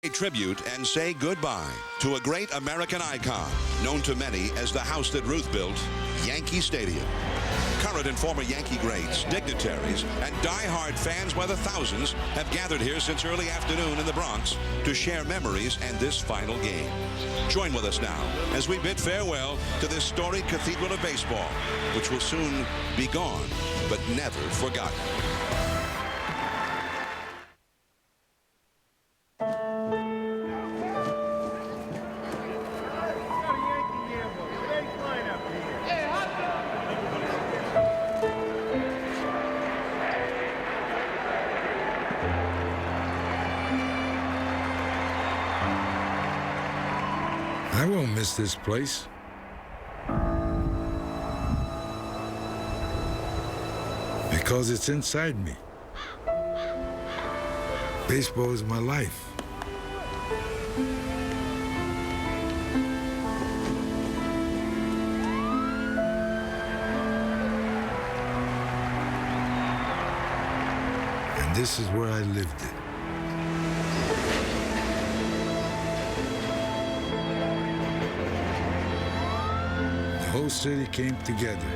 tribute and say goodbye to a great American icon, known to many as the house that Ruth built, Yankee Stadium. Current and former Yankee greats, dignitaries, and die-hard fans by the thousands have gathered here since early afternoon in the Bronx to share memories and this final game. Join with us now as we bid farewell to this storied cathedral of baseball, which will soon be gone, but never forgotten. I won't miss this place. Because it's inside me. Baseball is my life. And this is where I lived it. The whole city came together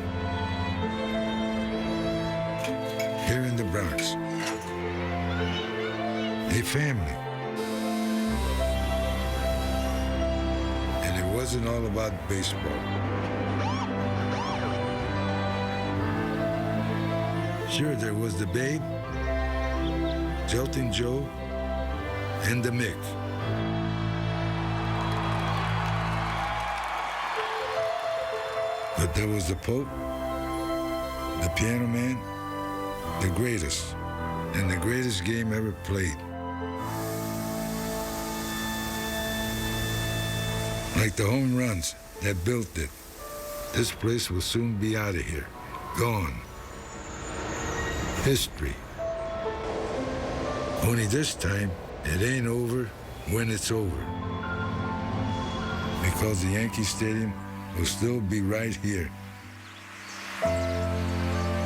here in the Bronx. A family. And it wasn't all about baseball. Sure, there was the Babe, Joltin' Joe, and the Mick. But there was the Pope, the Piano Man, the greatest, and the greatest game ever played. Like the home runs that built it, this place will soon be out of here, gone. History. Only this time, it ain't over when it's over. Because the Yankee Stadium will still be right here.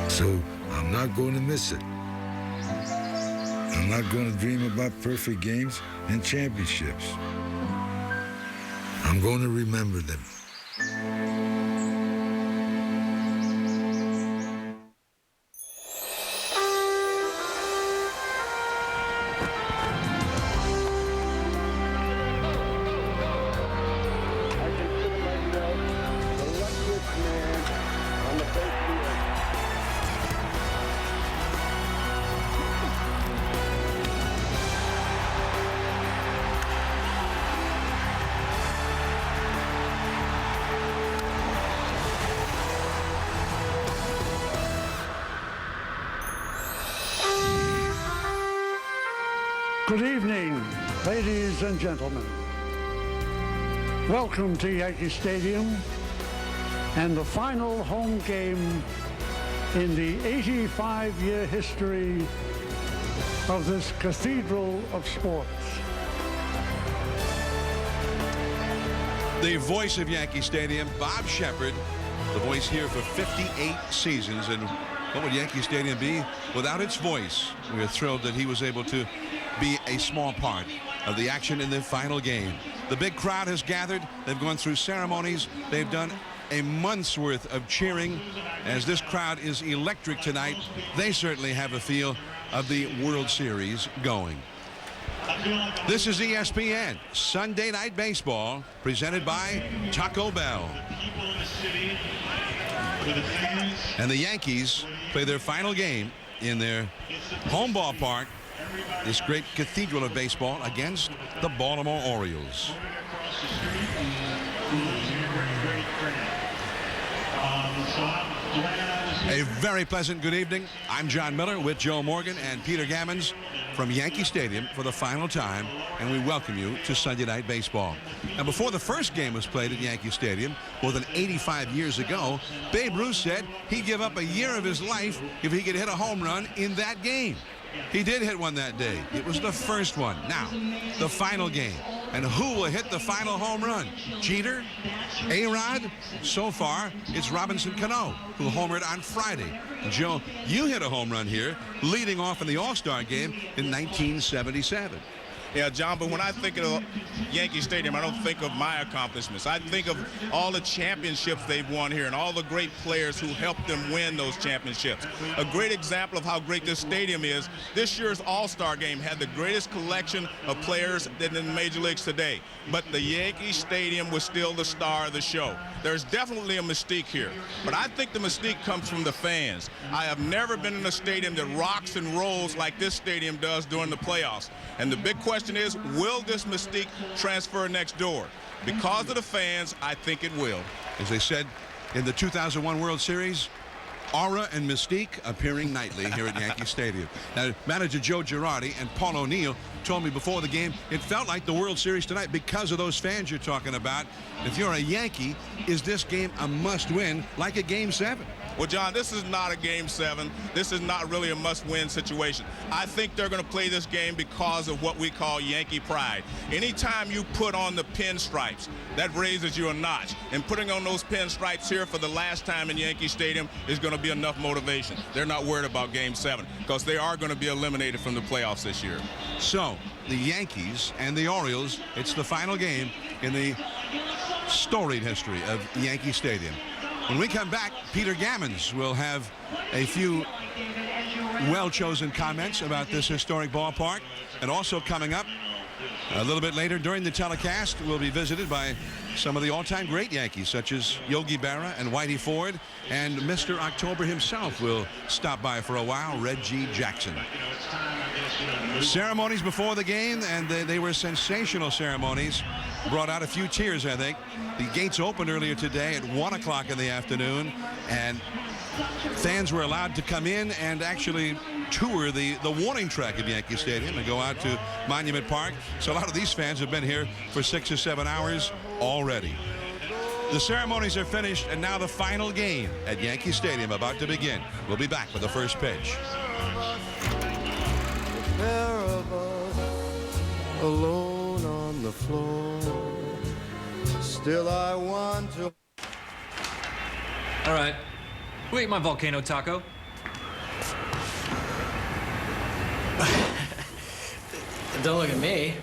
So I'm not going to miss it. I'm not going to dream about perfect games and championships. I'm going to remember them. Good evening, ladies and gentlemen. Welcome to Yankee Stadium and the final home game in the 85-year history of this cathedral of sports. The voice of Yankee Stadium, Bob Shepard, the voice here for 58 seasons. And what would Yankee Stadium be without its voice? We are thrilled that he was able to be a small part of the action in the final game. The big crowd has gathered. They've gone through ceremonies. They've done a month's worth of cheering. As this crowd is electric tonight, they certainly have a feel of the World Series going. This is ESPN Sunday Night Baseball, presented by Taco Bell. And the Yankees play their final game in their home ballpark, this great cathedral of baseball, against the Baltimore Orioles. A very pleasant good evening. I'm John Miller with Joe Morgan and Peter Gammons from Yankee Stadium for the final time, and we welcome you to Sunday Night Baseball. Now, before the first game was played at Yankee Stadium more than 85 years ago, Babe Ruth said he'd give up a year of his life if he could hit a home run in that game. He did hit one that day. It was the first one. Now, the final game. And who will hit the final home run? Jeter? A-Rod? So far, it's Robinson Cano, who homered on Friday. Joe, you hit a home run here, leading off in the All-Star game in 1977. Yeah, John, but when I think of Yankee Stadium, I don't think of my accomplishments. I think of all the championships they've won here and all the great players who helped them win those championships. A great example of how great this stadium is, this year's All-Star game had the greatest collection of players than in the major leagues today. But the Yankee Stadium was still the star of the show. There's definitely a mystique here, but I think the mystique comes from the fans. I have never been in a stadium that rocks and rolls like this stadium does during the playoffs. And the big question is, will this mystique transfer next door? Because of the fans, I think it will. As they said in the 2001 World Series, aura and mystique appearing nightly here at Yankee Stadium. Now, manager Joe Girardi and Paul O'Neill told me before the game it felt like the World Series tonight because of those fans you're talking about. If you're a Yankee, is this game a must-win like a Game 7? Well, John, this is not a Game 7. This is not really a must-win situation. I think they're going to play this game because of what we call Yankee pride. Anytime you put on the pinstripes, that raises you a notch. And putting on those pinstripes here for the last time in Yankee Stadium is going to be enough motivation. They're not worried about Game 7 because they are going to be eliminated from the playoffs this year. So, the Yankees and the Orioles, it's the final game in the storied history of Yankee Stadium. When we come back, Peter Gammons will have a few well-chosen comments about this historic ballpark. And also coming up a little bit later during the telecast, we'll be visited by some of the all-time great Yankees, such as Yogi Berra and Whitey Ford. And Mr. October himself will stop by for a while, Reggie Jackson. Ceremonies before the game, and they were sensational ceremonies. Brought out a few tears, I think. The gates opened earlier today at 1 o'clock in the afternoon, and fans were allowed to come in and actually tour the warning track of Yankee Stadium and go out to Monument Park. So a lot of these fans have been here for 6 or 7 hours already. The ceremonies are finished, and now the final game at Yankee Stadium about to begin. We'll be back with the first pitch. Pair of us alone on the floor. Still I want to. All right. Who ate my volcano taco? Don't look at me.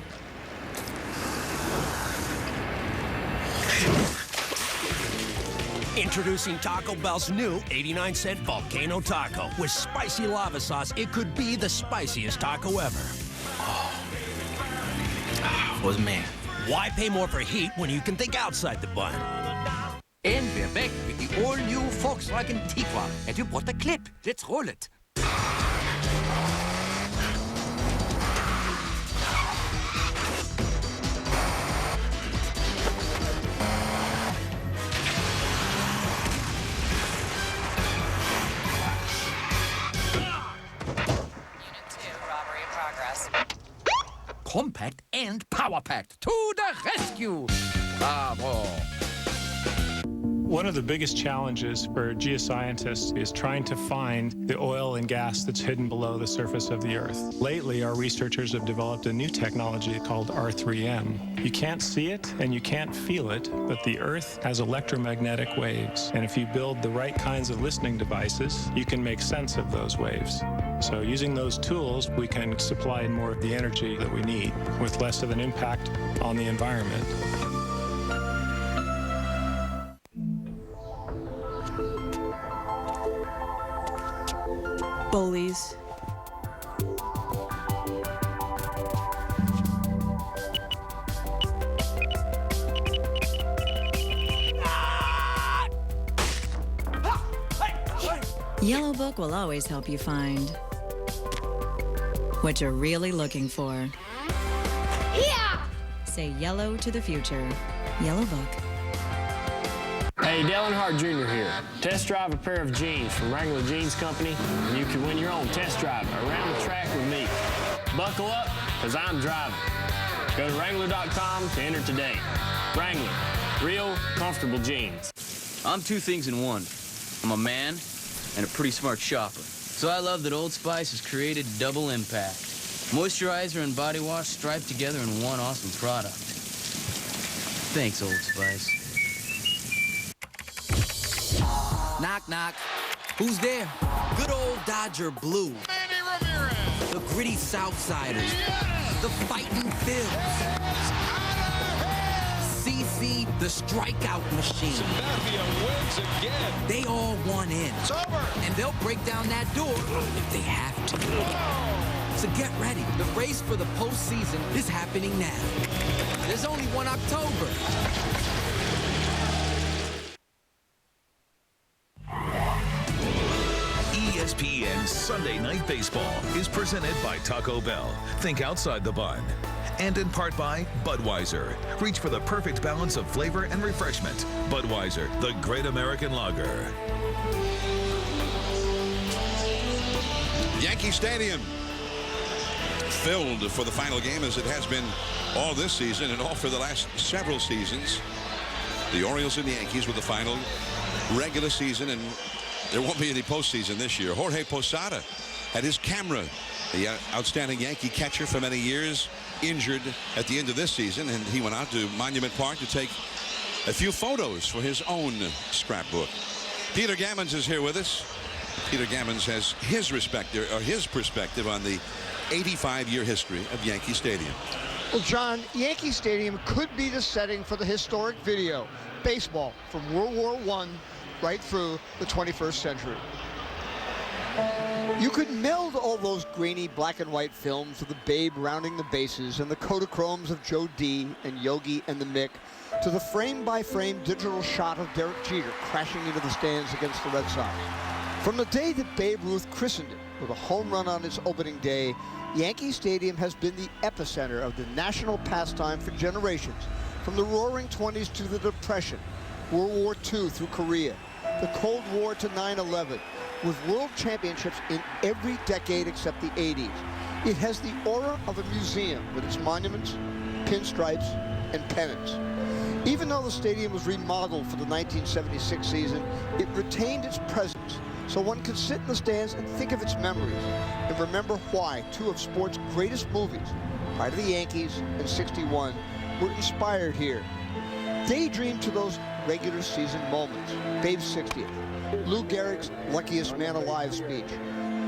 Introducing Taco Bell's new 89-cent Volcano Taco. With spicy lava sauce, it could be the spiciest taco ever. Was man. Why pay more for heat when you can think outside the bun? And we're back with the all-new Volkswagen Tiguan. And you brought the clip. Let's roll it. Compact and power-packed. To the rescue! Bravo! One of the biggest challenges for geoscientists is trying to find the oil and gas that's hidden below the surface of the Earth. Lately, our researchers have developed a new technology called R3M. You can't see it and you can't feel it, but the Earth has electromagnetic waves. And if you build the right kinds of listening devices, you can make sense of those waves. So using those tools, we can supply more of the energy that we need with less of an impact on the environment. Bullies. Yellow Book will always help you find what you're really looking for. Yeah! Say yellow to the future. Yellow Book. Hey, Dellen Hart Jr. here. Test drive a pair of jeans from Wrangler Jeans Company, and you can win your own test drive around the track with me. Buckle up, because I'm driving. Go to Wrangler.com to enter today. Wrangler, real comfortable jeans. I'm two things in one. I'm a man and a pretty smart shopper. So I love that Old Spice has created Double Impact. Moisturizer and body wash striped together in one awesome product. Thanks, Old Spice. Knock, knock. Who's there? Good old Dodger Blue. Andy Ramirez. The gritty Southsiders. Yes. the fighting Phils. CC, the strikeout machine. Sabathia wins again. They all want in. It's over. And they'll break down that door if they have to. Whoa. So get ready. The race for the postseason is happening now. There's only one October. ESPN Sunday Night Baseball is presented by Taco Bell. Think outside the bun. And in part by Budweiser. Reach for the perfect balance of flavor and refreshment. Budweiser, the great American lager. Yankee Stadium filled for the final game, as it has been all this season and all for the last several seasons. The Orioles and the Yankees with the final regular season, and there won't be any postseason this year. Jorge Posada had his camera, the outstanding Yankee catcher for many years, injured at the end of this season, and he went out to Monument Park to take a few photos for his own scrapbook. Peter Gammons is here with us. Peter Gammons has his perspective on the 85-year history of Yankee Stadium. Well, John, Yankee Stadium could be the setting for the historic video, baseball from World War I right through the 21st century. You could meld all those grainy black and white films of the Babe rounding the bases and the Kodachromes of Joe D and Yogi and the Mick to the frame-by-frame digital shot of Derek Jeter crashing into the stands against the Red Sox. From the day that Babe Ruth christened it with a home run on its opening day, Yankee Stadium has been the epicenter of the national pastime for generations, from the Roaring 20s to the Depression, World War II through Korea, the Cold War to 9/11, with world championships in every decade except the 80s. It has the aura of a museum with its monuments, pinstripes, and pennants. Even though the stadium was remodeled for the 1976 season, it retained its presence, so one could sit in the stands and think of its memories and remember why two of sport's greatest movies, Pride of the Yankees and 61, were inspired here. Daydream to those regular season moments. Babe's 60th, Lou Gehrig's Luckiest Man Alive speech,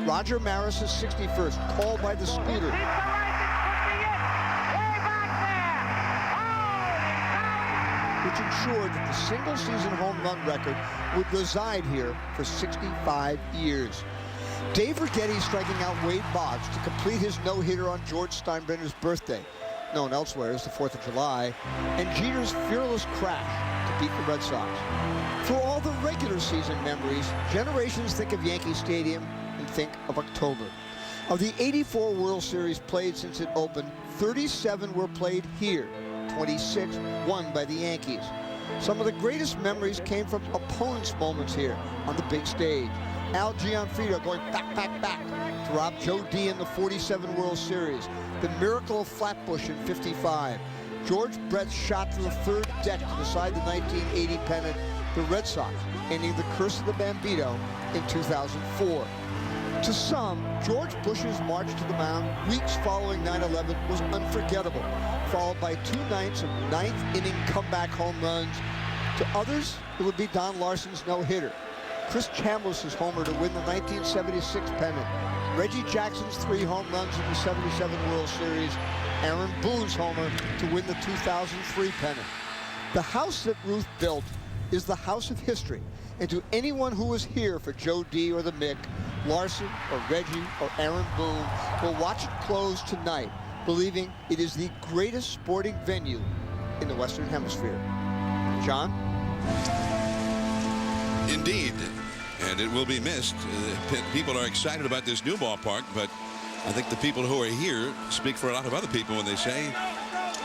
Roger Maris's 61st, called by the scooter, which ensured that the single-season home run record would reside here for 65 years. Dave Righetti striking out Wade Boggs to complete his no-hitter on George Steinbrenner's birthday, known elsewhere as the 4th of July, and Jeter's fearless crash to beat the Red Sox. For all the regular season memories, generations think of Yankee Stadium and think of October. Of the 84 World Series played since it opened, 37 were played here, 26 won by the Yankees. Some of the greatest memories came from opponents' moments here on the big stage. Al Gianfrido going back to rob Joe D in the 47 World Series. The miracle of Flatbush in 55. George Brett's shot to the third deck to decide the 1980 pennant. The Red Sox ending the curse of the Bambino in 2004. To some, George Bush's march to the mound weeks following 9/11 was unforgettable, followed by 2 nights of ninth-inning comeback home runs. To others, it would be Don Larson's no-hitter, Chris Chambliss's homer to win the 1976 pennant, Reggie Jackson's 3 home runs in the 77 World Series, Aaron Boone's homer to win the 2003 pennant. The house that Ruth built is the house of history, and to anyone who was here for Joe D or the Mick, Larson or Reggie or Aaron Boone will watch it close tonight, believing it is the greatest sporting venue in the Western Hemisphere. John? Indeed, and it will be missed. People are excited about this new ballpark, but I think the people who are here speak for a lot of other people when they say,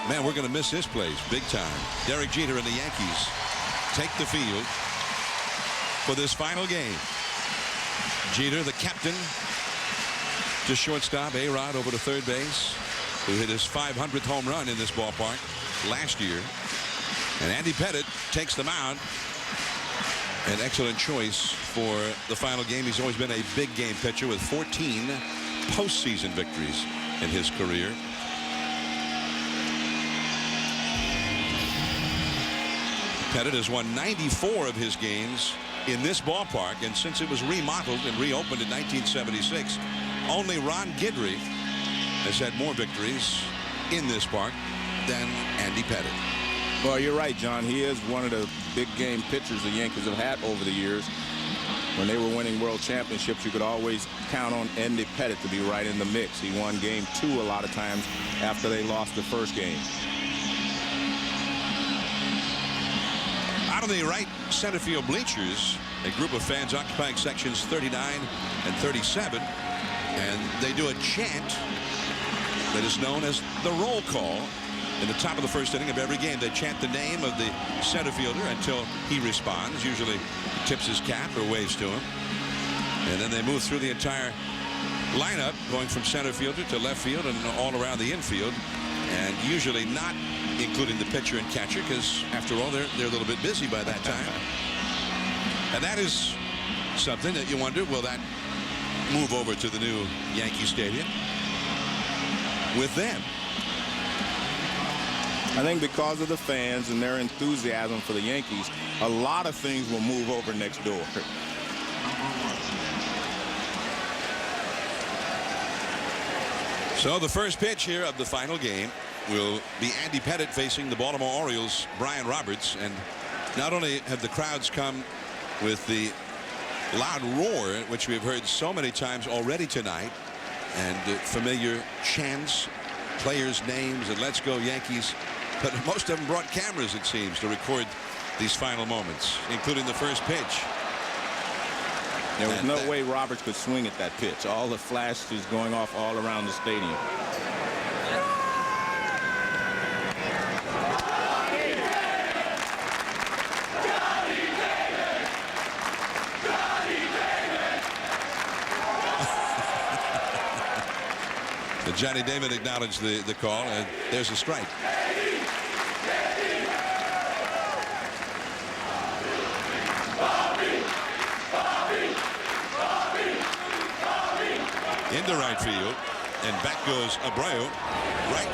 man, we're going to miss this place big time. Derek Jeter and the Yankees take the field for this final game. Jeter, the captain, to shortstop, A-Rod over to third base, who hit his 500th home run in this ballpark last year. And Andy Pettitte takes the mound. An excellent choice for the final game. He's always been a big game pitcher with 14 postseason victories in his career. Pettitte has won 94 of his games in this ballpark, and since it was remodeled and reopened in 1976, only Ron Guidry has had more victories in this park than Andy Pettitte. Well, you're right, John. He is one of the big game pitchers the Yankees have had over the years. When they were winning world championships, you could always count on Andy Pettitte to be right in the mix. He won game 2 a lot of times after they lost the first game. Out of the right center field bleachers, a group of fans occupying sections 39 and 37, and they do a chant that is known as the roll call. In the top of the first inning of every game, they chant the name of the center fielder until he responds, usually tips his cap or waves to him. And then they move through the entire lineup, going from center fielder to left field and all around the infield, and usually not including the pitcher and catcher, because after all, they're a little bit busy by that time. And that is something that you wonder, will that move over to the new Yankee Stadium with them? I think because of the fans and their enthusiasm for the Yankees, a lot of things will move over next door. So the first pitch here of the final game will be Andy Pettitte facing the Baltimore Orioles' Brian Roberts. And not only have the crowds come with the loud roar, which we've heard so many times already tonight, and familiar chants, players' names, and "Let's go Yankees," but most of them brought cameras, it seems, to record these final moments, including the first pitch. There was no way Roberts could swing at that pitch. All the flashes going off all around the stadium. Johnny Damon acknowledged the call, and there's a strike. Into right field, and back goes Abreu, right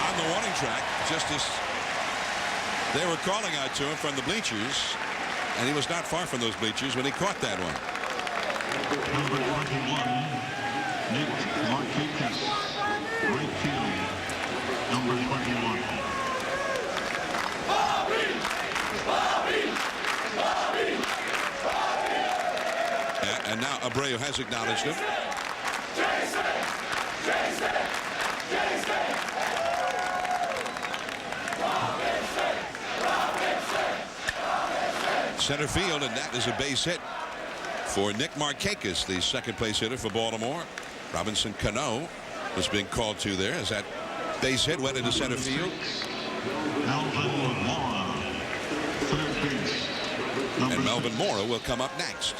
on the warning track, just as they were calling out to him from the bleachers, and he was not far from those bleachers when he caught that one. Number 21, Nick Markakis, right field. Number 21. And now Abreu has acknowledged him. Center field, and that is a base hit for Nick Markakis, the second place hitter for Baltimore. Robinson Cano was being called to there as that base hit went into center field. Melvin Mora, third base. And Melvin Mora will come up next.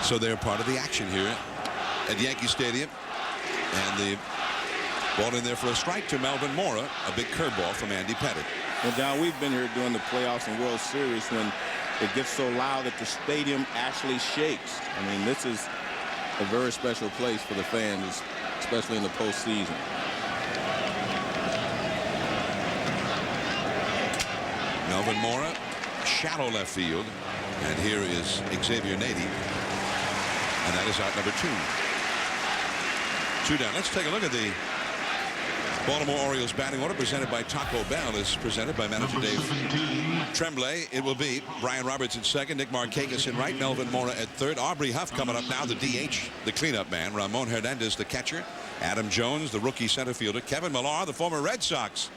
So they're part of the action here at Yankee Stadium. And the ball in there for a strike to Melvin Mora. A big curveball from Andy Pettitte. Well, John, we've been here during the playoffs and World Series when it gets so loud that the stadium actually shakes. I mean, this is a very special place for the fans, especially in the postseason. Melvin Mora, shallow left field. And here is Xavier Nady. And that is out number 2. 2 down. Let's take a look at the Baltimore Orioles batting order presented by Taco Bell. Is presented by manager Dave Tremblay. It will be Brian Roberts at second, Nick Markakis in right, Melvin Mora at third. Aubrey Huff coming up now, the DH, the cleanup man. Ramon Hernandez, the catcher. Adam Jones, the rookie center fielder. Kevin Millar, the former Red Sox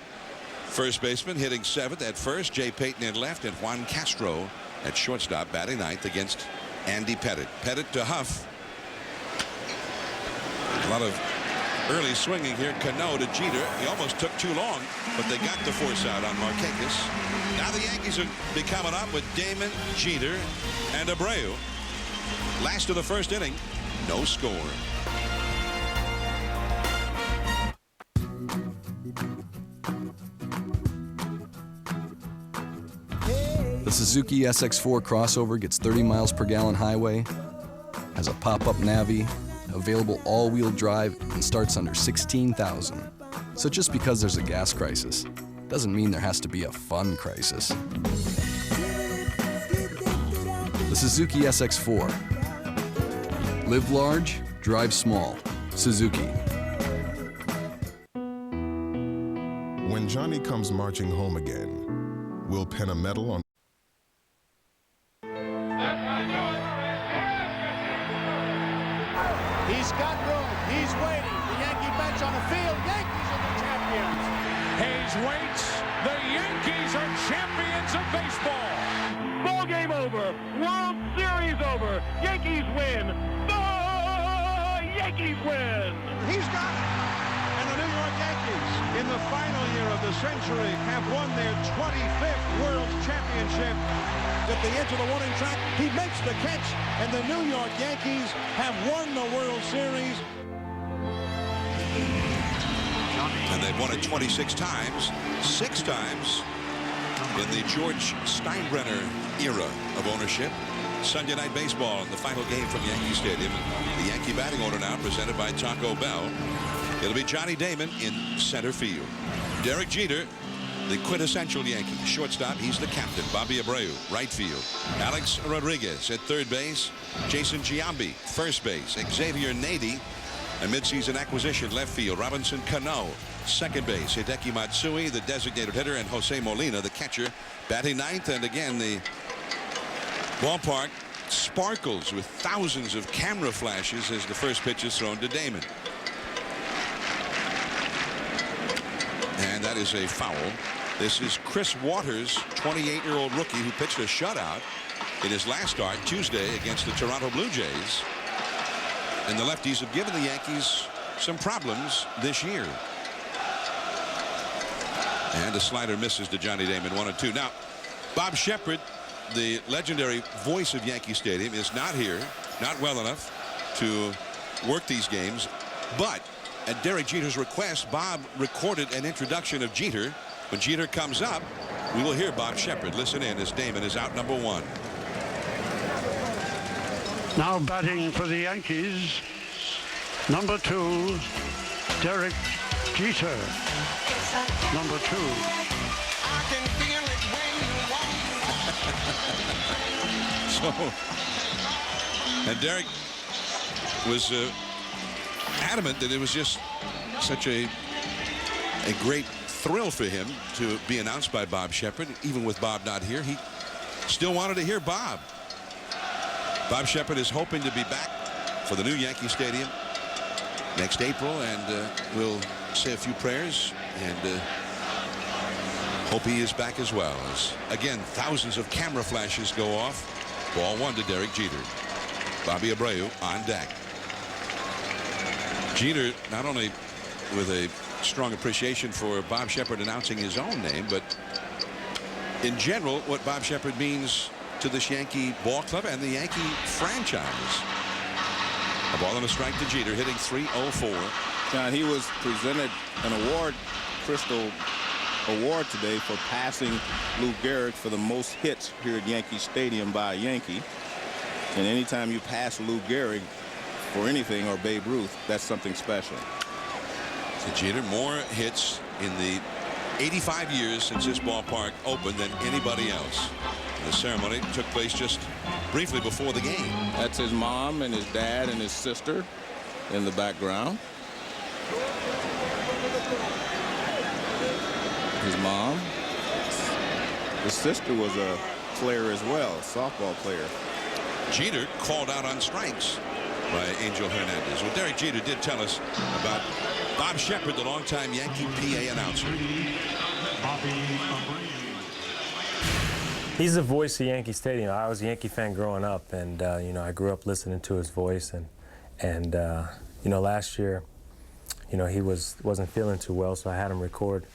first baseman, hitting 7th at first. Jay Payton in left, and Juan Castro at shortstop, batting 9th against Andy Pettitte. Pettitte to Huff. A lot of early swinging here. Cano to Jeter. He almost took too long, but they got the force out on Markakis. Now the Yankees will be coming up with Damon, Jeter, and Abreu. Last of the first inning, no score. The Suzuki SX4 crossover gets 30 miles per gallon highway, has a pop-up Navi, available all-wheel drive, and starts under $16,000. So just because there's a gas crisis, doesn't mean there has to be a fun crisis. The Suzuki SX4. Live large, drive small. Suzuki. When Johnny comes marching home again, we'll pin a medal on. He's got room. He's waiting. The Yankee bench on the field. Yankees are the champions. Hayes waits. The Yankees are champions of baseball. Ball game over. World Series over. Yankees win. The Yankees win. He's got it. And the New York Yankees, in the final year of the century, have won their 25th World Championship. At the edge of the warning track, he makes the catch, and the New York Yankees have won the World Series. And they've won it 26 times, 6 times in the George Steinbrenner era of ownership. Sunday Night Baseball in the final game from Yankee Stadium. The Yankee batting order now presented by Taco Bell. It'll be Johnny Damon in center field. Derek Jeter, the quintessential Yankee. Shortstop, he's the captain. Bobby Abreu, right field. Alex Rodriguez at third base. Jason Giambi, first base. Xavier Nady, a midseason acquisition, left field. Robinson Cano, second base. Hideki Matsui, the designated hitter, and Jose Molina, the catcher, batting ninth. And again, the ballpark sparkles with thousands of camera flashes as the first pitch is thrown to Damon. And that is a foul. This is Chris Waters, 28-year-old rookie who pitched a shutout in his last start Tuesday against the Toronto Blue Jays. And the lefties have given the Yankees some problems this year. And a slider misses to Johnny Damon, 1-2. Now, Bob Shepard, the legendary voice of Yankee Stadium, is not here, not well enough to work these games. But at Derek Jeter's request, Bob recorded an introduction of Jeter. When Jeter comes up, we will hear Bob Shepard. Listen in as Damon is out number 1. Now batting for the Yankees, number 2, Derek Jeter. Number 2. So, and Derek was adamant that it was just such a great thrill for him to be announced by Bob Shepard. Even with Bob not here, he still wanted to hear Bob. Bob Shepard is hoping to be back for the new Yankee Stadium next April, and we'll say a few prayers and hope he is back as well. As again, thousands of camera flashes go off. Ball 1 to Derek Jeter. Bobby Abreu on deck. Jeter, not only with a strong appreciation for Bob Shepard announcing his own name, but in general what Bob Shepard means to this Yankee ball club and the Yankee franchise. A ball and a strike to Jeter, hitting .304. John, he was presented an award, Crystal Award today, for passing Lou Gehrig for the most hits here at Yankee Stadium by a Yankee. And anytime you pass Lou Gehrig for anything, or Babe Ruth, that's something special. So Jeter, more hits in the 85 years since this ballpark opened than anybody else. The ceremony took place just briefly before the game. That's his mom and his dad and his sister in the background. His mom. His sister was a player as well, a softball player. Jeter called out on strikes by Angel Hernandez. Well, Derek Jeter did tell us about Bob Shepard, the longtime Yankee PA announcer. He's the voice of Yankee Stadium. I was a Yankee fan growing up, and you know, I grew up listening to his voice, and you know, last year, you know, he wasn't feeling too well, so I had him record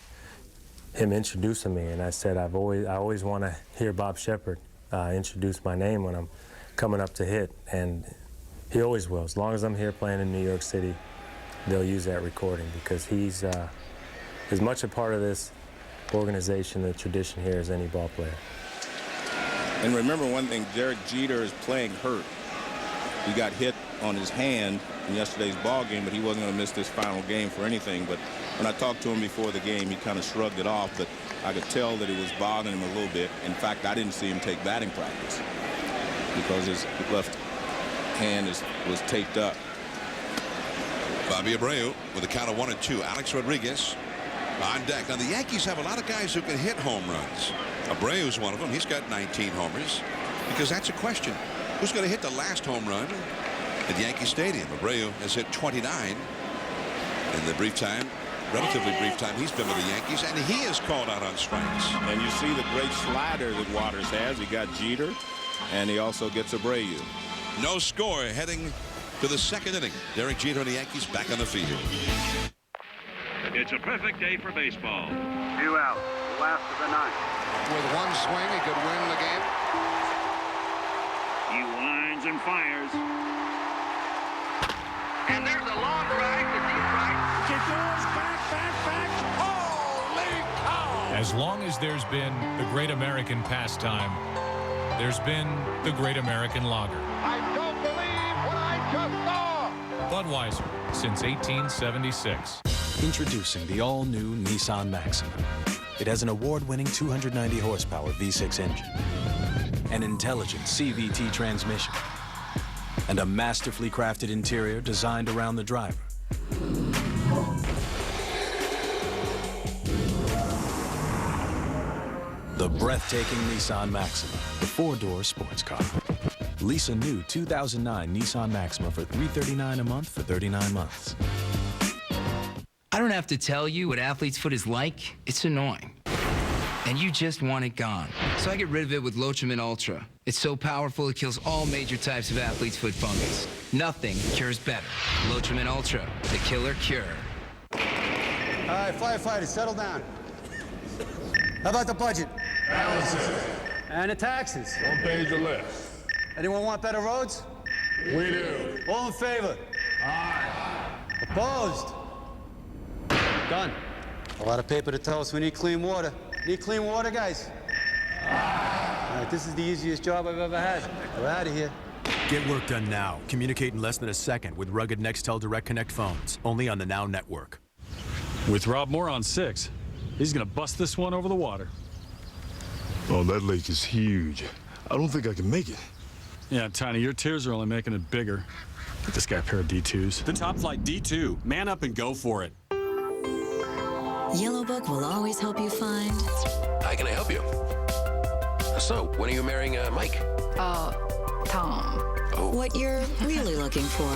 him introducing me, and I said I always want to hear Bob Shepard introduce my name when I'm coming up to hit, and he always will. As long as I'm here playing in New York City, they'll use that recording because he's as much a part of this organization, the tradition here, as any ball player. And remember one thing, Derek Jeter is playing hurt. He got hit on his hand in yesterday's ball game, but he wasn't going to miss this final game for anything. But when I talked to him before the game, he kind of shrugged it off, but I could tell that it was bothering him a little bit. In fact, I didn't see him take batting practice because his left hand was taped up. Bobby Abreu with a count of 1-2. Alex Rodriguez on deck. Now the Yankees have a lot of guys who can hit home runs. Abreu's one of them. He's got 19 homers. Because that's a question. Who's going to hit the last home run at Yankee Stadium? Abreu has hit 29 in the brief time, relatively brief time he's been with the Yankees, and he is called out on strikes. And you see the great slider that Waters has. He got Jeter, and he also gets Abreu. No score heading to the second inning. Derek Jeter and the Yankees back on the field. It's a perfect day for baseball. 2 out, last of the ninth. With one swing, he could win the game. He winds and fires. And there's a long drive to deep right. It goes back. Holy cow! As long as there's been the great American pastime, there's been the great American lager. I don't believe what I just saw! Budweiser since 1876. Introducing the all-new Nissan Maxima. It has an award-winning 290 horsepower V6 engine, an intelligent CVT transmission, and a masterfully crafted interior designed around the driver. The breathtaking Nissan Maxima, the four-door sports car. Lease a new 2009 Nissan Maxima for $339 a month for 39 months. I don't have to tell you what athlete's foot is like. It's annoying. And you just want it gone. So I get rid of it with Lotrimin Ultra. It's so powerful it kills all major types of athlete's foot fungus. Nothing cures better. Lotrimin Ultra, the killer cure. All right, firefighters, settle down. How about the budget? And the taxes? One page or less. Anyone want better roads? We do. All in favor? Aye. Opposed? Done. A lot of paper to tell us we need clean water. Need clean water, guys? All right, this is the easiest job I've ever had. We're out of here. Get work done now. Communicate in less than a second with rugged Nextel Direct Connect phones. Only on the Now Network. With Rob Moore on 6, he's going to bust this one over the water. Oh, that lake is huge. I don't think I can make it. Yeah, Tiny, your tears are only making it bigger. Get this guy a pair of D2s. The Top Flight D2. Man up and go for it. Yellow Book will always help you find. How can I help you? So, when are you marrying Mike? Tom. Oh. What you're really looking for.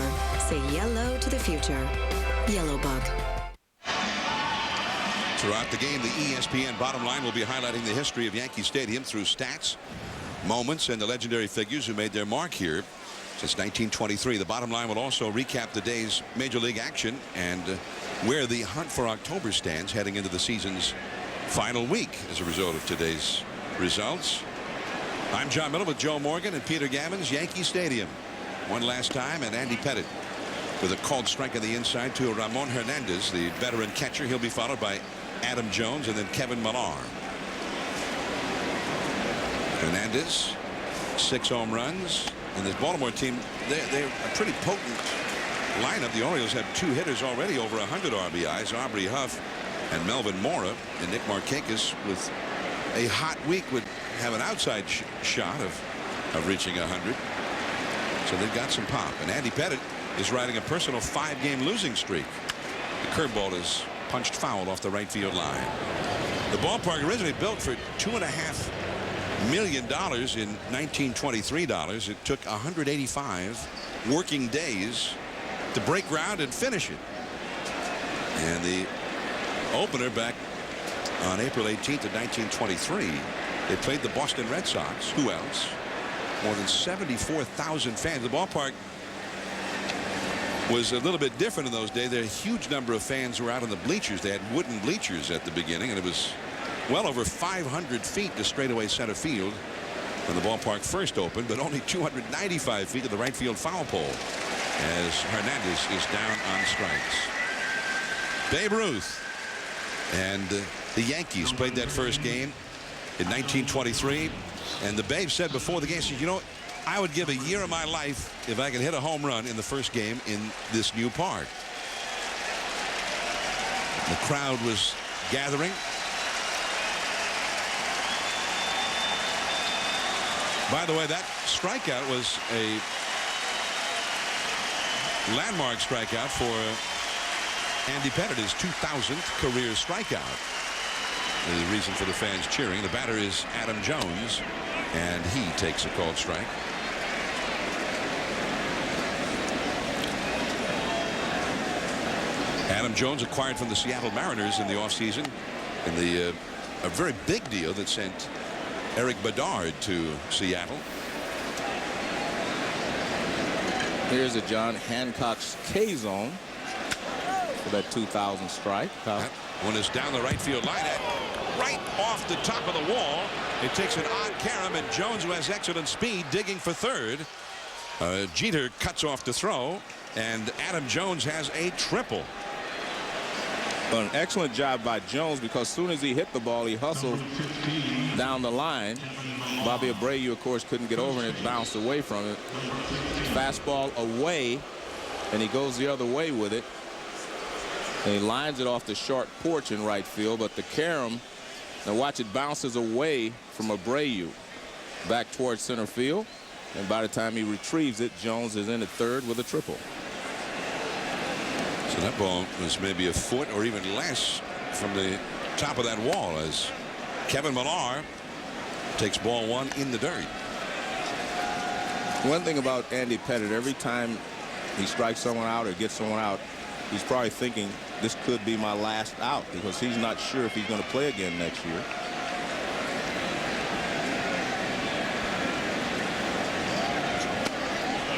Say yellow to the future. Yellow Book. Throughout the game, the ESPN bottom line will be highlighting the history of Yankee Stadium through stats, moments, and the legendary figures who made their mark here since 1923. The bottom line will also recap the day's Major League action and where the hunt for October stands heading into the season's final week as a result of today's results. I'm John Miller with Joe Morgan and Peter Gammons. Yankee Stadium one last time, and Andy Pettitte with a called strike on the inside to Ramon Hernandez, the veteran catcher. He'll be followed by Adam Jones and then Kevin Millar. Hernandez, 6 home runs, and this Baltimore team, they're a pretty potent lineup. The Orioles have 2 hitters already over 100 RBIs, Aubrey Huff and Melvin Mora, and Nick Markakis with a hot week would have an outside shot of reaching 100. So they've got some pop, and Andy Pettitte is riding a personal 5-game losing streak. The curveball is punched foul off the right field line. The ballpark originally built for $2.5 million in 1923 dollars. It took 185 working days to break ground and finish it. And the opener back on April 18th of 1923, they played the Boston Red Sox. Who else? More than 74,000 fans. The ballpark was a little bit different in those days. There were a huge number of fans who were out on the bleachers. They had wooden bleachers at the beginning, and it was well over 500 feet to straightaway center field when the ballpark first opened, but only 295 feet to the right field foul pole as Hernandez is down on strikes. Babe Ruth and the Yankees played that first game in 1923, and the Babe said before the game, said, you know, I would give a year of my life if I could hit a home run in the first game in this new park. The crowd was gathering. By the way, that strikeout was a landmark strikeout for Andy Pettitte, his 2000th career strikeout. The reason for the fans cheering. The batter is Adam Jones, and he takes a called strike. Adam Jones, acquired from the Seattle Mariners in the offseason in the a very big deal that sent Eric Bedard to Seattle. Here's a John Hancock's K-zone for that 2000 strike. That one is down the right field line, right off the top of the wall. It takes an odd carom, and Jones, who has excellent speed, digging for third. Jeter cuts off the throw, and Adam Jones has a triple. Well, an excellent job by Jones, because as soon as he hit the ball, he hustled down the line. Bobby Abreu, of course, couldn't get over, and it bounced away from it. Fastball away, and he goes the other way with it. And he lines it off the short porch in right field, but the carom, now watch, it bounces away from Abreu back towards center field, and by the time he retrieves it, Jones is in at third with a triple. So that ball was maybe a foot or even less from the top of that wall as Kevin Millar takes ball one in the dirt. One thing about Andy Pettitte, every time he strikes someone out or gets someone out, he's probably thinking this could be my last out, because he's not sure if he's going to play again next year.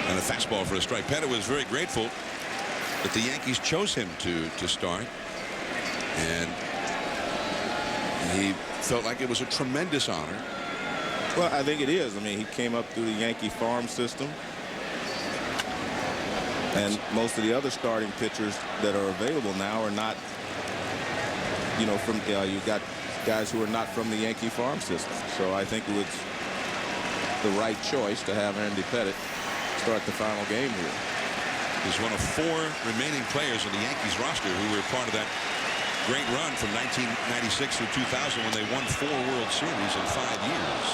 And a fastball for a strike. Pettitte was very grateful that the Yankees chose him to start, and he felt like it was a tremendous honor. Well, I think it is. I mean, he came up through the Yankee farm system, and most of the other starting pitchers that are available now are not, you know, from you've got guys who are not from the Yankee farm system. So I think it was the right choice to have Andy Pettitte start the final game here. He's one of four remaining players in the Yankees roster who were part of that great run from 1996 through 2000 when they won 4 World Series in 5 years.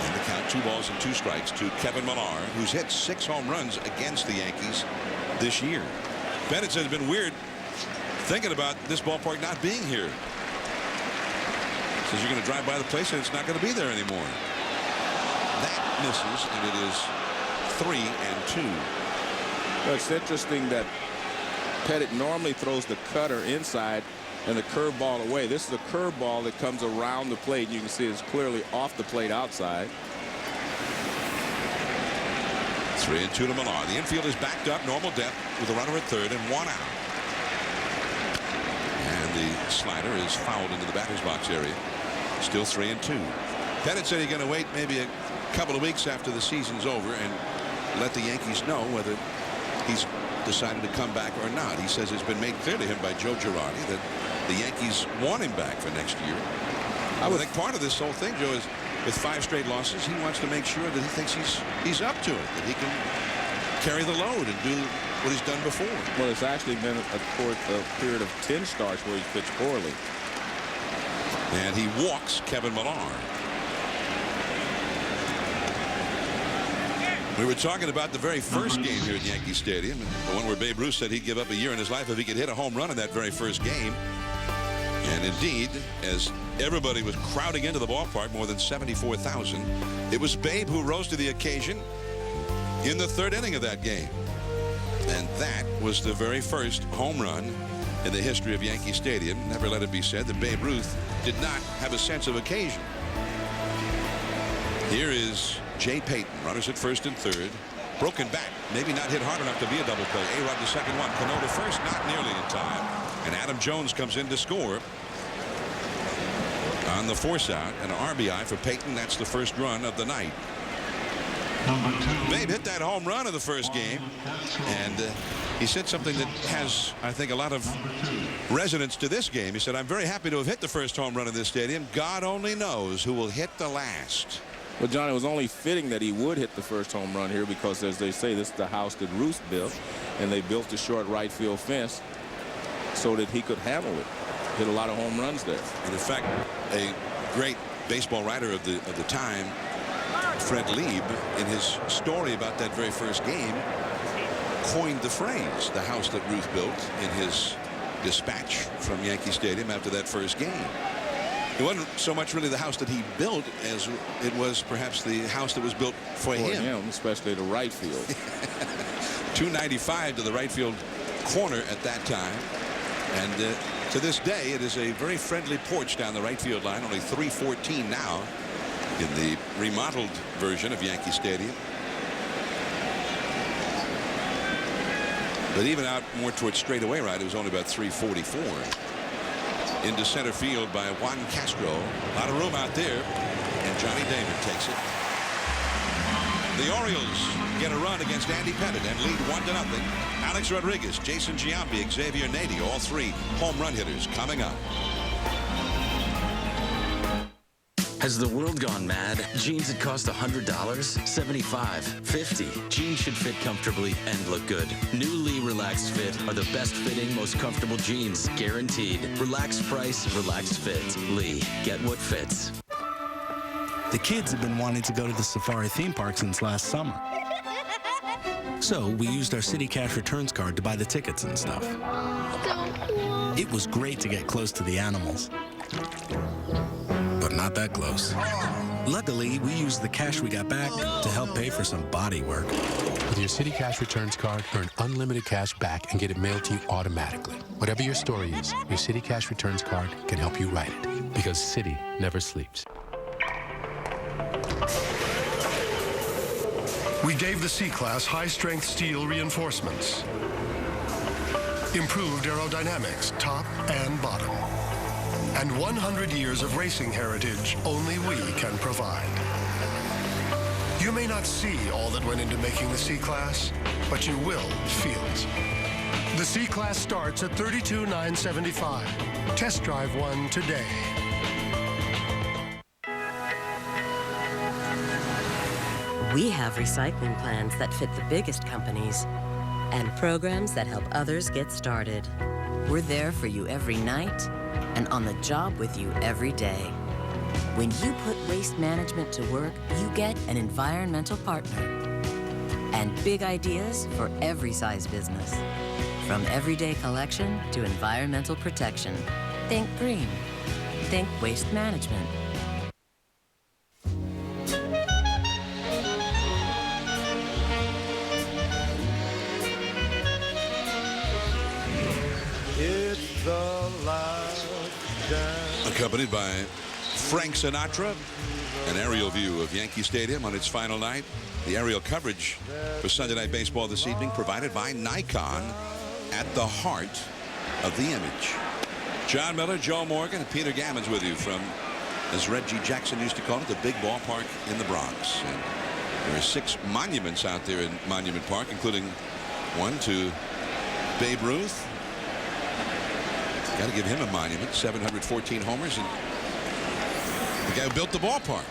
And the count, 2 balls and 2 strikes to Kevin Millar, who's hit 6 home runs against the Yankees this year. Pettitte says it's been weird thinking about this ballpark not being here. Says you're going to drive by the place and it's not going to be there anymore. That misses, and it is 3-2. Well, it's interesting that Pettitte normally throws the cutter inside and the curveball away. This is a curveball that comes around the plate. You can see it's clearly off the plate outside. 3-2 to Millar. The infield is backed up, normal depth, with a runner at third and 1 out. And the slider is fouled into the batter's box area. Still 3-2. Pettitte said he's going to wait maybe a couple of weeks after the season's over and let the Yankees know whether he's decided to come back or not. He says it's been made clear to him by Joe Girardi that the Yankees want him back for next year. I would think part of this whole thing, Joe, is with 5 straight losses, he wants to make sure that he thinks he's up to it, that he can carry the load and do what he's done before. Well, it's actually been a period of 10 starts where he's pitched poorly. And he walks Kevin Millar. We were talking about the very first game here at Yankee Stadium, the one where Babe Ruth said he'd give up a year in his life if he could hit a home run in that very first game. And indeed, as everybody was crowding into the ballpark, more than 74,000, it was Babe who rose to the occasion in the 3rd inning of that game. And that was the very first home run in the history of Yankee Stadium. Never let it be said that Babe Ruth did not have a sense of occasion. Here is Jay Payton, runners at first and third. Broken back, maybe not hit hard enough to be a double play. A-Rod to second, 1. Cano to first, not nearly in time. And Adam Jones comes in to score on the force out. An RBI for Payton. That's the first run of the night. Babe hit that home run in the first game, and he said something that has, I think, a lot of resonance to this game. He said, I'm very happy to have hit the first home run in this stadium. God only knows who will hit the last. Well, John, it was only fitting that he would hit the first home run here because, as they say, this is the house that Ruth built, and they built the short right field fence so that he could handle it. Hit a lot of home runs there. And in fact, a great baseball writer of the time, Fred Lieb, in his story about that very first game, coined the phrase, the house that Ruth built, in his dispatch from Yankee Stadium after that first game. It wasn't so much really the house that he built as it was perhaps the house that was built for him. Especially the right field. 295 to the right field corner at that time. And to this day, it is a very friendly porch down the right field line. Only 314 now in the remodeled version of Yankee Stadium. But even out more towards straightaway right, it was only about 344. Into center field by Juan Castro. A lot of room out there, and Johnny Damon takes it. The Orioles get a run against Andy Pettitte and lead 1-0. Alex Rodriguez, Jason Giambi, Xavier Nady, all three home run hitters coming up. Has the world gone mad? Jeans that cost $100, $75, $50. Jeans should fit comfortably and look good. New Lee Relaxed Fit are the best fitting, most comfortable jeans, guaranteed. Relaxed price, relaxed fit. Lee, get what fits. The kids have been wanting to go to the Safari theme park since last summer. So we used our City Cash Returns card to buy the tickets and stuff. It was great to get close to the animals. But not that close. Luckily, we used the cash we got back to help pay for some body work. With your City Cash Returns card, earn unlimited cash back and get it mailed to you automatically. Whatever your story is, your City Cash Returns card can help you write it. Because City never sleeps. We gave the C-Class high-strength steel reinforcements. Improved aerodynamics, top and bottom. And 100 years of racing heritage only we can provide. You may not see all that went into making the C-Class, but you will feel it. The C-Class starts at $32,975. Test drive one today. We have recycling plans that fit the biggest companies and programs that help others get started. We're there for you every night and on the job with you every day. When you put waste management to work, you get an environmental partner. And big ideas for every size business. From everyday collection to environmental protection. Think green. Think waste management. Accompanied by Frank Sinatra, an aerial view of Yankee Stadium on its final night. The aerial coverage for Sunday Night Baseball this evening provided by Nikon, at the heart of the image. John Miller, Joe Morgan, and Peter Gammons with you from, as Reggie Jackson used to call it, the big ballpark in the Bronx. And there are 6 monuments out there in Monument Park, including one to Babe Ruth. Got to give him a monument. 714 homers, and the guy who built the ballpark.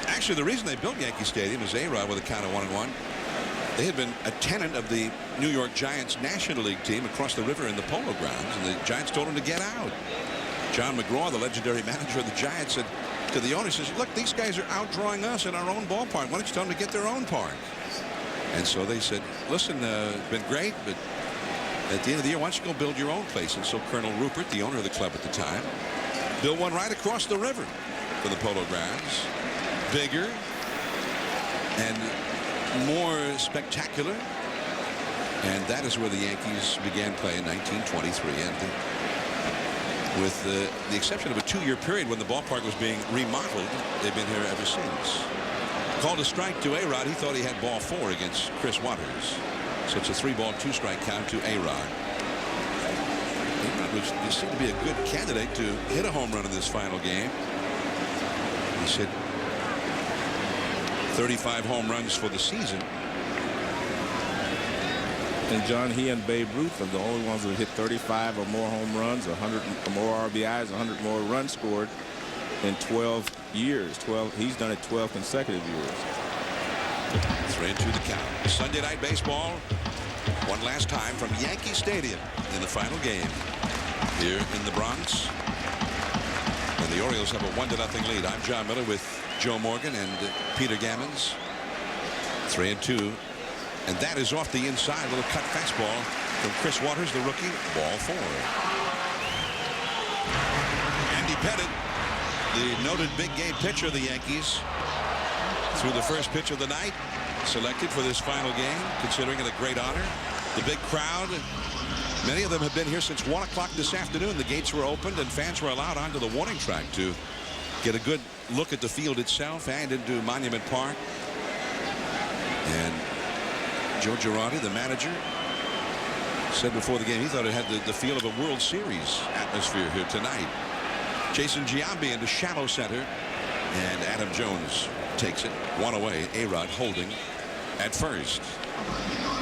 Actually, the reason they built Yankee Stadium is A-Rod with a count of 1-1. They had been a tenant of the New York Giants National League team across the river in the Polo Grounds, and the Giants told him to get out. John McGraw, the legendary manager of the Giants, said to the owner, says, look, these guys are outdrawing us in our own ballpark. Why don't you tell them to get their own park? And so they said, listen, it's been great, but at the end of the year, why don't you go build your own place? And so Colonel Rupert, the owner of the club at the time, built one right across the river from the Polo Grounds. Bigger and more spectacular. And that is where the Yankees began playing in 1923. And with the exception of a 2-year period when the ballpark was being remodeled, they've been here ever since. Called a strike to A-Rod. He thought he had ball 4 against Chris Waters. So it's a 3-ball, 2-strike count to A-Rod. A-Rod seemed to be a good candidate to hit a home run in this final game. He's hit 35 home runs for the season. And John, he and Babe Ruth are the only ones who hit 35 or more home runs, 100 or more RBIs, 100 more runs scored in 12 years. He's done it 12 consecutive years. 3-2 the count. Sunday night baseball. One last time from Yankee Stadium in the final game here in the Bronx. And the Orioles have a 1-0 lead. I'm John Miller with Joe Morgan and Peter Gammons. 3-2. And that is off the inside. A little cut fastball from Chris Waters, the rookie. Ball 4. Andy Pettitte, the noted big game pitcher of the Yankees, threw the first pitch of the night. Selected for this final game, considering it a great honor. The big crowd, many of them have been here since 1 o'clock this afternoon. The gates were opened and fans were allowed onto the warning track to get a good look at the field itself and into Monument Park. And Joe Girardi, the manager, said before the game he thought it had the feel of a World Series atmosphere here tonight. Jason Giambi into shallow center, and Adam Jones takes it. One away. A-Rod holding at first.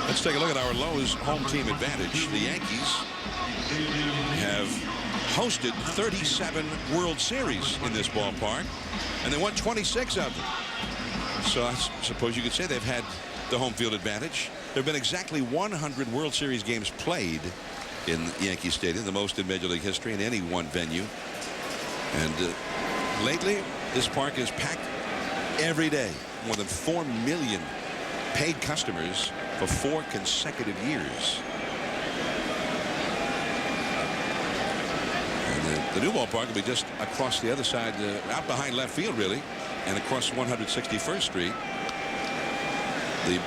Let's take a look at our Lowe's home team advantage. The Yankees have hosted 37 World Series in this ballpark, and they won 26 of them. So I suppose you could say they've had the home field advantage. There have been exactly 100 World Series games played in Yankee Stadium, the most in Major League history in any one venue. And lately, this park is packed every day. More than 4 million paid customers for 4 consecutive years. And the new ballpark will be just across the other side, out behind left field, really, and across 161st Street. The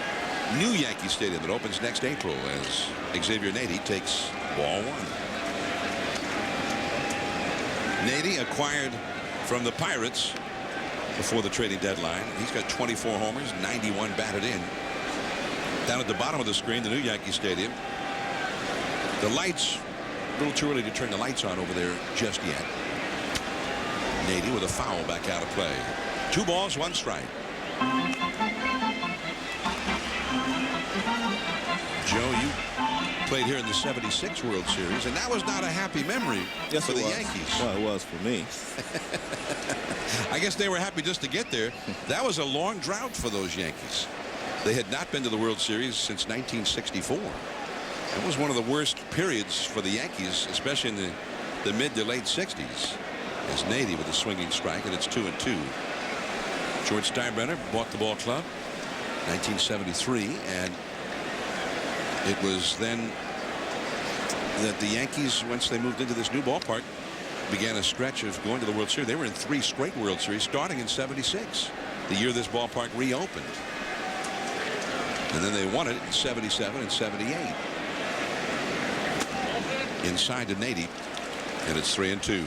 new Yankee Stadium that opens next April as Xavier Nady takes ball 1. Nady acquired from the Pirates before the trading deadline. He's got 24 homers, 91 batted in. Down at the bottom of the screen, the new Yankee Stadium. The lights, a little too early to turn the lights on over there just yet. Nady with a foul back out of play. 2 balls, 1 strike. Joe, you played here in the '76 World Series, and that was not a happy memory for the Yankees. Well, it was for me. I guess they were happy just to get there. That was a long drought for those Yankees. They had not been to the World Series since 1964. That was one of the worst periods for the Yankees, especially in the mid to late 60s. As Nady with a swinging strike, and it's 2-2. George Steinbrenner bought the ball club 1973, and it was then that the Yankees, once they moved into this new ballpark, began a stretch of going to the World Series. They were in 3 straight World Series starting in '76, the year this ballpark reopened. And then they won it in '77 and '78. Inside to Nady, and it's 3-2.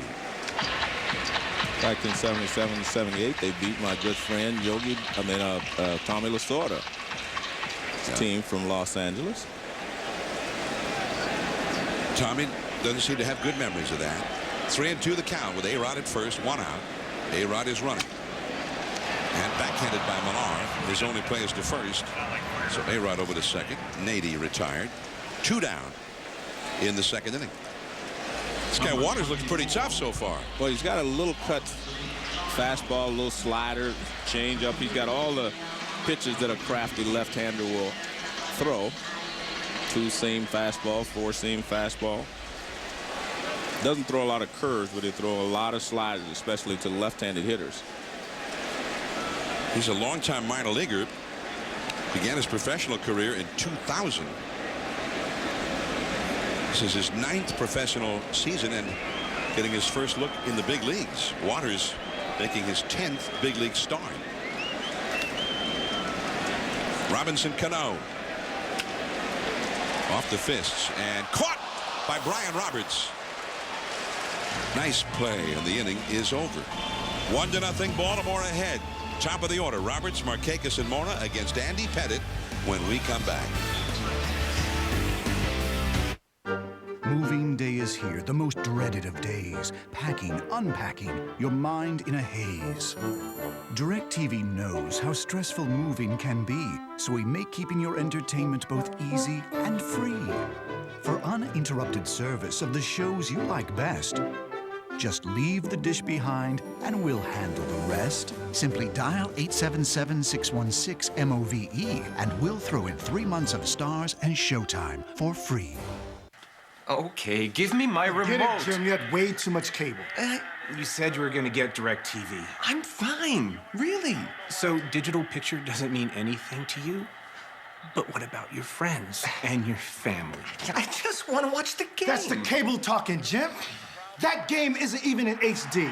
Back in '77 and '78, they beat my good friend Tommy Lasorda, team from Los Angeles. Tommy doesn't seem to have good memories of that. 3-2 the count with A-Rod at first, 1 out. A-Rod is running. And backhanded by Millar. His only play is to first. So A-Rod over to second. Nady retired. 2 down in the 2nd inning. This guy Waters looks pretty tough so far. Well, he's got a little cut fastball, a little slider, changeup. He's got all the pitches that a crafty left-hander will throw. 2-seam fastball, 4-seam fastball. Doesn't throw a lot of curves, but he throws a lot of sliders, especially to left-handed hitters. He's a longtime minor leaguer. Began his professional career in 2000. This is his 9th professional season and getting his first look in the big leagues. Waters making his 10th big league start. Robinson Cano off the fists and caught by Brian Roberts. Nice play, and the inning is over. 1-0 Baltimore ahead. Top of the order, Roberts, Markakis, and Mora against Andy Pettitte when we come back. Moving day is here, the most dreaded of days. Packing, unpacking, your mind in a haze. DirecTV knows how stressful moving can be, so we make keeping your entertainment both easy and free. For uninterrupted service of the shows you like best, Just leave the dish behind and we'll handle the rest. Simply dial 877-616-MOVE and we'll throw in 3 months of Stars and Showtime for free. Okay, give me my remote. Get it, Jim. You had way too much cable. You said you were going to get DirecTV. I'm fine, really. So digital picture doesn't mean anything to you? But what about your friends and your family? I just want to watch the game. That's the cable talking, Jim. That game isn't even in HD.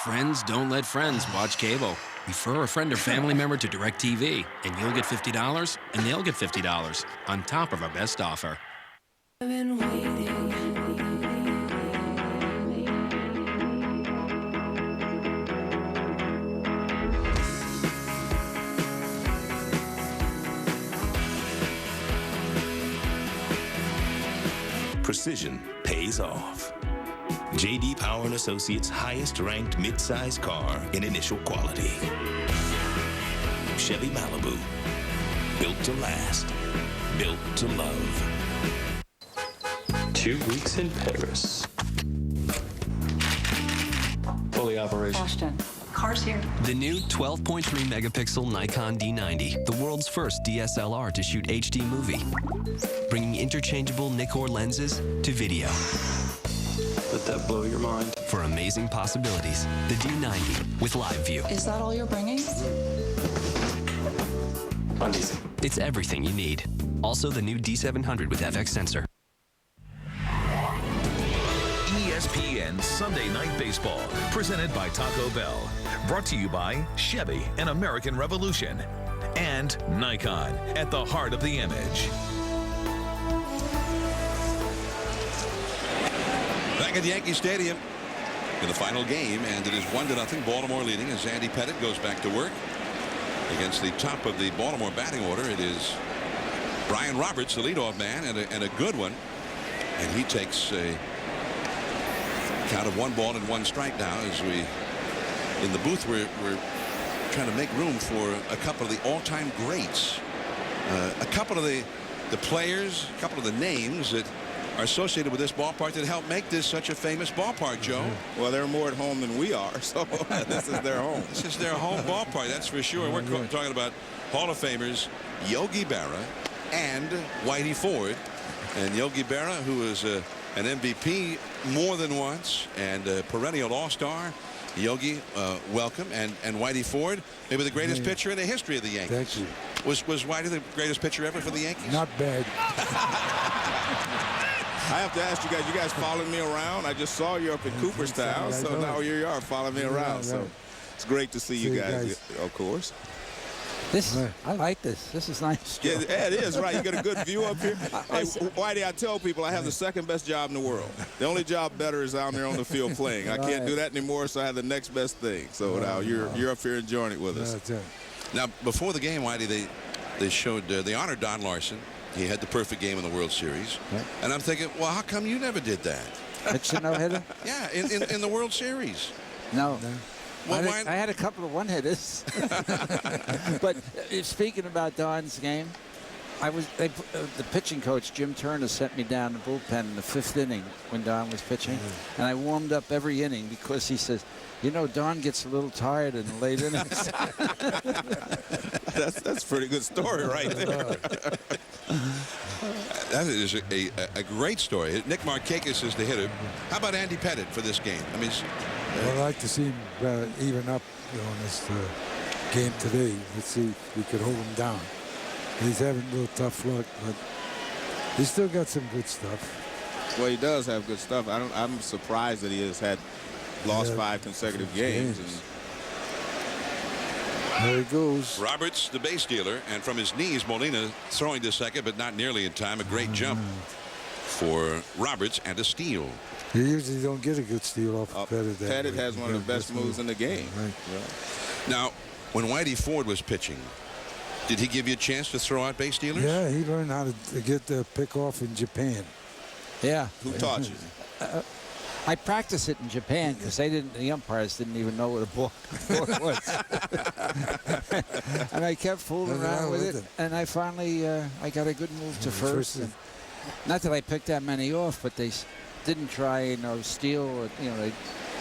Friends don't let friends watch cable. Refer a friend or family member to DirecTV, and you'll get $50, and they'll get $50 on top of our best offer. I've been waiting. Precision pays off. J.D. Power & Associates' highest-ranked mid-size car in initial quality. Chevy Malibu. Built to last. Built to love. 2 weeks in Paris. Fully operational. Ashton, car's here. The new 12.3 megapixel Nikon D90, the world's first DSLR to shoot HD movie, bringing interchangeable Nikkor lenses to video. Let that blow your mind. For amazing possibilities, the D90 with live view. Is that all you're bringing? Uneasy. It's everything you need. Also the new D700 with FX sensor. ESPN Sunday Night Baseball, presented by Taco Bell. Brought to you by Chevy and American Revolution. And Nikon, at the heart of the image. Back at Yankee Stadium in the final game, and it is 1-0 Baltimore leading as Andy Pettitte goes back to work against the top of the Baltimore batting order. It is Brian Roberts, the leadoff man, and a good one, and he takes a count of 1-1 now as we in the booth we're trying to make room for a couple of the all-time greats, a couple of the players, a couple of the names that are associated with this ballpark that helped make this such a famous ballpark, Joe. Well, they're more at home than we are, so this is their home. This is their home ballpark, that's for sure. We're talking about Hall of Famers Yogi Berra and Whitey Ford. And Yogi Berra, who is an MVP more than once and a perennial all-star. Yogi, welcome. And Whitey Ford, maybe the greatest pitcher in the history of the Yankees. Thank you. Was Whitey the greatest pitcher ever for the Yankees? Not bad. I have to ask you guys following me around? I just saw you up in Cooperstown, so now here you are following me around. So it's great to see you guys, of course. I like this. This is nice. Yeah, it is, right. You get a good view up here. Hey, Whitey, I tell people I have the second best job in the world. The only job better is down there on the field playing. I can't do that anymore, so I have the next best thing. So now you're up here enjoying it with us. That's it. Now, before the game, Whitey, they showed, they honored Don Larson. He had the perfect game in the World Series. Yeah. And I'm thinking, well, how come you never did that? It's a no-hitter? Yeah, in the World Series. No. Well, I had a couple of one-hitters. But speaking about Don's game, the pitching coach, Jim Turner, sent me down the bullpen in the 5th inning when Don was pitching. And I warmed up every inning because he says, you know, Don gets a little tired in the late innings. That's a pretty good story right there. That is a great story. Nick Markakis is the hitter. How about Andy Pettitte for this game? I mean, Well, I'd like to see him even up on this game today. Let's see if we could hold him down. He's having a little tough luck, but he's still got some good stuff. Well, he does have good stuff. I'm surprised that he has lost 5 consecutive games. There he goes. Roberts, the base stealer, and from his knees, Molina throwing to second, but not nearly in time. A great jump for Roberts and a steal. You usually don't get a good steal off of Pettitte. Pettitte has one of the best moves in the game. Right. Yeah. Now, when Whitey Ford was pitching, did he give you a chance to throw out base stealers? Yeah, he learned how to get the pick off in Japan. Yeah. Who taught you? I practiced it in Japan because the umpires didn't even know what a ball was. And I kept fooling around with it. And I finally, I got a good move to first. And not that I picked that many off, but they didn't try, steal. Or, they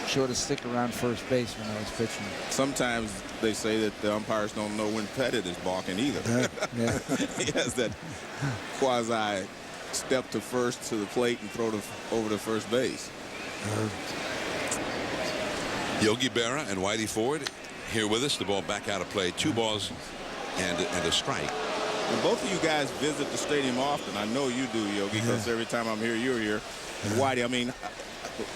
sort of stick around first base when I was pitching. Sometimes they say that the umpires don't know when Pettit is balking either. Yeah. He has that quasi step to first to the plate and throw over to first base. Yogi Berra and Whitey Ford here with us. The ball back out of play. 2 balls and a strike. And both of you guys visit the stadium often. I know you do, Yogi, because every time I'm here, you're here. And Whitey, I mean,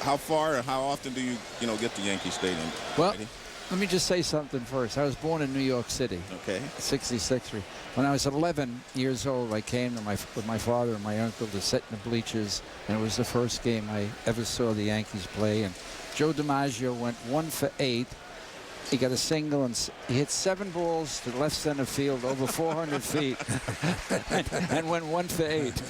how far or how often do you get to Yankee Stadium? Well, Whitey? let me just say something first. I was born in New York City. Okay. 66. When I was 11 years old, I came to with my father and my uncle to sit in the bleachers, and it was the first game I ever saw the Yankees play. And Joe DiMaggio went 1 for 8. He got a single, and he hit 7 balls to left center field over 400 feet and went 1 for 8.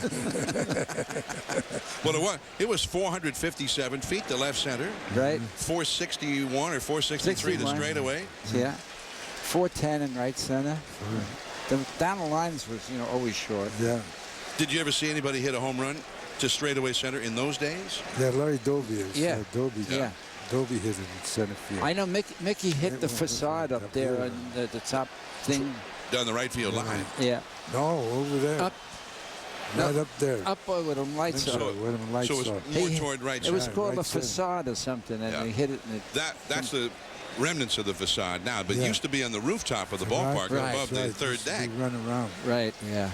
Well, it was 457 feet to left center. Right. 461 or 463 to straightaway. Yeah. 410 in right center. Down the lines was, always short. Yeah. Did you ever see anybody hit a home run to straightaway center in those days? Yeah, Larry Doby is. Yeah. Doby. Yeah. Doby hit it in center field. I know Mickey hit the facade up there on the top thing. Down the right field line. Yeah. No, over there. Right up there. Up where the lights are. So it was more toward right It was side. called a facade or something, and they hit it. And That's the remnants of the facade now, but it used to be on the rooftop of the ballpark above the third deck. Run around. Right, yeah.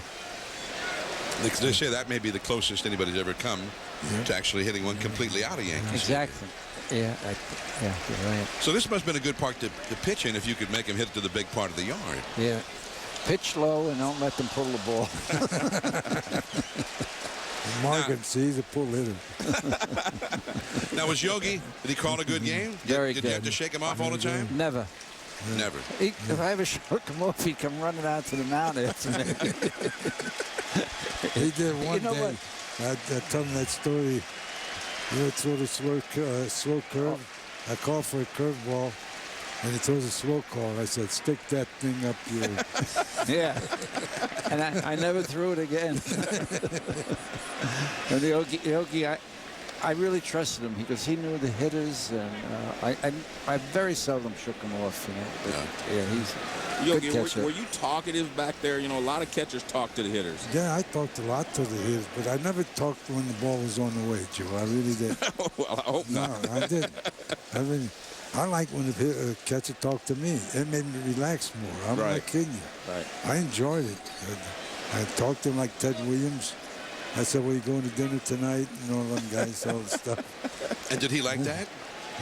They say that may be the closest anybody's ever come to actually hitting one completely out of Yankees. Exactly. Yeah, you're right. So this must have been a good part to pitch in if you could make him hit to the big part of the yard. Yeah. Pitch low and don't let them pull the ball. Morgan, he's a pull hitter. Now, was Yogi, did he call a good game? Very good. Did you have to shake him off all the time? Never. Never. If I ever shook him off, he'd come running out to the mound after me. He did one day. What? I told him that story. Throw the slow curve. I called for a curveball, and he throws a slow call. I said, stick that thing up your... Yeah. And I never threw it again. And Yogi, I really trusted him because he knew the hitters, and I very seldom shook him off. But, yeah, he's Yogi, good catcher. were you talkative back there? A lot of catchers talk to the hitters. Yeah, I talked a lot to the hitters, but I never talked when the ball was on the way, Joe. I really did. Well, I hope not. No, I didn't. I like when the catcher talked to me. It made me relax more. I'm not kidding you. Right. I enjoyed it. I talked to him like Ted Williams. I said, well, you going to dinner tonight? And all them guys, all the stuff. And did he like that?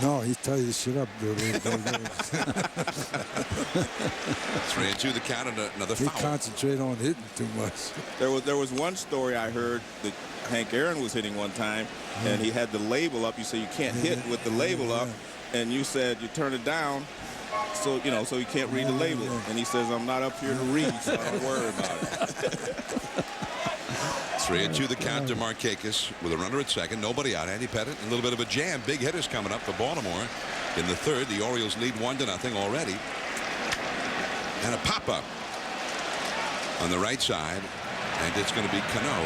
No, he'd tell you to shut up, dude. 3-2 the count, and another He foul. concentrated on hitting too much. There was one story I heard that Hank Aaron was hitting one time, and he had the label up. You say you can't hit with the label up, and you said you turn it down, so so you can't read the label. And he says, I'm not up here to read, so don't worry about it. 3-2 the count to Markakis with a runner at second. Nobody out. Andy Pettit, a little bit of a jam. Big hitters coming up for Baltimore in the third. The Orioles lead 1-0 already. And a pop-up on the right side. And it's going to be Cano.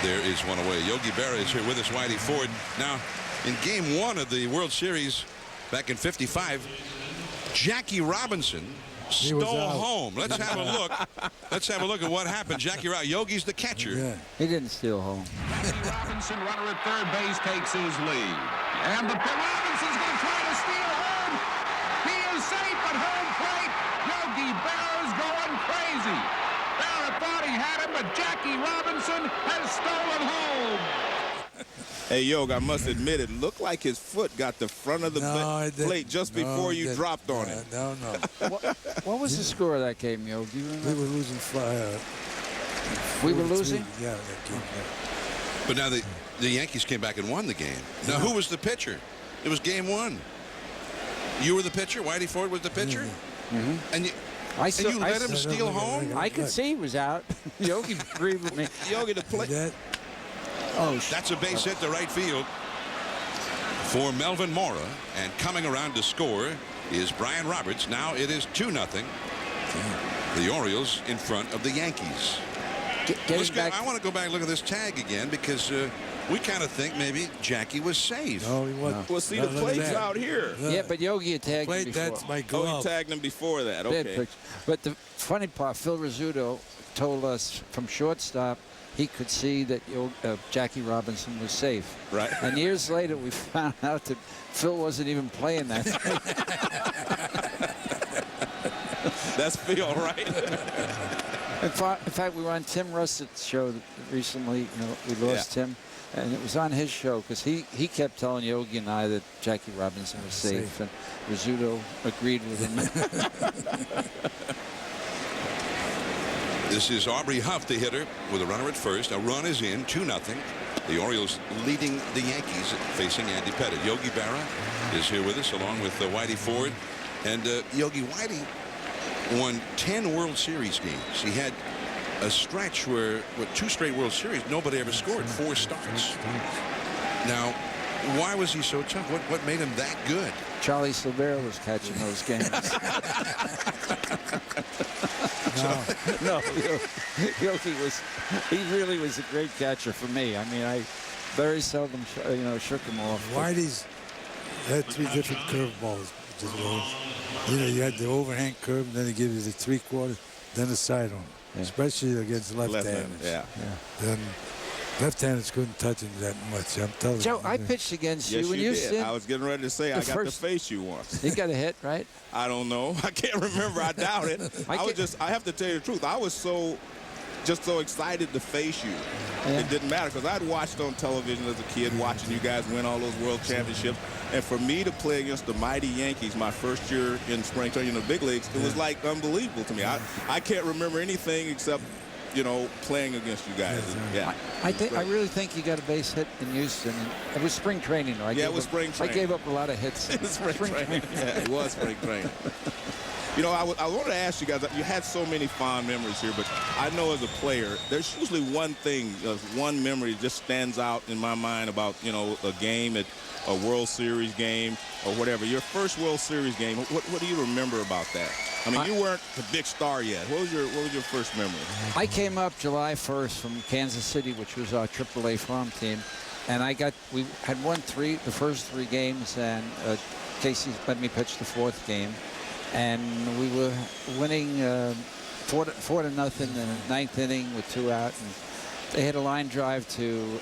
There is one away. Yogi Berra is here with us. Whitey Ford. Now, in game 1 of the World Series back in '55, Jackie Robinson stole home. Let's have a look. Let's have a look at what happened. Jackie Yogi's the catcher. Yeah. He didn't steal home. Jackie Robinson, runner at third base, takes his lead. And Robinson's going to try to steal home. He is safe at home plate. Yogi Berra's going crazy. Berra thought he had him, but Jackie Robinson has stolen home. Hey, Yogi, I must admit, it looked like his foot got the front of the plate just before you dropped on it. No. What was the score of that game, Yogi? Do you remember? We were losing 5. We were losing? Yeah, that game. Yeah. But now the Yankees came back and won the game. Now, who was the pitcher? It was game 1. You were the pitcher? Whitey Ford was the pitcher? Mm-hmm. And you let him steal home? I could see he was out. Yogi agreed with me. Yogi, the play. Oh, that's a base hit to right field for Melvin Mora. And coming around to score is Brian Roberts. Now it is 2-0. The Orioles in front of the Yankees. I I want to go back and look at this tag again because We kind of think maybe Jackie was safe. No, he wasn't. Well, see, the plate's out here. Yeah, but Yogi had tagged him Plate, before. that's my Oh, glove. he tagged him before that. Bad Okay. picture. But the funny part, Phil Rizzuto told us from shortstop he could see that Jackie Robinson was safe. Right. And years later, we found out that Phil wasn't even playing that. That's Phil, right? In fact, we were on Tim Russett's show recently. You know, we lost Tim, and it was on his show because he kept telling Yogi and I that Jackie Robinson was safe, and Rizzuto agreed with him. This is Aubrey Huff, the hitter, with a runner at first. A run is in, 2-0. The Orioles leading the Yankees, facing Andy Pettitte. Yogi Berra is here with us, along with Whitey Ford. And Yogi, Whitey won 10 World Series games. He had a stretch where, with 2 straight World Series, nobody ever scored 4 starts. Now, why was he so tough? What made him that good? Charlie Silvera was catching those games. No, Yogi he really was a great catcher for me. I mean, I very seldom, shook him off. Whitey's had 3 different curveballs. You know, you had the overhand curve, and then they give you the 3/4, then the sidearm, especially against left-handers. Then left-handers couldn't touch him that much. I'm telling you. Joe, I pitched against Yes, you when you you did. said I was getting ready to say I got to face you once. You got a hit, right? I don't know. I can't remember. I doubt it. I have to tell you the truth. I was just so excited to face you. Yeah. It didn't matter because I'd watched on television as a kid, watching you guys win all those world championships. And for me to play against the mighty Yankees my first year in spring training in the big leagues, it was like unbelievable to me. I can't remember anything except, playing against you guys. I really think you got a base hit in Houston. It was spring training, though. It was spring training. I gave up a lot of hits. It was spring training. Yeah, it was spring training. I wanted to ask you guys, you had so many fond memories here, but I know as a player, there's usually one thing, one memory that just stands out in my mind about, a game, a World Series game or whatever. Your first World Series game, what do you remember about that? I mean, you weren't the big star yet. What was your first memory? I came up July 1st from Kansas City, which was our AAA farm team, and we had won the first 3 games, and Casey let me pitch the 4th game. And we were winning 4-0 in the 9th inning with 2 out. And they had a line drive to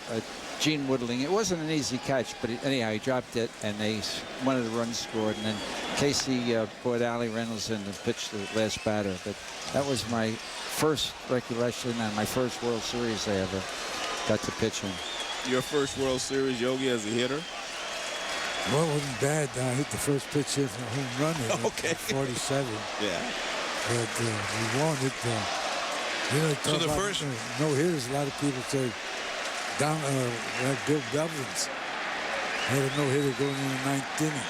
Gene Woodling. It wasn't an easy catch, but anyhow, he dropped it, and one of the runs scored. And then Casey brought Allie Reynolds in to pitch the last batter. But that was my first recollection and my first World Series I ever got to pitch in. Your first World Series, Yogi, as a hitter? Well, it wasn't bad. I hit the first pitch here for a home run at 47. Yeah. But we won it. So the first no hitters. A lot of people say Bill Bevins had a no hitter going in the 9th inning.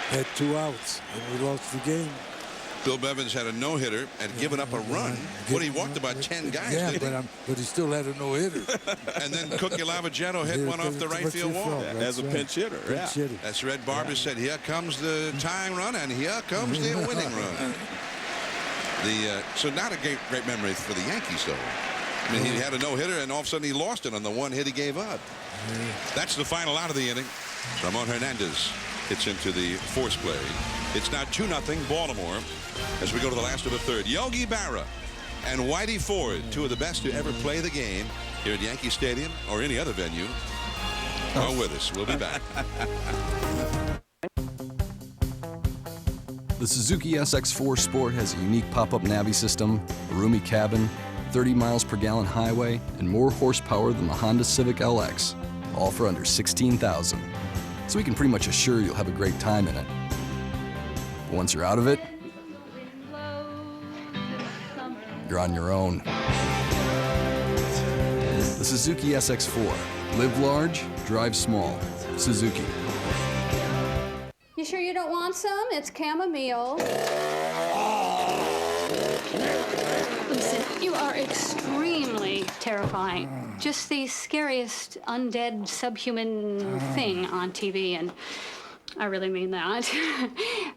Had 2 outs, and we lost the game. Bill Bevins had a no-hitter and given up a run. He walked about 10 guys. Yeah, but he still had a no-hitter. And then Cookie Lavagetto hit one off the right field wall. As a pinch hitter. As Red Barber said, here comes the tying run, and here comes the winning run. So not a great memory for the Yankees, though. I mean, he had a no-hitter, and all of a sudden he lost it on the 1 hit he gave up. That's the final out of the inning. Ramon Hernandez hits into the force play. It's now 2-0 Baltimore as we go to the last of the 3rd. Yogi Berra and Whitey Ford, 2 of the best to ever play the game here at Yankee Stadium or any other venue, are with us. We'll be back. The Suzuki SX4 Sport has a unique pop-up Navi system, a roomy cabin, 30 miles per gallon highway, and more horsepower than the Honda Civic LX, all for under $16,000. So we can pretty much assure you'll have a great time in it. But once you're out of it, you're on your own. The Suzuki SX4. Live large, drive small. Suzuki. You sure you don't want some? It's chamomile. Listen, you are extremely terrifying. Just the scariest undead subhuman thing on TV, and I really mean that.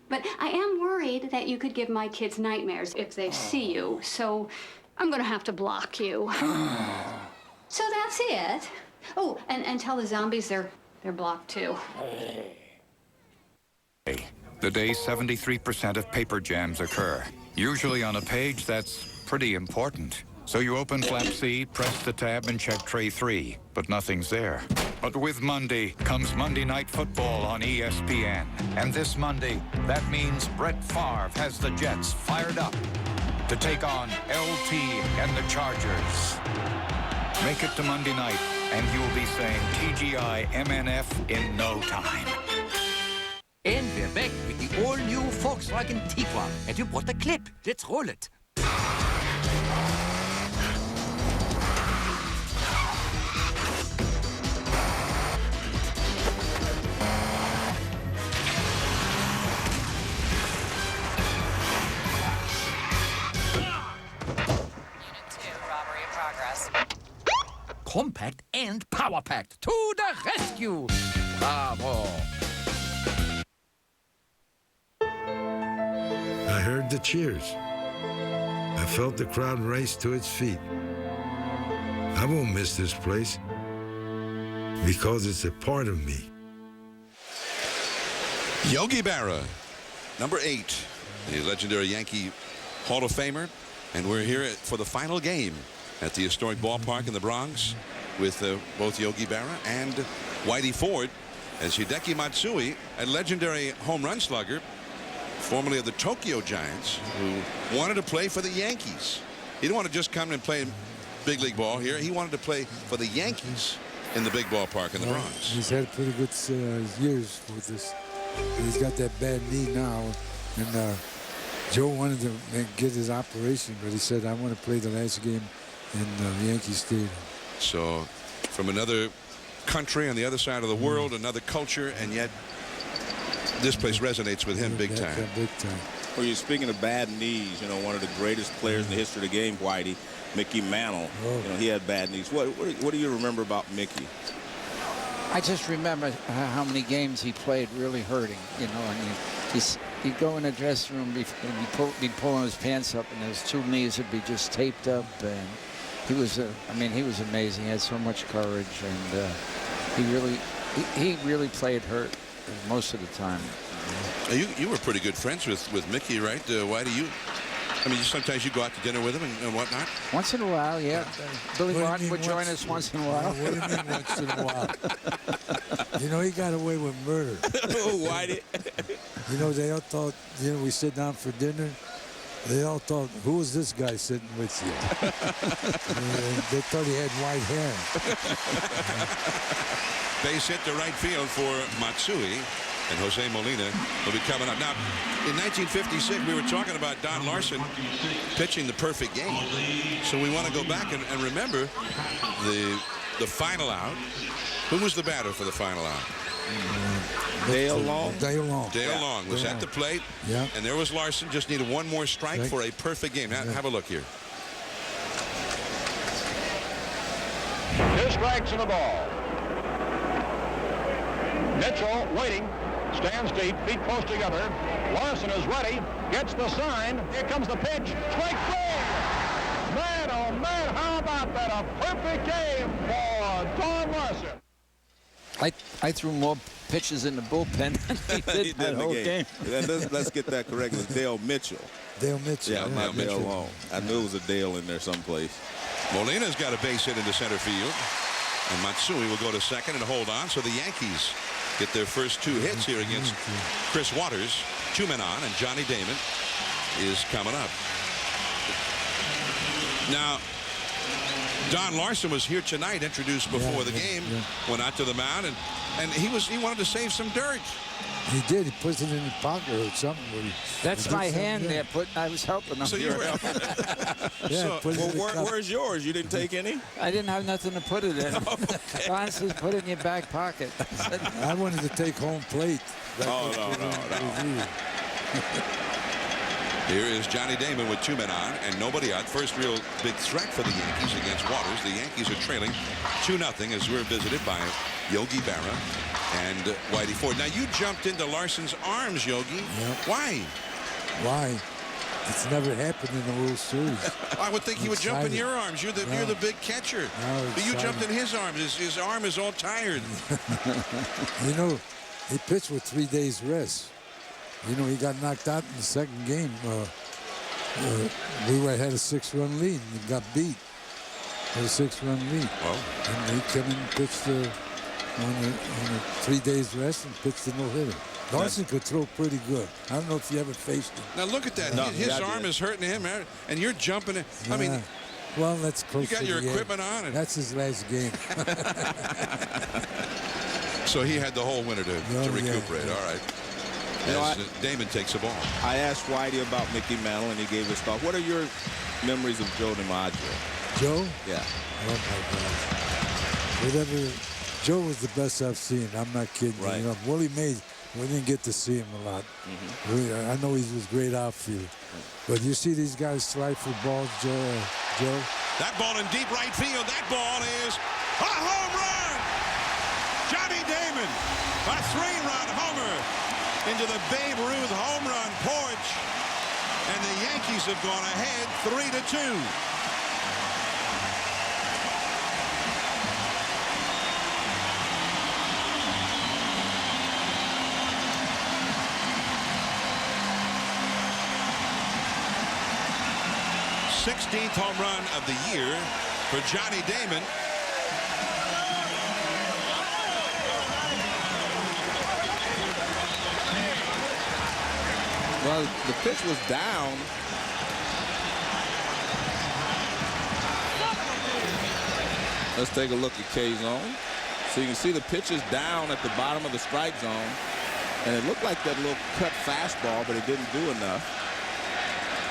But I am worried that you could give my kids nightmares if they see you, so I'm gonna have to block you. So that's it. Oh, and tell the zombies they're blocked too. The day 73% of paper jams occur. Usually on a page that's pretty important. So you open flap C, press the tab, and check tray 3, but nothing's there. But with Monday comes Monday Night Football on ESPN. And this Monday, that means Brett Favre has the Jets fired up to take on LT and the Chargers. Make it to Monday night, and you'll be saying TGI MNF in no time. And we're back with the all-new Volkswagen Tiguan. And you bought the clip. Let's roll it. Compact and power-packed. To the rescue! Bravo! I heard the cheers. I felt the crowd race to its feet. I won't miss this place because it's a part of me. Yogi Berra, number 8, the legendary Yankee Hall of Famer, and we're here for the final game at the historic ballpark in the Bronx with both Yogi Berra and Whitey Ford, as Hideki Matsui, a legendary home run slugger, formerly of the Tokyo Giants, who wanted to play for the Yankees. He didn't want to just come and play big league ball here. He wanted to play for the Yankees in the big ballpark in the Bronx. He's had pretty good years with this. He's got that bad knee now, and Joe wanted to get his operation, but he said, I want to play the last game in Yankee Stadium. So from another country on the other side of the world, another culture, and yet this place resonates with him big time. Big time. Well, you're speaking of bad knees, you know, one of the greatest players in the history of the game, Whitey, Mickey Mantle. Oh. You know, he had bad knees. What do you remember about Mickey? I just remember how many games he played really hurting, you know, and he'd go in the dressing room, he'd be pulling his pants up, and his two knees would be just taped up, and he was, he was amazing. He had so much courage, and he really played hurt most of the time. You were pretty good friends with Mickey, right? Why do you? I mean, sometimes you go out to dinner with him and whatnot? Once in a while, yeah. Billy Martin would join us once in a while. What do you mean once in a while? You know, he got away with murder. Why did? You know, they all thought, you know, we sit down for dinner. They all thought, who is this guy sitting with you? And they thought he had white hair. Base hit to right field for Matsui. And Jose Molina will be coming up. Now, in 1956, we were talking about Don Larson pitching the perfect game. So we want to go back and remember the final out. Who was the batter for the final out? Dale Long. Dale Long. Dale Long was at the plate. Yeah. And there was Larson. Just needed one more strike for a perfect game. Now, have a look here. 2 strikes and a ball. Mitchell waiting. Stands deep, feet close together. Larson is ready, gets the sign. Here comes the pitch. Strike 3! Man, oh man, how about that? A perfect game for Don Larson. I threw more pitches in the bullpen than he did that whole game. Let's get that correct. It was Dale Mitchell. Dale Mitchell. Yeah, not Dale Long. I knew it was a Dale in there someplace. Molina's got a base hit into center field. And Matsui will go to second and hold on. So the Yankees get their first 2 hits here against Chris Waters. 2 men on, and Johnny Damon is coming up. Now, Don Larson was here tonight, introduced before the game, went out to the mound, and he wanted to save some dirt. He did. He puts it in his pocket or something. That's my hand there. I was helping him. So you were where's yours? You didn't take any? I didn't have nothing to put it in. Okay. Don says, put it in your back pocket. I wanted to take home plate. No. Here is Johnny Damon with 2 men on and nobody out. First real big threat for the Yankees against Waters. The Yankees are trailing 2-0 as we're visited by Yogi Berra and Whitey Ford. Now, you jumped into Larson's arms, Yogi. Yep. Why? Why? It's never happened in the World Series. I would think he would jump in your arms. You're the big catcher. But you jumped in his arms. His arm is all tired. You know, he pitched with 3 days rest. You know, he got knocked out in the second game. We had a 6-run lead and got beat with a 6-run lead. Well, and he came in and pitched on a 3 days rest and pitched a no-hitter. Dawson could throw pretty good. I don't know if you ever faced him. Now look at that. His arm is hurting him, and you're jumping it. I mean, well, that's close. You got your equipment on. And that's his last game. So he had the whole winter to recuperate. All right. As Damon takes the ball. I asked Whitey about Mickey Mantle, and he gave his thought. What are your memories of Joe DiMaggio? Joe? Yeah. Oh, my God. Joe was the best I've seen. I'm not kidding. Right. You know, Willie Mays, we didn't get to see him a lot. I know he was great outfield. But you see these guys slide for balls, Joe? That ball in deep right field. That ball is a home run. Johnny Damon, a 3-run homer into the Babe Ruth home run porch. And the Yankees have gone ahead 3-2. th home run of the year for Johnny Damon. Well, the pitch was down. Let's take a look at K-zone. So you can see the pitch is down at the bottom of the strike zone. And it looked like that little cut fastball, but it didn't do enough.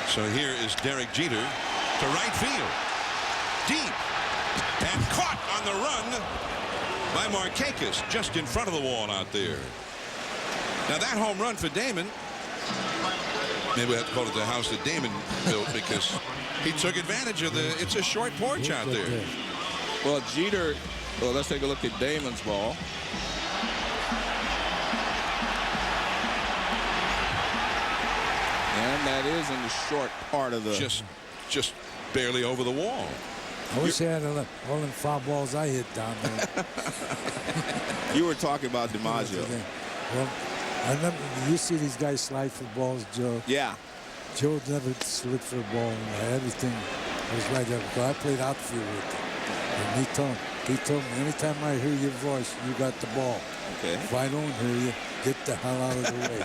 So here is Derek Jeter to right field. Deep. And caught on the run by Markakis just in front of the wall out there. Now that home run for Damon, maybe we have to call it the house that Damon built because he took advantage of it's a short porch out there. Well, Jeter, well, let's take a look at Damon's ball. And that is in the short part of the... Just barely over the wall. I wish I had all them foul balls I hit down there. You were talking about DiMaggio. Well, I never, you see these guys slide for balls, Joe. Yeah. Joe never slid for a ball. Everything was right there. Because I played outfield with him. And he told me, anytime I hear your voice, you got the ball. Okay. If I don't hear you, get the hell out of the way.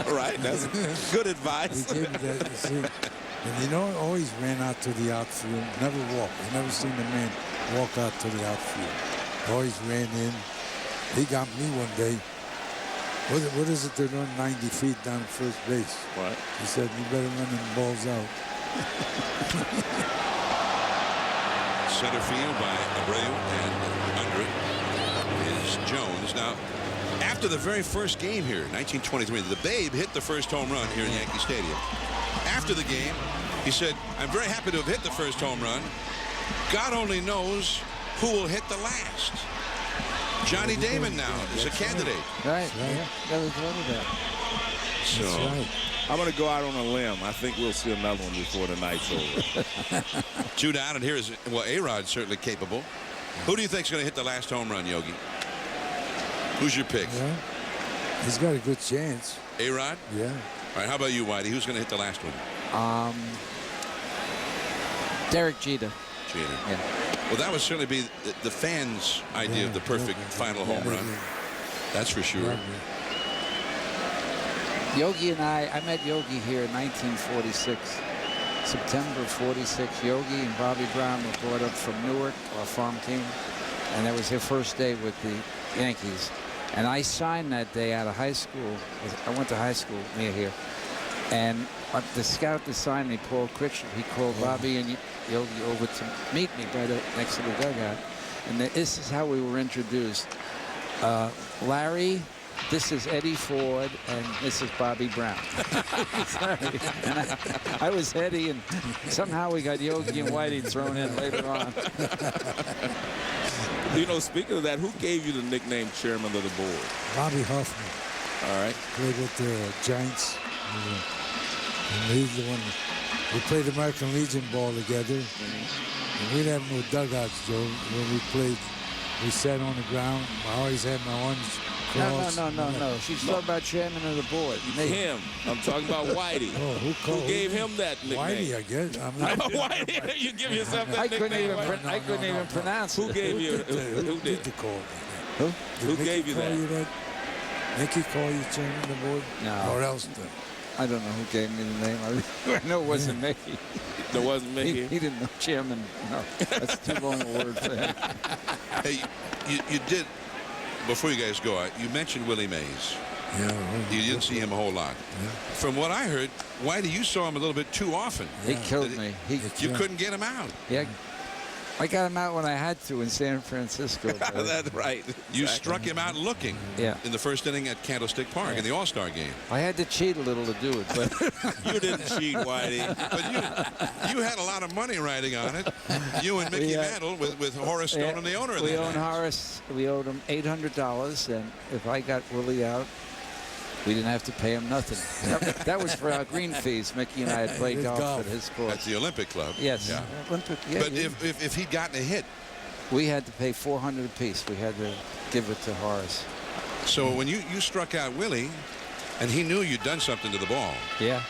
All right. That's good advice. He gave me that, you see. And you know, always ran out to the outfield, never walked. I never seen the man walk out to the outfield. Always ran in. He got me one day. What is it they're doing 90 feet down first base? What? He said, you better run them balls out. Center field by Abreu, and under it is Jones. Now, after the very first game here, 1923, the Babe hit the first home run here in Yankee Stadium. After the game, he said, I'm very happy to have hit the first home run. God only knows who will hit the last. Johnny Damon now is a candidate. Right. Yeah. That was one of that. So right. I'm going to go out on a limb. I think we'll see another one before the night's over. 2 down, and here is, well, A-Rod's certainly capable. Who do you think's going to hit the last home run, Yogi? Who's your pick? Yeah. He's got a good chance. A-Rod? Yeah. All right, how about you, Whitey? Who's going to hit the last one? Derek Jeter. Jeter. Yeah. Well, that would certainly be the fans' idea of the perfect final home run. That's for sure. Yogi and I met Yogi here in 1946. September 46. Yogi and Bobby Brown were brought up from Newark, our farm team. And that was their first day with the Yankees. And I signed that day out of high school. I went to high school near here. And the scout that signed me, Paul Critchard, he called Bobby and Yogi over to meet me right next to the dugout. And this is how we were introduced. Larry, this is Eddie Ford, and this is Bobby Brown. Sorry. And I was Eddie, and somehow we got Yogi and Whitey thrown in later on. You know, speaking of that, who gave you the nickname chairman of the board? Bobby Hoffman. All right. Played with the Giants. And he's the one. We played American Legion ball together. And we didn't have no dugouts, Joe. When we played, we sat on the ground. I always had my arms crossed. No. She's talking about chairman of the board. Him. I'm talking about Whitey. Oh, who gave him that nickname? Whitey, I guess. I'm not. Whitey, you give yourself that nickname. I couldn't even pronounce it. Who gave you? Who did? Who gave you that? Nicky call you chairman of the board? No. Or else? I don't know who gave me the name. I know it wasn't Mickey. It wasn't Mickey? He didn't know chairman. No, that's too long a word for him. Hey, you did, before you guys go, you mentioned Willie Mays. Yeah. You didn't see him a whole lot. Yeah. From what I heard, Whitey, you saw him a little bit too often. He killed me. You couldn't get him out. Yeah. I got him out when I had to in San Francisco. That's right. You struck him out looking in the first inning at Candlestick Park in the All-Star game. I had to cheat a little to do it, but you didn't cheat, Whitey. But you had a lot of money riding on it. You and Mickey Mantle with Horace Stone and the owner of that. We owned Horace. We owed him $800, and if I got Willie out, we didn't have to pay him nothing. That was for our green fees. Mickey and I had played golf at his course. At the Olympic Club. Yes. Yeah. Olympic, yeah, but if he'd gotten a hit, we had to pay $400 apiece. We had to give it to Horace. So when you struck out Willie, and he knew you'd done something to the ball. Yeah.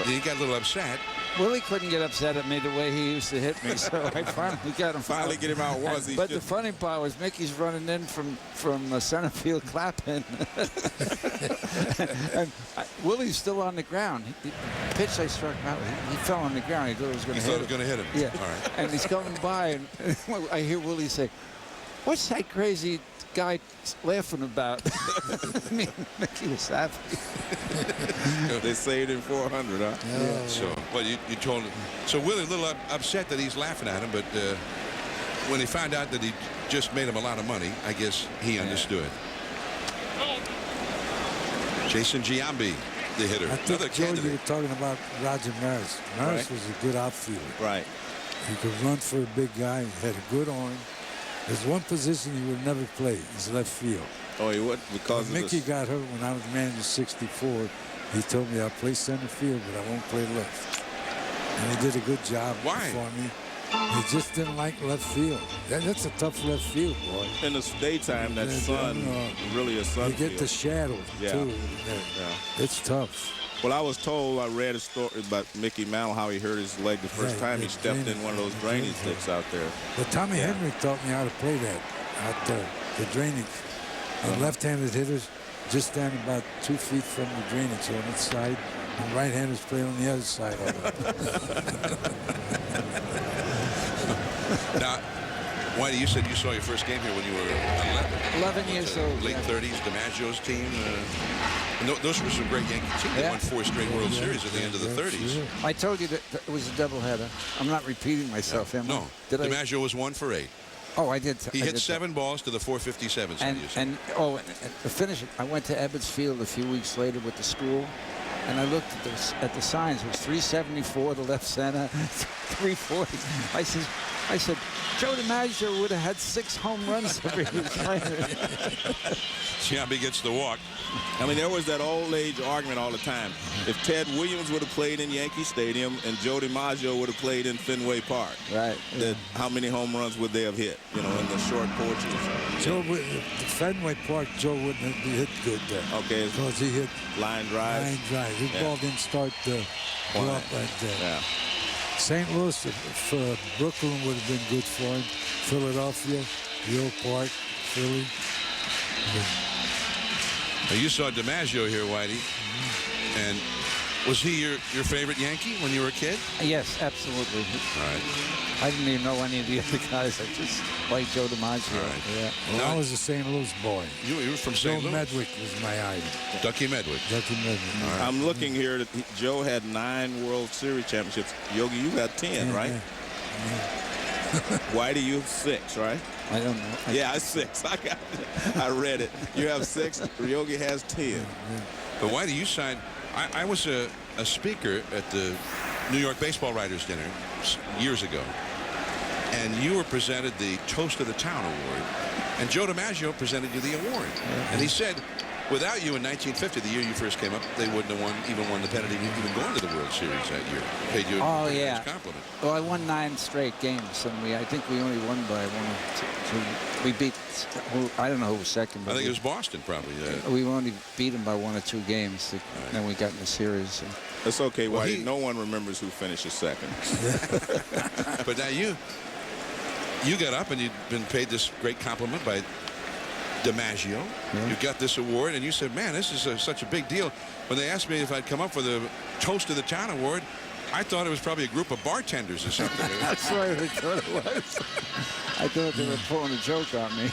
He got a little upset. Willie couldn't get upset at me the way he used to hit me, so I finally got him. Finally get him out once. But the funny part was Mickey's running in from center field clapping. And Willie's still on the ground. The pitch I struck out, he fell on the ground. He thought it was going to hit him. He thought it was going to hit him. Yeah. All right. And he's coming by, and I hear Willie say, "What's that crazy guy laughing about?" Mickey was happy. They saved him $400, huh? Yeah. So, well, you told him. So Willie's a little upset that he's laughing at him, but when he found out that he just made him a lot of money, I guess he understood. Jason Giambi, the hitter. I think, Joe, you were talking about Roger Maris. Maris was a good outfielder. Right. He could run for a big guy. He had a good arm. There's one position he would never play. Is left field. Oh, he would? Because when Mickey got hurt when I was manager 64, he told me I'll play center field, but I won't play left. And he did a good job for me. He just didn't like left field. That's a tough left field, boy. In the daytime, that sun, really a sun You get field. the shadow, too. It's tough. Well, I was told, I read a story about Mickey Mantle, how he hurt his leg the first time he stepped in one of those drainage sticks out there. But Tommy Henry taught me how to play that out there, the drainage. And left-handed hitters just stand about 2 feet from the drainage on its side, and right-handers play on the other side of it. Now, Whitey, you said you saw your first game here when you were 11 years old. Late 30s, DiMaggio's team. And those were some great Yankee teams. They won 4 straight World Series at the end of the 30s. I told you that it was a doubleheader. I'm not repeating myself, am I? No. DiMaggio was 1 for 8. Oh, I did. He hit 7 balls to the 457. And to finish it, I went to Ebbets Field a few weeks later with the school, and I looked at the signs. It was 374 to left center, 340. I said, Joe DiMaggio would have had 6 home runs every year. Giambi gets the walk. I mean, there was that old age argument all the time. If Ted Williams would have played in Yankee Stadium and Joe DiMaggio would have played in Fenway Park, that how many home runs would they have hit, in the short porches? Joe, Fenway Park, Joe wouldn't have hit good there. Okay. Because he hit line drive. His ball didn't start to go up right there. Yeah. St. Louis, if Brooklyn would have been good for him. Philadelphia, the old Park, Philly. Now you saw DiMaggio here, Whitey. And was he your favorite Yankee when you were a kid? Yes, absolutely. All right. I didn't even know any of the other guys. I just liked Joe DiMaggio. All right. Yeah. Well, I was a St. Louis boy. You were from St. Louis? Medwick was my idol. Ducky Medwick. Ducky Medwick. All right. I'm looking here. Joe had 9 World Series championships. Yogi, you got 10, right? Yeah. Whitey, you have 6, right? I don't know. Yeah, 6. I read it. You have 6. Yogi has 10. But Whitey, you signed. I was a speaker at the New York Baseball Writers Dinner years ago. And you were presented the Toast of the Town Award. And Joe DiMaggio presented you the award. And he said, Without you in 1950, the year you first came up, they wouldn't have even won the pennant, even going to the World Series that year. Paid you a nice compliment. Well, I won 9 straight games, and I think we only won by 1 or 2. We beat, I don't know who was second. But I think it was Boston, probably. We only beat them by 1 or 2 games. Then we got in the series. It's okay, Whitey. No one remembers who finishes second. But now you got up and you'd been paid this great compliment by DiMaggio. You got this award, and you said, man, this is such a big deal. When they asked me if I'd come up for the Toast of the Town award, I thought it was probably a group of bartenders or something. That's what I thought it was. I thought they were pulling a joke on me.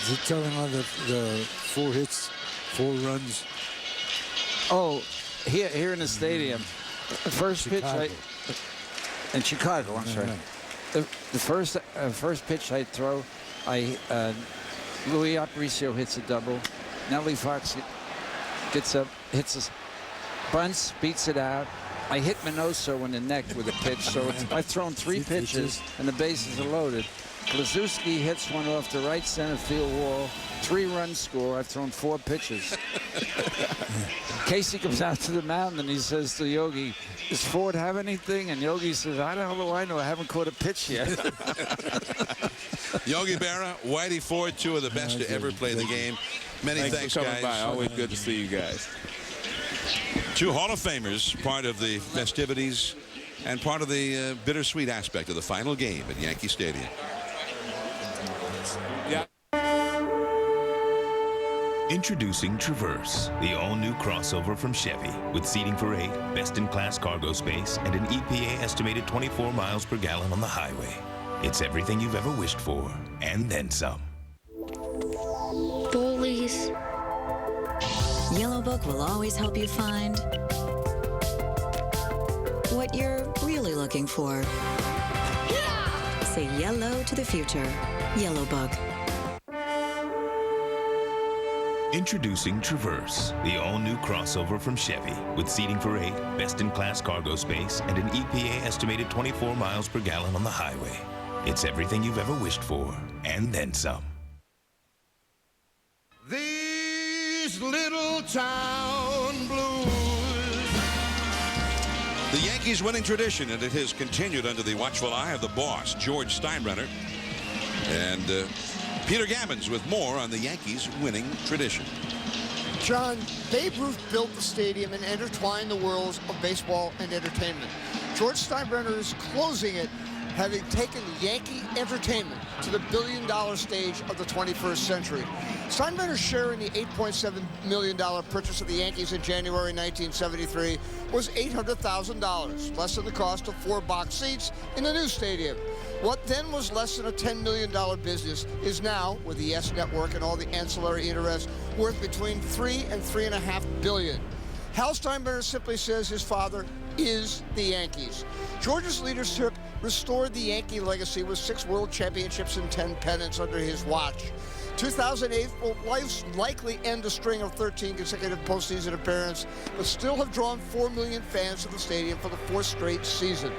Is it telling on the 4 hits, 4 runs? Oh, here in the stadium. The first Chicago. pitch in Chicago, I'm sorry. The first pitch I throw, Louis Aparicio hits a double. Nellie Fox gets up, hits a bunts, beats it out. I hit Minoso in the neck with a pitch, so I've thrown 3 pitches and the bases are loaded. Blazewski hits one off the right center field wall. 3-run score. I've thrown 4 pitches. Casey comes out to the mound and he says to Yogi, does Ford have anything? And Yogi says, I don't know. I haven't caught a pitch yet. Yogi Berra, Whitey Ford, 2 of the best to ever play the game. Many thanks, for coming guys. by. Always good to see you guys. 2 Hall of Famers, part of the festivities and part of the bittersweet aspect of the final game at Yankee Stadium. Yeah. Introducing Traverse, the all-new crossover from Chevy, with seating for 8, best-in-class cargo space, and an EPA estimated 24 miles per gallon on the highway. It's everything you've ever wished for, and then some. Bullies. Yellow Book will always help you find what you're really looking for. Yeah! Say yellow to the future. Yellow Book. Introducing Traverse, the all-new crossover from Chevy, with seating for 8, best-in-class cargo space, and an EPA estimated 24 miles per gallon on the highway. It's everything you've ever wished for, and then some. These little town blues. The Yankees' winning tradition, and it has continued under the watchful eye of the boss, George Steinbrenner. And Peter Gammons with more on the Yankees' winning tradition. John, Babe Ruth built the stadium and intertwined the worlds of baseball and entertainment. George Steinbrenner is closing it, having taken Yankee entertainment to the billion-dollar stage of the 21st century. Steinbrenner's share in the $8.7 million purchase of the Yankees in January 1973 was $800,000, less than the cost of 4 box seats in the new stadium. What then was less than a $10 million business is now, with the YES Network and all the ancillary interests, worth between $3 and $3.5 billion. Hal Steinbrenner simply says his father is the Yankees. George's leadership restored the Yankee legacy with 6 world championships and 10 pennants under his watch. 2008 will likely end a string of 13 consecutive postseason appearances, but still have drawn 4 million fans to the stadium for the 4th straight season.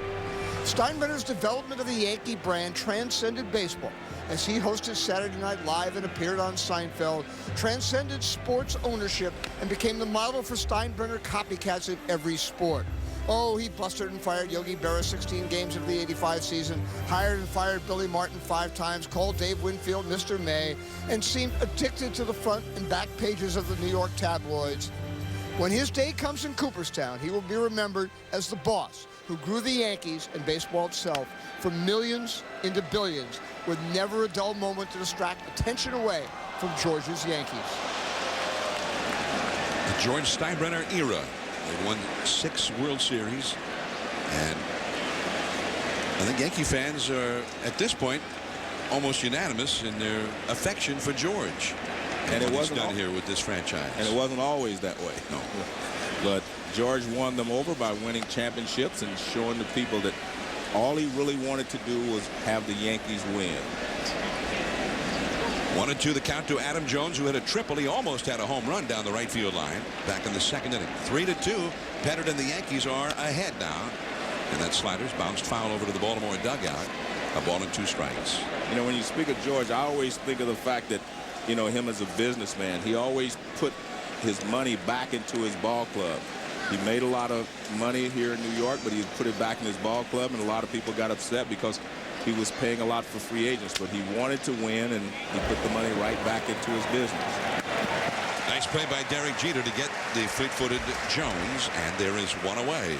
Steinbrenner's development of the Yankee brand transcended baseball, as he hosted Saturday Night Live and appeared on Seinfeld, transcended sports ownership, and became the model for Steinbrenner copycats in every sport. Oh, he busted and fired Yogi Berra 16 games of the '85 season, hired and fired Billy Martin 5 times, called Dave Winfield Mr. May, and seemed addicted to the front and back pages of the New York tabloids. When his day comes in Cooperstown, he will be remembered as the boss who grew the Yankees and baseball itself from millions into billions, with never a dull moment to distract attention away from George's Yankees. The George Steinbrenner era. They won 6 World Series, and I think Yankee fans are, at this point, almost unanimous in their affection for George. And it wasn't done here with this franchise. And it wasn't always that way. No. But George won them over by winning championships and showing the people that all he really wanted to do was have the Yankees win. 1-2 the count to Adam Jones, who hit a triple. He almost had a home run down the right field line back in the 2nd inning. 3-2. Pettit and the Yankees are ahead now. And that slider's bounced foul over to the Baltimore dugout. A ball and 2 strikes. You know, when you speak of George, I always think of the fact that you know, him as a businessman. He always put his money back into his ball club. He made a lot of money here in New York, but he put it back in his ball club, and a lot of people got upset because he was paying a lot for free agents, but he wanted to win, and he put the money right back into his business. Nice play by Derek Jeter to get the fleet-footed Jones, and there is one away.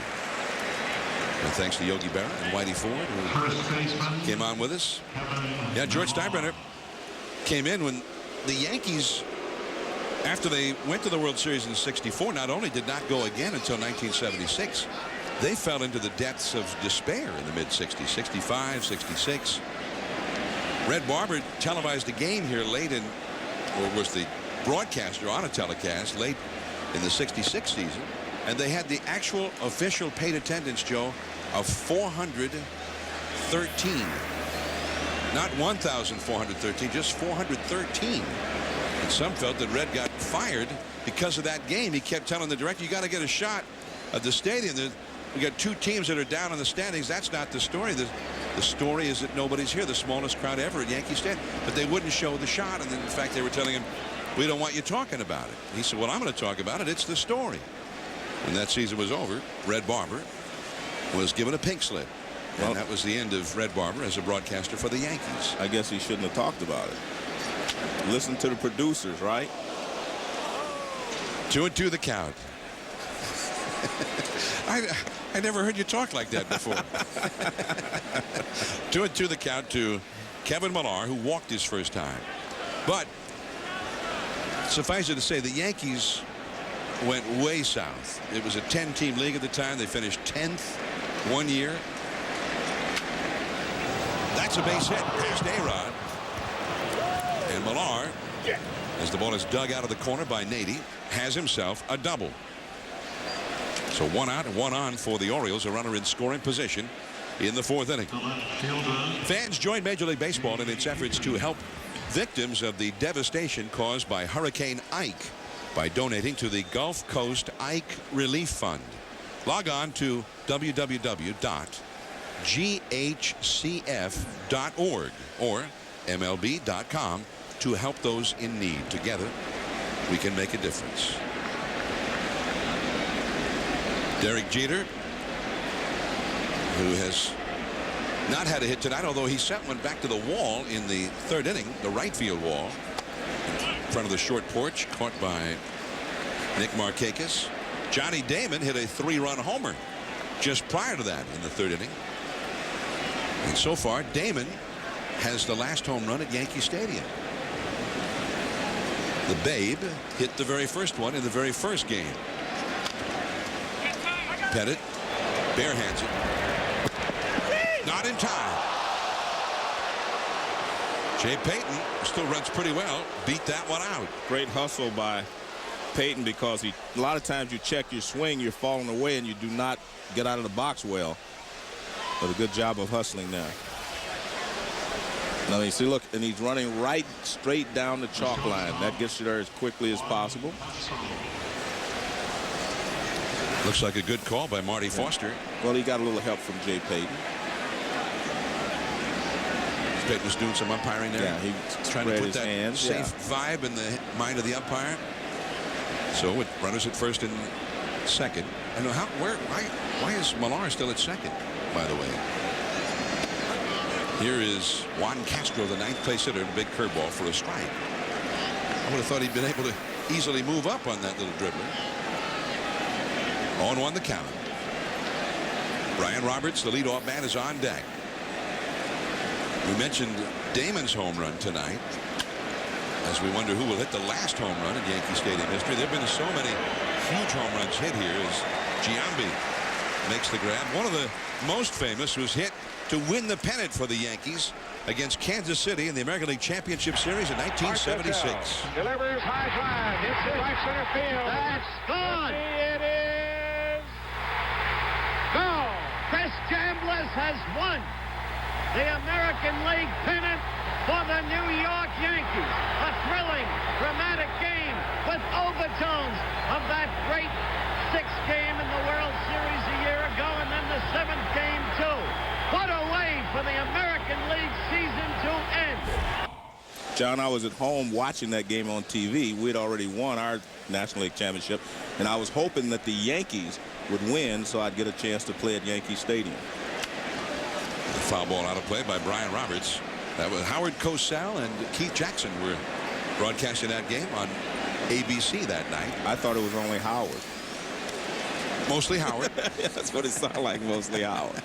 And thanks to Yogi Berra and Whitey Ford, who came on with us. Yeah, George Steinbrenner came in when the Yankees, after they went to the World Series in '64, not only did not go again until 1976, they fell into the depths of despair in the mid-'60s, 65, 66. Red Barber televised a game here late in, or was the broadcaster on a telecast late in the '66 season, and they had the actual official paid attendance, Joe, of 413. Not 1,413, just 413. And some felt that Red got fired because of that game. He kept telling the director, you got to get a shot of the stadium. We got two teams that are down in the standings. That's not the story. The story is that nobody's here, the smallest crowd ever at Yankee Stadium. But they wouldn't show the shot. And then, in fact, they were telling him, we don't want you talking about it. He said, well, I'm going to talk about it. It's the story. When that season was over, Red Barber was given a pink slip. And that was the end of Red Barber as a broadcaster for the Yankees. I guess he shouldn't have talked about it. Listen to the producers, right? 2-2 the count. I never heard you talk like that before. 2-2 the count to Kevin Millar, who walked his first time. But suffice it to say, the Yankees went way south. It was a 10-team league at the time. They finished 10th one year. That's a base hit past A-Rod. And Millar, as the ball is dug out of the corner by Nady, has himself a double. So 1 out and 1 on for the Orioles, a runner in scoring position in the 4th inning. Fans joined Major League Baseball in its efforts to help victims of the devastation caused by Hurricane Ike by donating to the Gulf Coast Ike Relief Fund. Log on to www.ghcf.org or MLB.com to help those in need. Together, we can make a difference. Derek Jeter, who has not had a hit tonight, although he sent one back to the wall in the 3rd inning, the right field wall, in front of the short porch, caught by Nick Markakis. Johnny Damon hit a 3-run homer just prior to that in the 3rd inning. And so far, Damon has the last home run at Yankee Stadium. The Babe hit the very first one in the very first game. Pettit barehands it. Not in time. Jay Payton still runs pretty well. Beat that one out. Great hustle by Payton, because a lot of times you check your swing, you're falling away, and you do not get out of the box well. But a good job of hustling there. Now you see, look, and he's running right straight down the chalk line. That gets you there as quickly as possible. Looks like a good call by Marty Foster. Well, he got a little help from Jay Payton. Payton was doing some umpiring there. Yeah, he was trying to put that safe vibe in the mind of the umpire. So with runners at first and second. I know why is Millar still at second, by the way? Here is Juan Castro, the 9th place hitter, and a big curveball for a strike. I would have thought he'd been able to easily move up on that little dribbler. 0-1 the count. Brian Roberts, the leadoff man, is on deck. We mentioned Damon's home run tonight, as we wonder who will hit the last home run in Yankee Stadium history. There have been so many huge home runs hit here as Giambi makes the grab. One of the most famous was hit to win the pennant for the Yankees against Kansas City in the American League Championship Series in 1976. Delivers high fly, hits it right center field. That's gone. It is gone. Chris Chambliss has won the American League pennant for the New York Yankees. A thrilling, dramatic game with overtones of that great 6th game in the World Series a year ago, and then the 7th game too. What a way for the American League season to end. John, I was at home watching that game on TV. We'd already won our National League Championship, and I was hoping that the Yankees would win so I'd get a chance to play at Yankee Stadium. The foul ball out of play by Brian Roberts. That was Howard Cosell and Keith Jackson were broadcasting that game on ABC that night. I thought it was only Howard. Mostly Howard. Yeah, that's what it sounded like, mostly Howard.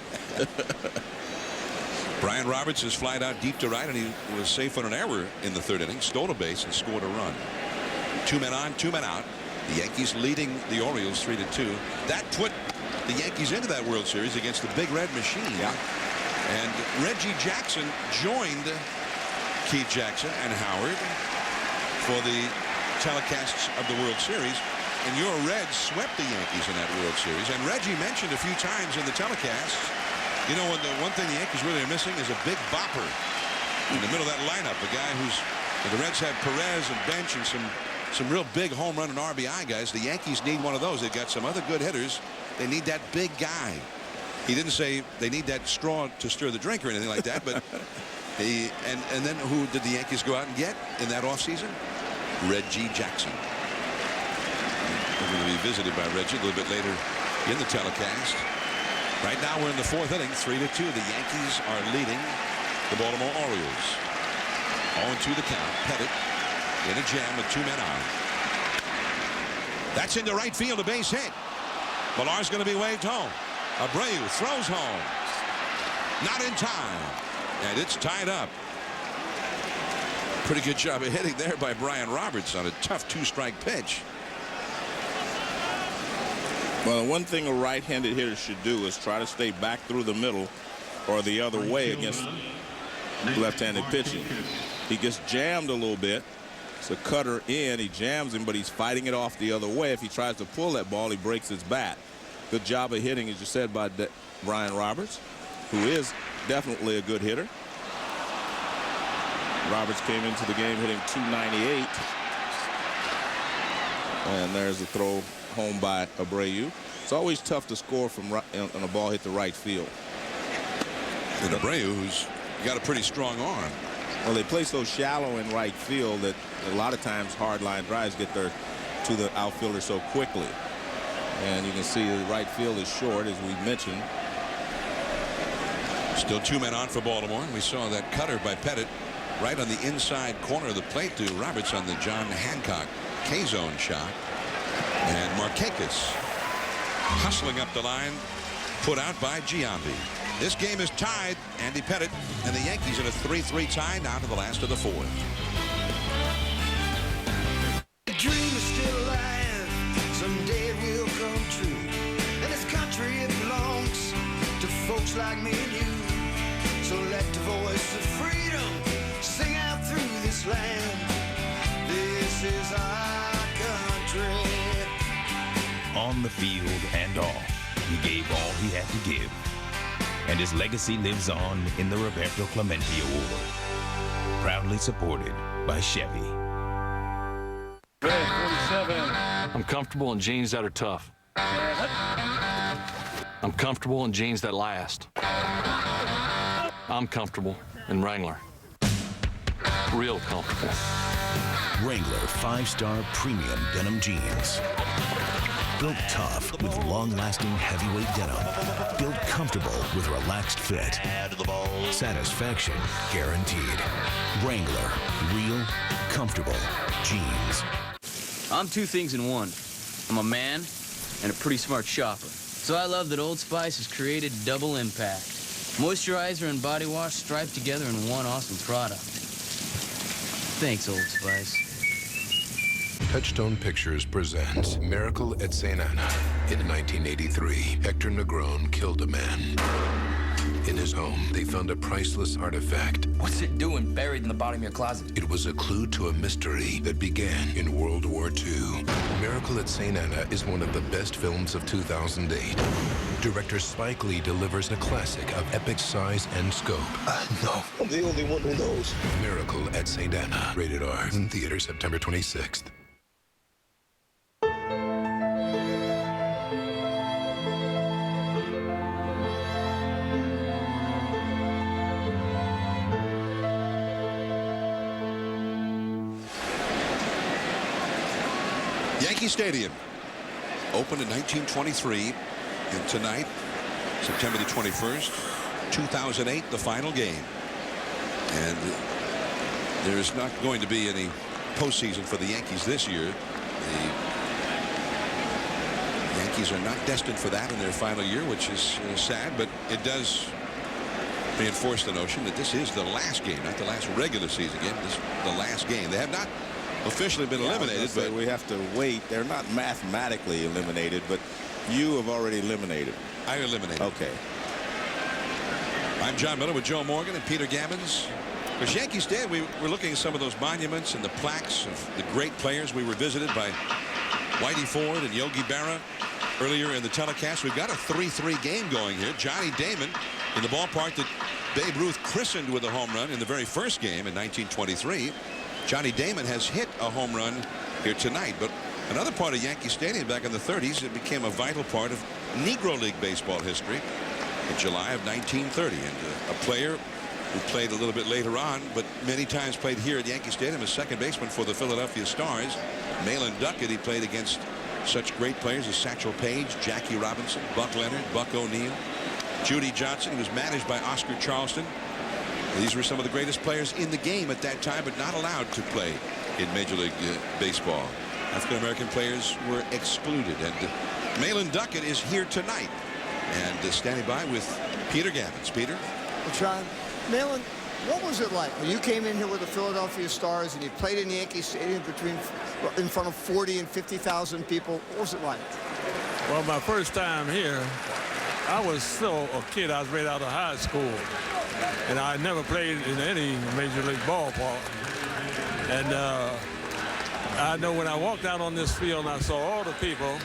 Brian Roberts is flied out deep to right, and he was safe on an error in the third inning, stole a base and scored a run. 2 men on, 2 men out. The Yankees leading the Orioles 3-2. That put the Yankees into that World Series against the Big Red Machine. Yeah. And Reggie Jackson joined Keith Jackson and Howard for the telecasts of the World Series. And your Reds swept the Yankees in that World Series. And Reggie mentioned a few times in the telecasts, you know, the one thing the Yankees really are missing is a big bopper in the middle of that lineup. A guy who's, the Reds have Perez and Bench and some real big home run and RBI guys. The Yankees need one of those. They've got some other good hitters. They need that big guy. He didn't say they need that straw to stir the drink or anything like that, but and then who did the Yankees go out and get in that offseason? Reggie Jackson. We're going to be visited by Reggie a little bit later in the telecast. Right now we're in the fourth inning, 3-2. The Yankees are leading the Baltimore Orioles. 0-2 the count. Pettit in a jam with 2 men on. That's into right field, a base hit. Millar's going to be waved home. Abreu throws home. Not in time. And it's tied up. Pretty good job of hitting there by Brian Roberts on a tough 2-strike pitch. Well, the one thing a right-handed hitter should do is try to stay back through the middle or the other way against left-handed pitching. He gets jammed a little bit. It's a cutter in. He jams him, but he's fighting it off the other way. If he tries to pull that ball, he breaks his bat. Good job of hitting, as you said, by Brian Roberts, who is definitely a good hitter. Roberts came into the game hitting .298. And there's a throw home by Abreu. It's always tough to score from on a ball hit the right field. And Abreu, who's got a pretty strong arm. Well, they play so shallow in right field that a lot of times hard line drives get there to the outfielder so quickly. And you can see the right field is short, as we mentioned. Still 2 men on for Baltimore. And we saw that cutter by Pettit right on the inside corner of the plate to Roberts on the John Hancock K-zone shot. And Markakis hustling up the line, put out by Giambi. This game is tied. Andy Pettit and the Yankees in a 3-3 tie now to the last of the fourth. The dream is still alive. Someday it will come true. And this country, it belongs to folks like me and you. So let the voice of freedom sing out through this land. This is our country. On the field and off, he gave all he had to give. And his legacy lives on in the Roberto Clemente Award. Proudly supported by Chevy. 47. I'm comfortable in jeans that are tough. I'm comfortable in jeans that last. I'm comfortable in Wrangler. Real comfortable. Wrangler 5-star premium denim jeans. Built tough with long-lasting heavyweight denim. Built comfortable with relaxed fit. Satisfaction guaranteed. Wrangler, real, comfortable jeans. I'm 2 things in one. I'm a man and a pretty smart shopper. So I love that Old Spice has created Double Impact. Moisturizer and body wash striped together in one awesome product. Thanks, Old Spice. Touchstone Pictures presents Miracle at St. Anna. In 1983, Hector Negron killed a man. In his home, they found a priceless artifact. What's it doing buried in the bottom of your closet? It was a clue to a mystery that began in World War II. Miracle at St. Anna is one of the best films of 2008. Director Spike Lee delivers a classic of epic size and scope. No, I'm the only one who knows. Miracle at St. Anna. Rated R. In theaters September 26th. Yankee Stadium opened in 1923, and tonight, September the 21st, 2008, the final game. And there's not going to be any postseason for the Yankees this year. The Yankees are not destined for that in their final year, which is sad, but it does reinforce the notion that this is the last game, not the last regular season game. This is the last game. They have not officially been eliminated, but we have to wait. They're not mathematically eliminated, but you have already eliminated. I eliminated. Okay. I'm John Miller with Joe Morgan and Peter Gammons. Because Yankee Stadium, we were looking at some of those monuments and the plaques of the great players. We were visited by Whitey Ford and Yogi Berra earlier in the telecast. We've got a 3-3 game going here. Johnny Damon in the ballpark that Babe Ruth christened with a home run in the very first game in 1923. Johnny Damon has hit a home run here tonight. But another part of Yankee Stadium back in the 30s, it became a vital part of Negro League baseball history in July of 1930. And a player who played a little bit later on, but many times played here at Yankee Stadium as second baseman for the Philadelphia Stars, Malin Duckett. He played against such great players as Satchel Paige, Jackie Robinson, Buck Leonard, Buck O'Neill, Judy Johnson. He was managed by Oscar Charleston. These were some of the greatest players in the game at that time, but not allowed to play in Major League Baseball. African-American players were excluded. And Malin Duckett is here tonight and standing by with Peter Gammons. Peter? Well, John, Malin, what was it like when you came in here with the Philadelphia Stars and you played in Yankee Stadium in front of 40 and 50,000 people? What was it like? Well, my first time here, I was still a kid. I was right out of high school. And I never played in any Major League ballpark. And I know when I walked out on this field and I saw all the people,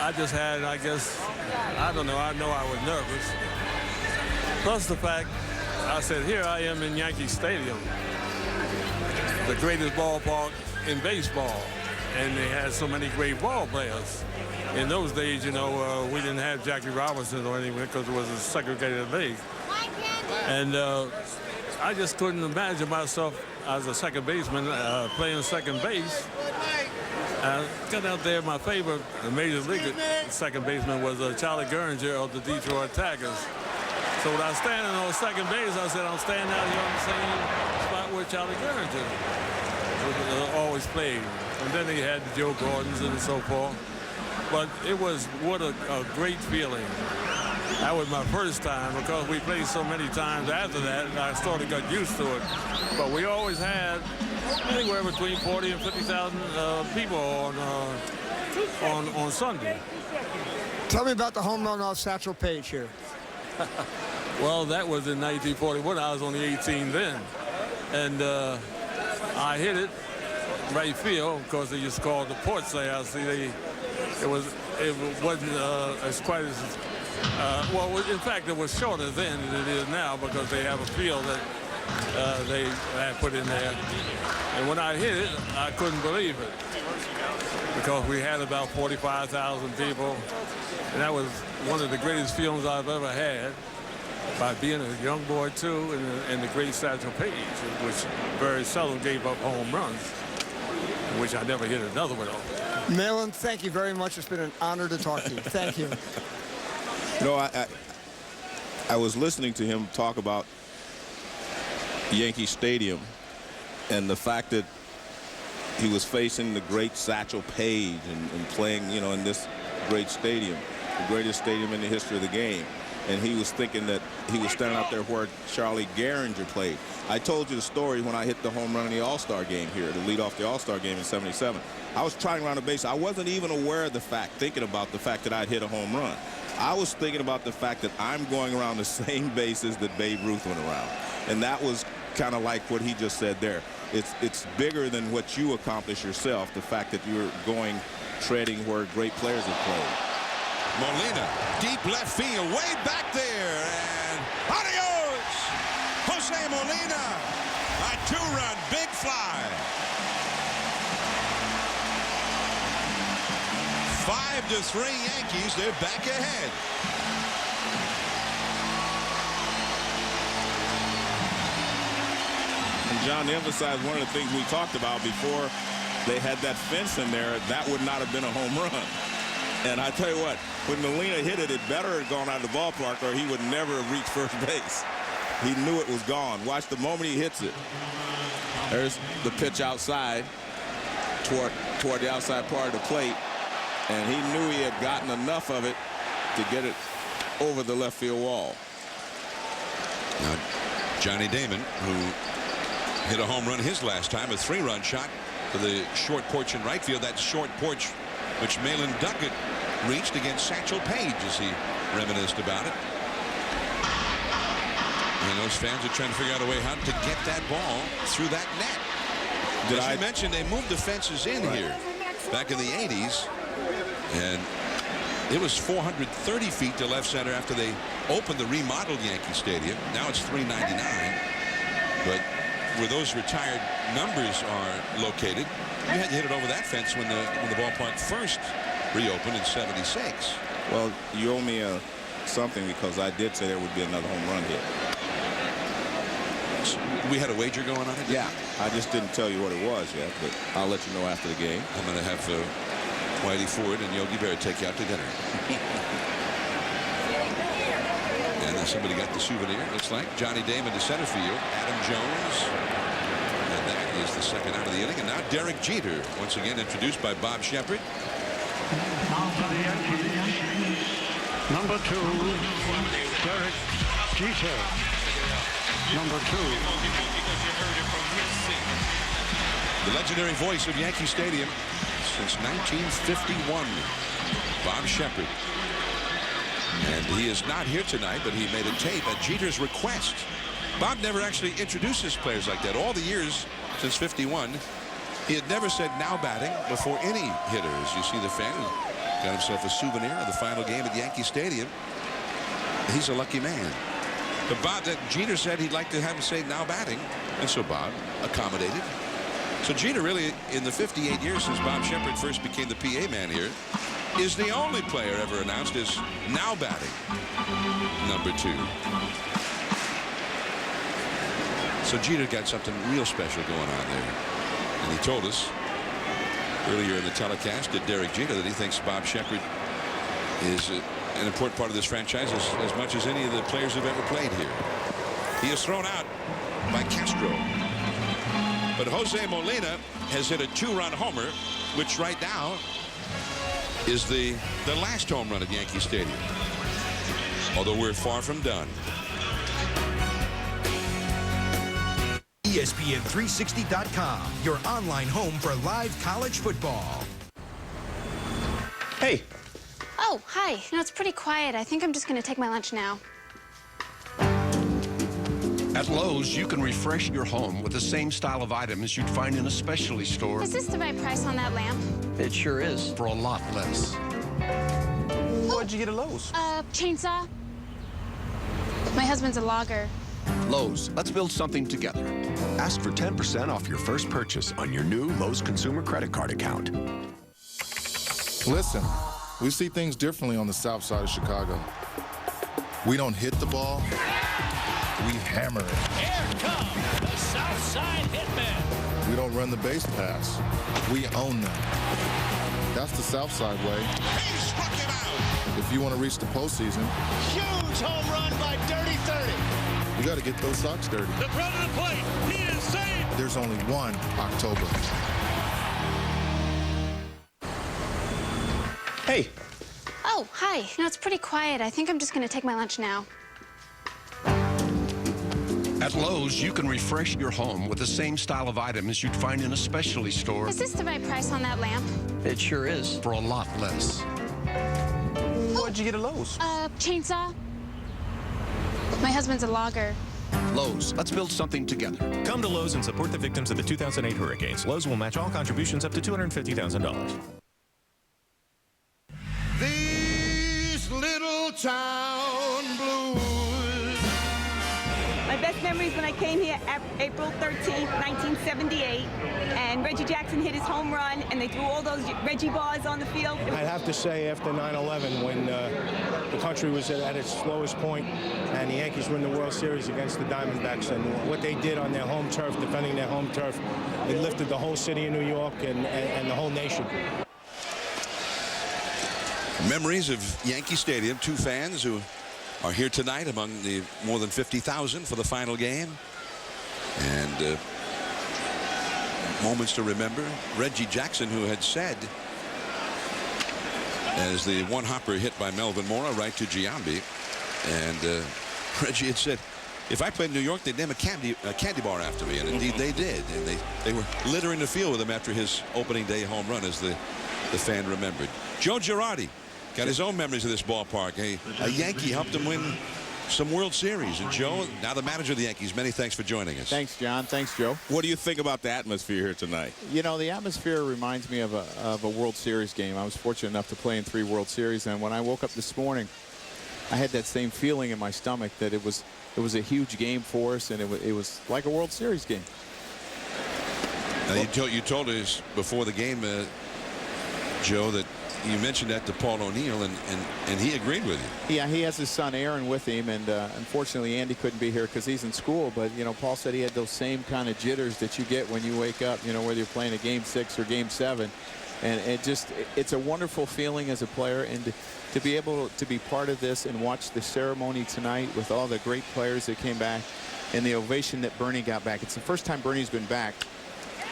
I just had, I guess, I don't know, I know I was nervous. Plus the fact, I said, here I am in Yankee Stadium, the greatest ballpark in baseball. And they had so many great ball players. In those days, you know, we didn't have Jackie Robinson or anything because it was a segregated league. And I just couldn't imagine myself as a second baseman playing second base. I got out there, my favorite Major League second baseman was Charlie Gurringer of the Detroit Tigers. So when I was standing on second base, I said, I'm standing out here on the same spot where Charlie Gurringer always played. And then he had the Joe Gordons and so forth. But it was, what a great feeling. That was my first time because we played so many times after that, I sort of got used to it. But we always had anywhere between 40 and 50,000 people on Sunday. Tell me about the home run off Satchel Paige here. Well, that was in 1941. I was only 18 then. And I hit it right field because they used to call it the porch there. See, it wasn't as quite as well, in fact, it was shorter then than it is now because they have a field that they had put in there. And when I hit it, I couldn't believe it because we had about 45,000 people. And that was one of the greatest feelings I've ever had by being a young boy, too, and the great Satchel Paige, which very seldom gave up home runs, which I never hit another one of. Malin, thank you very much. It's been an honor to talk to you. Thank you. You know, I was listening to him talk about Yankee Stadium and the fact that he was facing the great Satchel Paige and playing, you know, in this great stadium, the greatest stadium in the history of the game. And he was thinking that he was standing out there where Charlie Gurringer played. I told you the story when I hit the home run in the All-Star game here to lead off the All-Star game in '77. I was trotting around the base. I wasn't even aware of the fact, thinking about the fact that I'd hit a home run. I was thinking about the fact that I'm going around the same bases that Babe Ruth went around. And that was kind of like what he just said there. It's bigger than what you accomplish yourself, the fact that you're going, treading where great players have played. Molina, deep left field, way back there, and adios! Jose Molina, a two-run big fly. 5-3 Yankees, they're back ahead. And John, to emphasize one of the things we talked about before they had that fence in there, that would not have been a home run. And I tell you what, when Molina hit it, it better have gone out of the ballpark or he would never have reached first base. He knew it was gone. Watch the moment he hits it. There's the pitch outside toward the outside part of the plate. And he knew he had gotten enough of it to get it over the left field wall. Now, Johnny Damon, who hit a home run his last time, a 3-run shot to the short porch in right field. That short porch which Malin Duckett reached against Satchel Paige as he reminisced about it. And those fans are trying to figure out a way how to get that ball through that net. As I mentioned, they moved the fences in here back in the 80s. And it was 430 feet to left center after they opened the remodeled Yankee Stadium. Now it's 399. But where those retired numbers are located, you had to hit it over that fence when the ballpark first reopened in '76. Well, you owe me something because I did say there would be another home run hit. So we had a wager going on it? Yeah. I just didn't tell you what it was yet, but I'll let you know after the game. I'm going to have Whitey Ford and Yogi Berra take you out to dinner. And then somebody got the souvenir, looks like. Johnny Damon to center field. Adam Jones. And that is the second out of the inning. And now Derek Jeter, once again introduced by Bob Shepard. Now for the Yankees, number 2, Derek Jeter. Number 2. The legendary voice of Yankee Stadium since 1951, Bob Shepard. And he is not here tonight, but he made a tape at Jeter's request. Bob never actually introduces players like that. All the years since '51, he had never said "now batting" before any hitters. You see the fan got himself a souvenir of the final game at Yankee Stadium. He's a lucky man. But Jeter said he'd like to have him say "now batting," and so Bob accommodated. So Jeter really, in the 58 years since Bob Shepard first became the PA man here, is the only player ever announced as now batting number 2. So Jeter got something real special going on there. And he told us earlier in the telecast at Derek Jeter that he thinks Bob Shepard is an important part of this franchise as much as any of the players who've ever played here. He is thrown out by Castro. But Jose Molina has hit a 2-run homer, which right now is the last home run at Yankee Stadium. Although we're far from done. ESPN360.com, your online home for live college football. Hey. Oh, hi. It's pretty quiet. I think I'm just going to take my lunch now. At Lowe's, you can refresh your home with the same style of items you'd find in a specialty store. Is this the right price on that lamp? It sure is. For a lot less. What'd you get at Lowe's? Chainsaw. My husband's a logger. Lowe's, let's build something together. Ask for 10% off your first purchase on your new Lowe's Consumer Credit Card account. Listen, we see things differently on the south side of Chicago. We don't hit the ball. We hammer it. Here comes the Southside Hitmen. We don't run the base pass. We own them. That's the Southside way. He struck him out. If you want to reach the postseason, Huge home run by Dirty 30. you got to get those socks dirty. The front of the plate. He is safe. There's only one October. Hey. Oh, hi. It's pretty quiet. I think I'm just going to take my lunch now. At Lowe's, you can refresh your home with the same style of items you'd find in a specialty store. Is this the right price on that lamp? It sure is. For a lot less. What'd you get at Lowe's? Chainsaw. My husband's a logger. Lowe's, let's build something together. Come to Lowe's and support the victims of the 2008 hurricanes. Lowe's will match all contributions up to $250,000. These little town blues. My best memories when I came here April 13th, 1978, and Reggie Jackson hit his home run, and they threw all those Reggie bars on the field. I'd have to say after 9/11, when the country was at its lowest point, and the Yankees were in the World Series against the Diamondbacks, and what they did on their home turf, defending their home turf, it lifted the whole city of New York and the whole nation. Memories of Yankee Stadium. Two fans who are here tonight among the more than 50,000 for the final game. And moments to remember. Reggie Jackson, who had said, as the one hopper hit by Melvin Mora right to Giambi, and Reggie had said, if I played in New York, they'd name a candy bar after me, and indeed they did. And they were littering the field with him after his opening day home run, as the fan remembered. Joe Girardi got his own memories of this ballpark. A Yankee helped him win some World Series. And Joe, now the manager of the Yankees, many thanks for joining us. Thanks, John. Thanks, Joe. What do you think about the atmosphere here tonight? You know, the atmosphere reminds me of a World Series game. I was fortunate enough to play in 3 World Series, and when I woke up this morning, I had that same feeling in my stomach that it was a huge game for us, and it was like a World Series game. Now, you told us before the game, Joe, that you mentioned that to Paul O'Neill, and he agreed with you. Yeah, he has his son Aaron with him, and unfortunately Andy couldn't be here because he's in school. But you know, Paul said he had those same kind of jitters that you get when you wake up. You know, whether you're playing a Game 6 or Game 7, and it's a wonderful feeling as a player, and to be able to be part of this and watch the ceremony tonight with all the great players that came back, and the ovation that Bernie got back. It's the first time Bernie's been back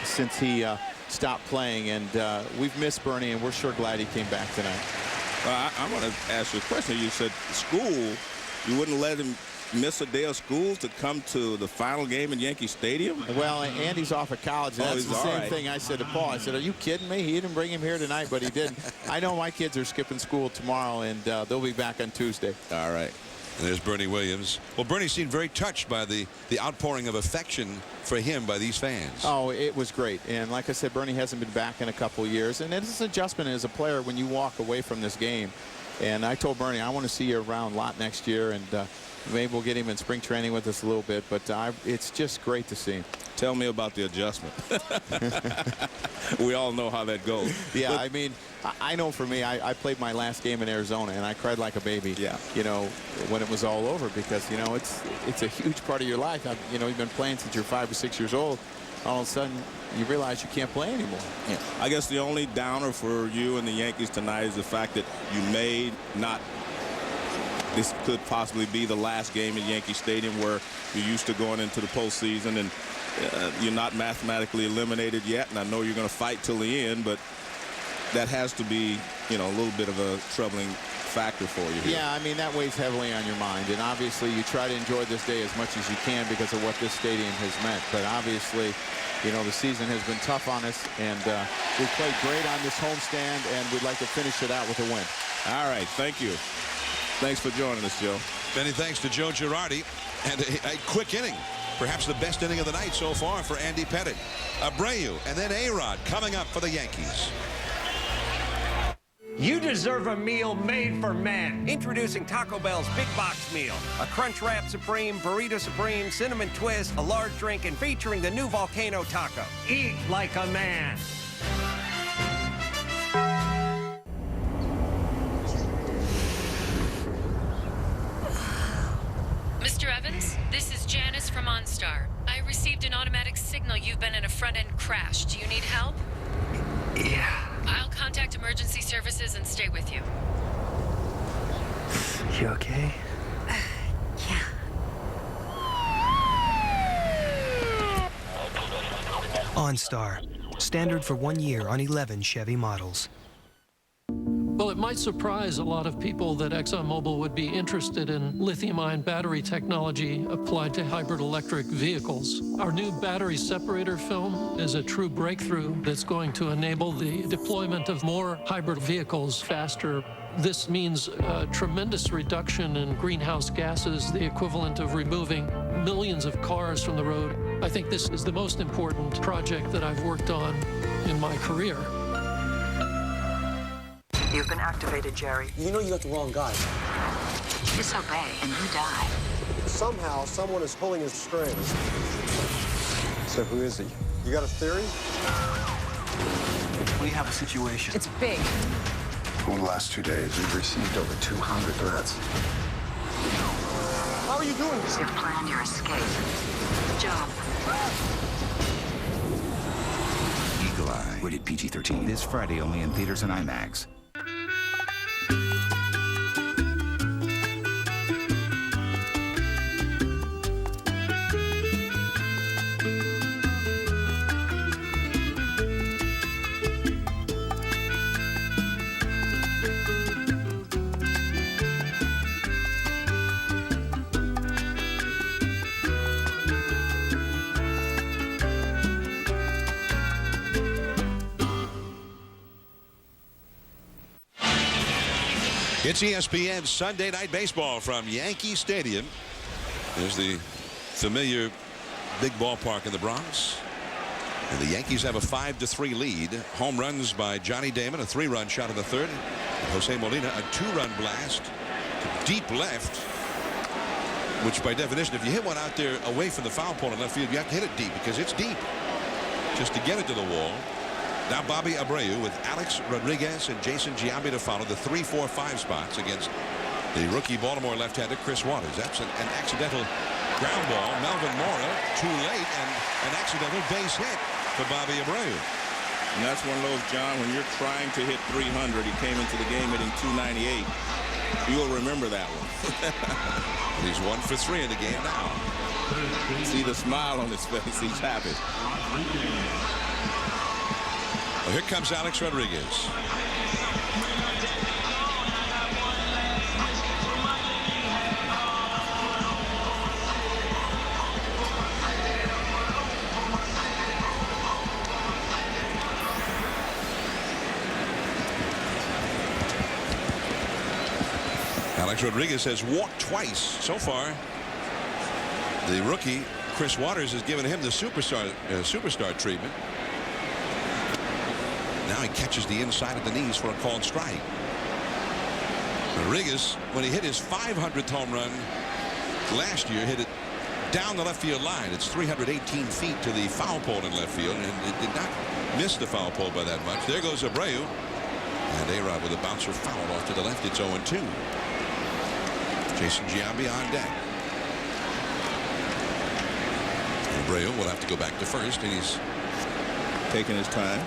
since he stopped playing, and we've missed Bernie, and we're sure glad he came back tonight. Well, I want to ask you a question. You said school, you wouldn't let him miss a day of school to come to the final game in Yankee Stadium? Well, Andy's off of college. And that's the same thing I said to Paul. I said, are you kidding me? He didn't bring him here tonight, but he didn't. I know my kids are skipping school tomorrow, and they'll be back on Tuesday. All right. And there's Bernie Williams. Well, Bernie seemed very touched by the outpouring of affection for him by these fans. Oh, it was great. And like I said, Bernie hasn't been back in a couple years. And it's an adjustment as a player when you walk away from this game. And I told Bernie, I want to see you around a lot next year. And maybe we'll get him in spring training with us a little bit. But it's just great to see him. Tell me about the adjustment. We all know how that goes. Yeah, but I mean, I know for me, I played my last game in Arizona, and I cried like a baby. Yeah. You know, when it was all over, because you know it's a huge part of your life. You know, you've been playing since you're 5 or 6 years old. All of a sudden, you realize you can't play anymore. Yeah. I guess the only downer for you and the Yankees tonight is the fact that you may not. This could possibly be the last game at Yankee Stadium where you're used to going into the postseason, and you're not mathematically eliminated yet. And I know you're going to fight till the end, but that has to be, you know, a little bit of a troubling factor for you here. Yeah, I mean, that weighs heavily on your mind. And obviously, you try to enjoy this day as much as you can because of what this stadium has meant. But obviously, you know, the season has been tough on us, and we played great on this homestand, and we'd like to finish it out with a win. All right, thank you. Thanks for joining us, Joe. Many thanks to Joe Girardi. And a quick inning. Perhaps the best inning of the night so far for Andy Pettitte. Abreu and then A-Rod coming up for the Yankees. You deserve a meal made for men. Introducing Taco Bell's Big Box Meal. A Crunch Wrap Supreme, Burrito Supreme, Cinnamon Twist, a large drink, and featuring the new Volcano Taco. Eat like a man. Mr. Evans, this is Janice from OnStar. I received an automatic signal you've been in a front-end crash. Do you need help? Yeah. I'll contact emergency services and stay with you. You okay? Yeah. OnStar. Standard for 1 year on 11 Chevy models. Well, it might surprise a lot of people that ExxonMobil would be interested in lithium-ion battery technology applied to hybrid electric vehicles. Our new battery separator film is a true breakthrough that's going to enable the deployment of more hybrid vehicles faster. This means a tremendous reduction in greenhouse gases, the equivalent of removing millions of cars from the road. I think this is the most important project that I've worked on in my career. You've been activated, Jerry. You know you got the wrong guy. Disobey and you die. somehow someone is pulling his strings. So who is he? You got a theory? We have a situation. It's big. Over the last 2 days, we've received over 200 threats. How are you doing this? You've planned your escape. Jump. Eagle Eye, rated PG-13. This Friday only in theaters and IMAX. It's ESPN Sunday Night Baseball from Yankee Stadium. There's the familiar big ballpark in the Bronx. And the Yankees have a 5-3 lead. Home runs by Johnny Damon, a 3-run shot in the third. And Jose Molina, a 2-run blast to deep left, which by definition, if you hit one out there away from the foul pole in left field, you have to hit it deep because it's deep just to get it to the wall. Now Bobby Abreu with Alex Rodriguez and Jason Giambi to follow the 3, 4, 5 spots against the rookie Baltimore left-hander Chris Waters. That's an accidental ground ball. Melvin Mora too late, and an accidental base hit for Bobby Abreu. And that's one of those, John, when you're trying to hit 300, he came into the game hitting 298. You'll remember that one. He's 1 for 3 in the game now. See the smile on his face. He's happy. Well, here comes Alex Rodriguez. Alex Rodriguez has walked twice so far. The rookie Chris Waters has given him the superstar treatment. Now he catches the inside of the knees for a called strike. Rodriguez, when he hit his 500th home run last year, hit it down the left field line. It's 318 feet to the foul pole in left field, and it did not miss the foul pole by that much. There goes Abreu, and A-Rod with a bouncer foul off to the left. It's 0-2. Jason Giambi on deck. Abreu will have to go back to first, and he's taking his time.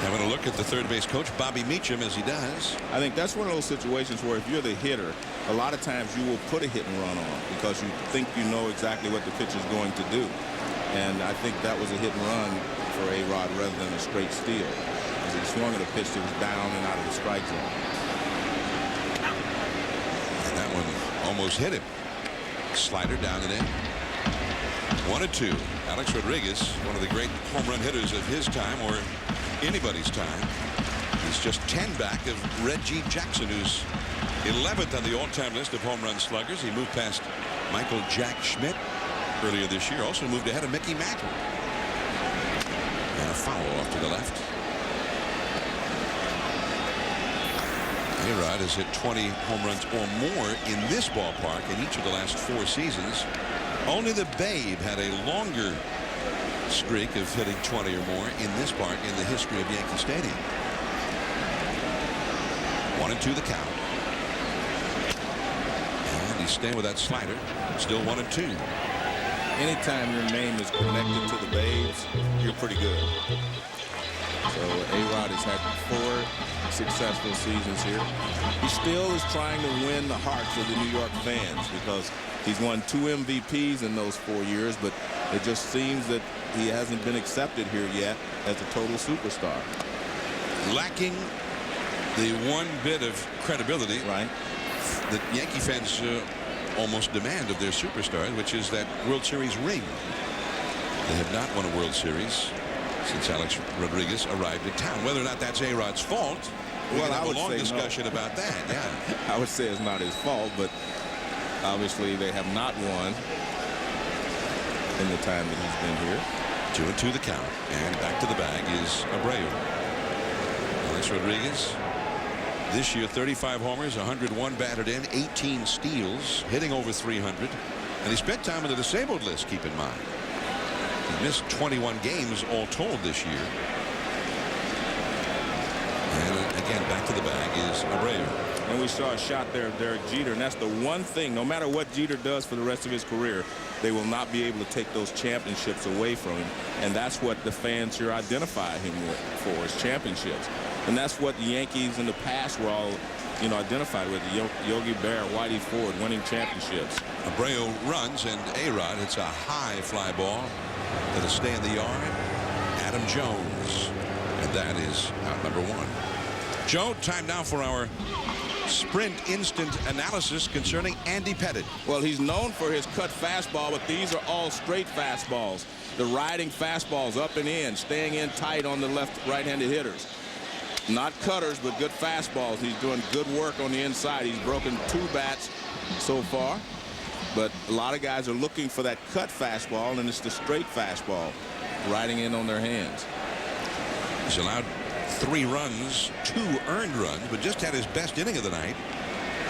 Having a look at the third base coach, Bobby Meacham, as he does. I think that's one of those situations where if you're the hitter, a lot of times you will put a hit and run on because you think you know exactly what the pitch is going to do. And I think that was a hit and run for A-Rod rather than a straight steal. As he swung at a pitch that was down and out of the strike zone. And that one almost hit him. Slider down and in. 1-2. Alex Rodriguez, one of the great home run hitters of his time, or anybody's time. He's just 10 back of Reggie Jackson, who's 11th on the all-time list of home run sluggers. He moved past Michael Jack Schmidt earlier this year. Also moved ahead of Mickey Mantle. And a foul off to the left. A-Rod has hit 20 home runs or more in this ballpark in each of the last 4 seasons. Only the Babe had a longer streak of hitting 20 or more in this park in the history of Yankee Stadium. 1-2 the count. And he's staying with that slider. Still 1-2. Anytime your name is connected to the Babes, you're pretty good. So A-Rod has had 4 successful seasons here. He still is trying to win the hearts of the New York fans because he's won 2 MVPs in those 4 years, but it just seems that he hasn't been accepted here yet as a total superstar. Lacking the one bit of credibility that Yankee fans almost demand of their superstars, which is that World Series ring. They have not won a World Series since Alex Rodriguez arrived in town. Whether or not that's A-Rod's fault, we can have a long discussion about that. Yeah, I would say it's not his fault, but obviously they have not won in the time that he's been here. 2-2 the count, and back to the bag is Abreu. Alex Rodriguez this year 35 homers, 101 batted in, 18 steals, hitting over 300. And he spent time on the disabled list, keep in mind. He missed 21 games all told this year. And again, back to the bag is Abreu. And we saw a shot there of Derek Jeter, and that's the one thing, no matter what Jeter does for the rest of his career, they will not be able to take those championships away from him. And that's what the fans here identify him for, is championships. And that's what the Yankees in the past were all, identified with. Yogi Berra, Whitey Ford, winning championships. Abreu runs, and A-Rod hits a high fly ball that'll stay in the yard. Adam Jones, and that is out number 1. Joe, time now for our Sprint instant analysis concerning Andy Pettitte. Well, he's known for his cut fastball, but these are all straight fastballs. The riding fastballs up and in, staying in tight on the right-handed hitters. Not cutters, but good fastballs. He's doing good work on the inside. He's broken 2 bats so far, but a lot of guys are looking for that cut fastball, and it's the straight fastball riding in on their hands. He's allowed 3 runs, 2 earned runs, but just had his best inning of the night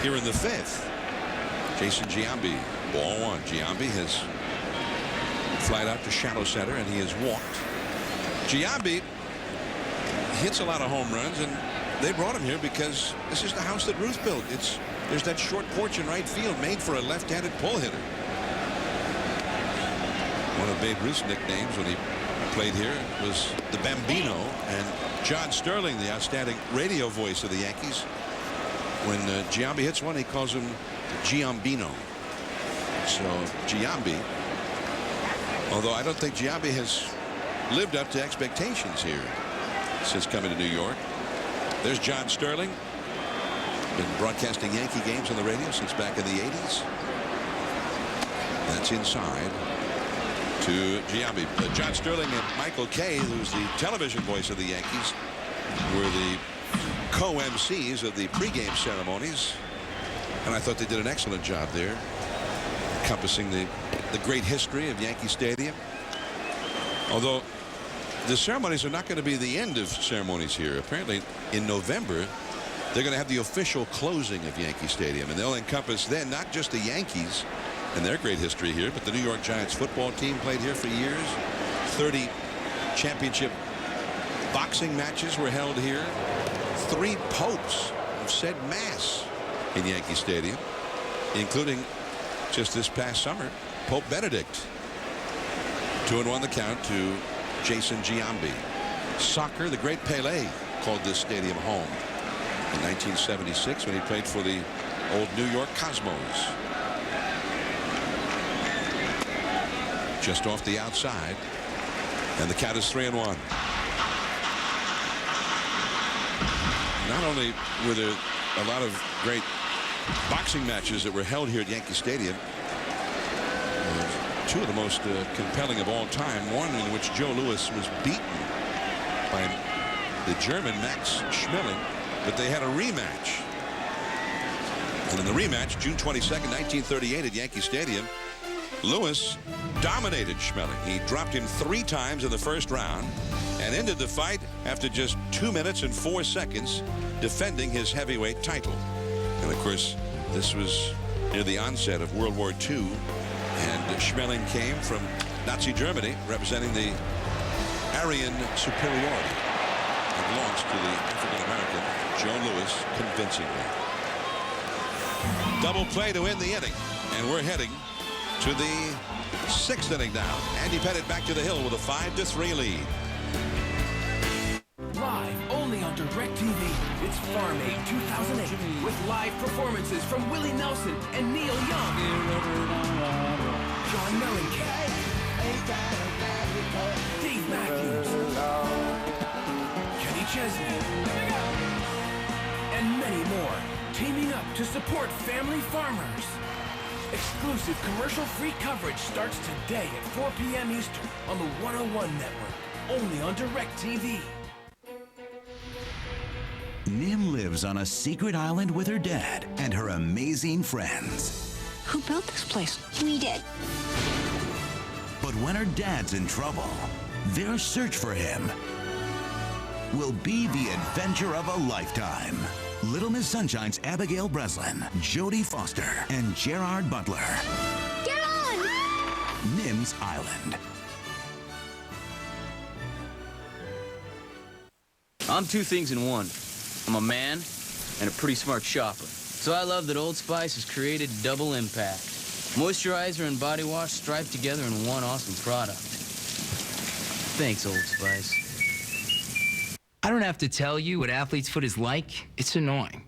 here in the 5th. Jason Giambi, ball 1. Giambi has flied out to shallow center, and he has walked. Giambi hits a lot of home runs, and they brought him here because this is the house that Ruth built. There's that short porch in right field made for a left-handed pull hitter. One of Babe Ruth's nicknames when he played here was the Bambino, and John Sterling, the outstanding radio voice of the Yankees, when Giambi hits one, he calls him Giambino. So Giambi, although I don't think Giambi has lived up to expectations here since coming to New York. There's John Sterling, been broadcasting Yankee games on the radio since back in the 80s. That's inside to Giambi. John Sterling and Michael Kay, who's the television voice of the Yankees, were the co-MCs of the pregame ceremonies, and I thought they did an excellent job there, encompassing the great history of Yankee Stadium. Although the ceremonies are not going to be the end of ceremonies here. Apparently in November they're going to have the official closing of Yankee Stadium, and they'll encompass then not just the Yankees and their great history here, but the New York Giants football team played here for years. 30 championship boxing matches were held here. 3 popes have said mass in Yankee Stadium, including just this past summer Pope Benedict. 2-1 the count to Jason Giambi. Soccer, the great Pele called this stadium home in 1976 when he played for the old New York Cosmos. Just off the outside, and the count is 3-1. Not only were there a lot of great boxing matches that were held here at Yankee Stadium, 2 of the most compelling of all time. One in which Joe Louis was beaten by the German Max Schmeling, but they had a rematch. And in the rematch, June 22nd, 1938 at Yankee Stadium, Louis dominated Schmeling. He dropped him 3 times in the first round and ended the fight after just 2 minutes and 4 seconds, defending his heavyweight title. And of course, this was near the onset of World War II. And Schmeling came from Nazi Germany, representing the Aryan superiority, and lost to the African-American Joe Louis convincingly. Double play to end the inning, and we're heading to the 6th inning now. Andy Pettitte back to the hill with a 5-3 lead. Live only on DirecTV, it's Farm Aid 2008 with live performances from Willie Nelson and Neil Young. John Mellencamp, Dave Matthews, Kenny Chesney, and many more, teaming up to support family farmers. Exclusive commercial-free coverage starts today at 4 p.m. Eastern on the 101 Network, only on DirecTV. Nim lives on a secret island with her dad and her amazing friends. Who built this place? We did. But when her dad's in trouble, their search for him will be the adventure of a lifetime. Little Miss Sunshine's Abigail Breslin, Jodie Foster, and Gerard Butler. Get on! Nims Island. I'm two things in one. I'm a man and a pretty smart shopper. So I love that Old Spice has created Double Impact. Moisturizer and body wash striped together in one awesome product. Thanks, Old Spice. I don't have to tell you what athlete's foot is like. It's annoying.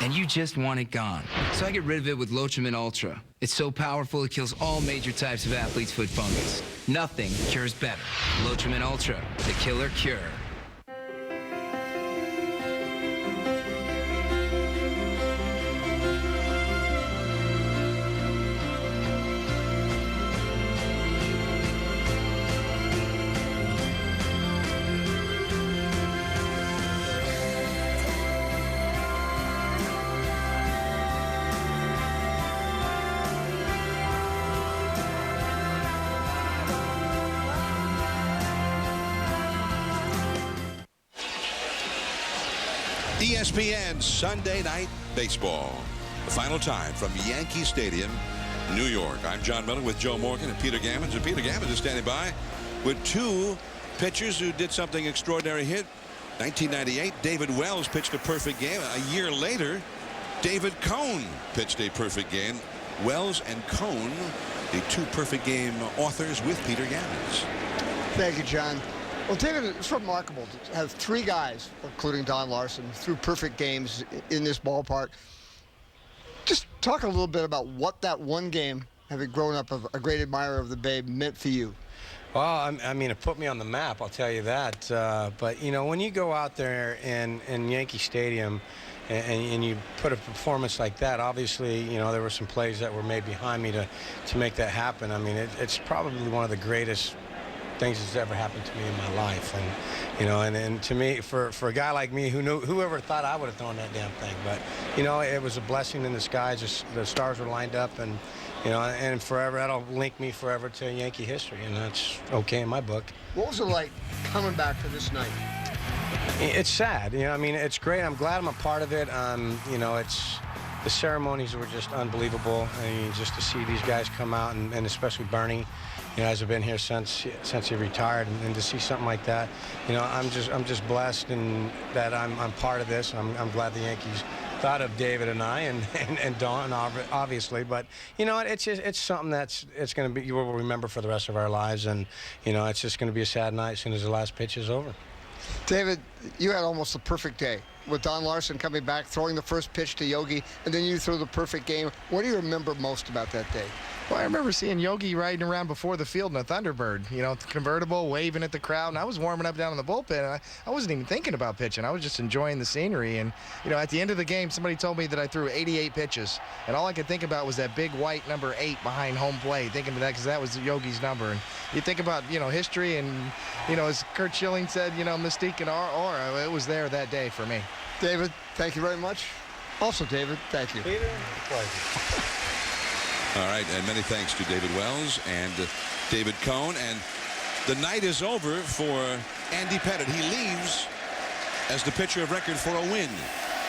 And you just want it gone. So I get rid of it with Lotrimin Ultra. It's so powerful it kills all major types of athlete's foot fungus. Nothing cures better. Lotrimin Ultra, the killer cure. ESPN Sunday Night Baseball. The final time from Yankee Stadium, New York. I'm John Miller with Joe Morgan and Peter Gammons. And Peter Gammons is standing by with two pitchers who did something extraordinary here. 1998, David Wells pitched a perfect game. A year later, David Cone pitched a perfect game. Wells and Cone, the two perfect game authors with Peter Gammons. Thank you, John. Well, David, it's remarkable to have three guys, including Don Larson, through perfect games in this ballpark. Just talk a little bit about what that one game, having grown up a great admirer of the Babe, meant for you. Well, I mean, it put me on the map, I'll tell you that. But, you know, when you go out there in Yankee Stadium and you put a performance like that, obviously, you know, there were some plays that were made behind me to make that happen. I mean, it's probably one of the greatest things that's ever happened to me in my life. And, you know, and to me, for a guy like me whoever thought I would have thrown that damn thing. But, you know, it was a blessing in disguise. Just the stars were lined up, and, you know, and forever, that'll link me forever to Yankee history, and that's okay in my book. What was it like coming back for this night? It's sad. You know, I mean, it's great. I'm glad I'm a part of it. You know, the ceremonies were just unbelievable. I mean, just to see these guys come out, and especially Bernie, you know, has been here since he retired, and to see something like that, you know, I'm just blessed and that I'm part of this. I'm glad the Yankees thought of David and I and Don, obviously, but you know, it's something it's going to be, we'll remember for the rest of our lives, and you know, it's just going to be a sad night as soon as the last pitch is over. David, you had almost a perfect day with Don Larson coming back, throwing the first pitch to Yogi, and then you threw the perfect game. What do you remember most about that day? Well, I remember seeing Yogi riding around before the field in a Thunderbird, you know, convertible, waving at the crowd, and I was warming up down in the bullpen, and I wasn't even thinking about pitching. I was just enjoying the scenery, and, you know, at the end of the game, somebody told me that I threw 88 pitches, and all I could think about was that big white number 8 behind home plate, thinking of that because that was Yogi's number. And you think about, you know, history, and, you know, as Kurt Schilling said, you know, mystique and aura, it was there that day for me. David, thank you very much. Also, David, thank you. Peter, pleasure. All right, and many thanks to David Wells and David Cone. And the night is over for Andy Pettitte. He leaves as the pitcher of record for a win.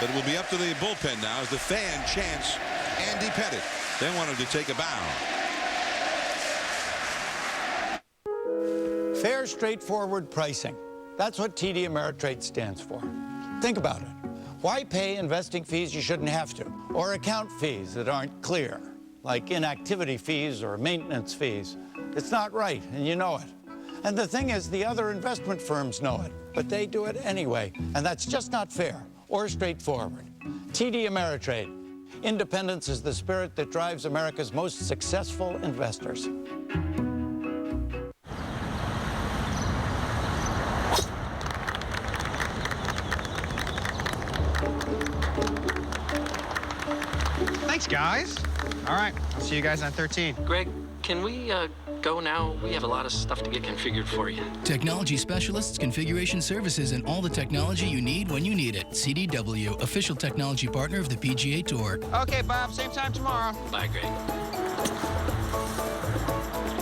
But it will be up to the bullpen now as the fan chants Andy Pettitte. They want him to take a bow. Fair, straightforward pricing. That's what TD Ameritrade stands for. Think about it. Why pay investing fees you shouldn't have to, or account fees that aren't clear, like inactivity fees or maintenance fees? It's not right, and you know it. And the thing is, the other investment firms know it, but they do it anyway, and that's just not fair or straightforward. TD Ameritrade. Independence is the spirit that drives America's most successful investors. Thanks, guys. All right, I'll see you guys on 13. Greg, can we go now? We have a lot of stuff to get configured for you. Technology specialists, configuration services, and all the technology you need when you need it. CDW, official technology partner of the PGA Tour. Okay, Bob, same time tomorrow. Bye, Greg.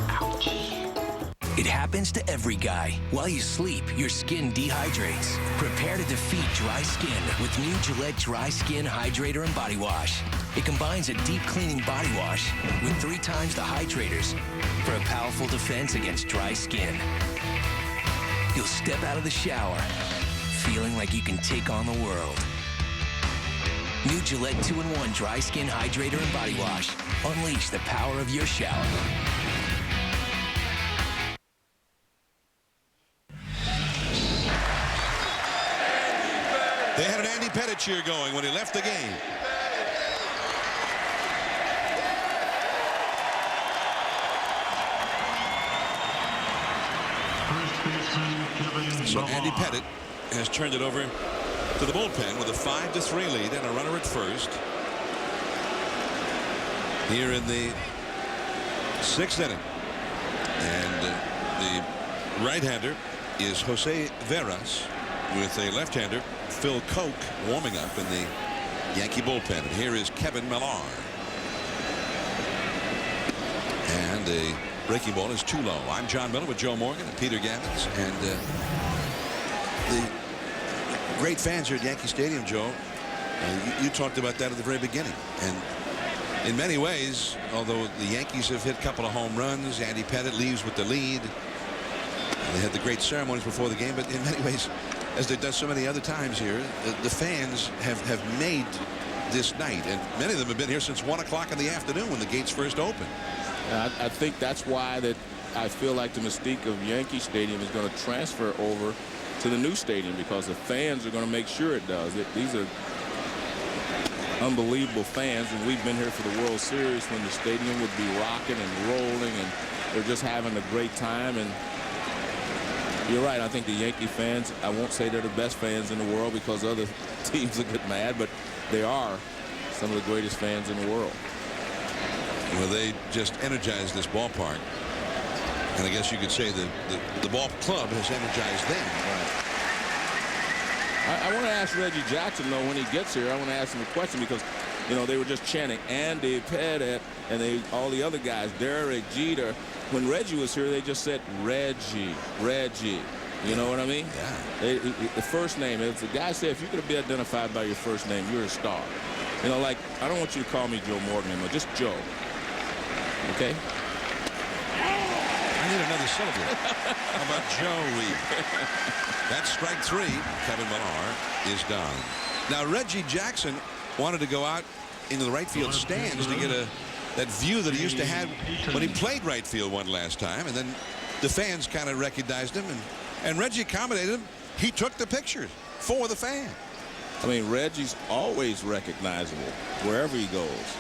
Ouch. It happens to every guy. While you sleep, your skin dehydrates. Prepare to defeat dry skin with new Gillette Dry Skin Hydrator and Body Wash. It combines a deep cleaning body wash with 3 times the hydrators for a powerful defense against dry skin. You'll step out of the shower feeling like you can take on the world. New Gillette 2-in-1 Dry Skin Hydrator and Body Wash. Unleash the power of your shower. They had an Andy Pettit cheer going when he left the game. So Andy Pettit has turned it over to the bullpen with a 5-3 lead and a runner at first. Here in the 6th inning. And the right-hander is Jose Veras with a left-hander, Phil Koch, warming up in the Yankee bullpen. And here is Kevin Millar. And a breaking ball is too low. I'm John Miller with Joe Morgan and Peter Gammons. And the great fans here at Yankee Stadium, Joe. You talked about that at the very beginning. And in many ways, although the Yankees have hit a couple of home runs, Andy Pettit leaves with the lead. They had the great ceremonies before the game, but in many ways, as they've done so many other times here, the fans have made this night, and many of them have been here since 1 o'clock in the afternoon when the gates first opened. I think that's why that I feel like the mystique of Yankee Stadium is going to transfer over to the new stadium, because the fans are going to make sure it does. These are unbelievable fans, and we've been here for the World Series when the stadium would be rocking and rolling, and they're just having a great time. And you're right, I think the Yankee fans, I won't say they're the best fans in the world because other teams will get mad, but they are some of the greatest fans in the world. Well, they just energized this ballpark. And I guess you could say that the ball club has energized them. Right. I want to ask Reggie Jackson, though, when he gets here, I want to ask him a question, because, you know, they were just chanting Andy Pettit and all the other guys, Derek Jeter. When Reggie was here, they just said Reggie. You know what I mean? Yeah. The first name, as the guy said, if you could be identified by your first name, you're a star. You know, like, I don't want you to call me Joe Morgan anymore, just Joe. Okay? I need another syllable. How about Joey? That's strike 3. Kevin Millar is done. Now, Reggie Jackson wanted to go out into the right field stands to get that view that he used to have when he played right field one last time, and then the fans kind of recognized him, and Reggie accommodated him. He took the pictures for the fan. I mean, Reggie's always recognizable wherever he goes.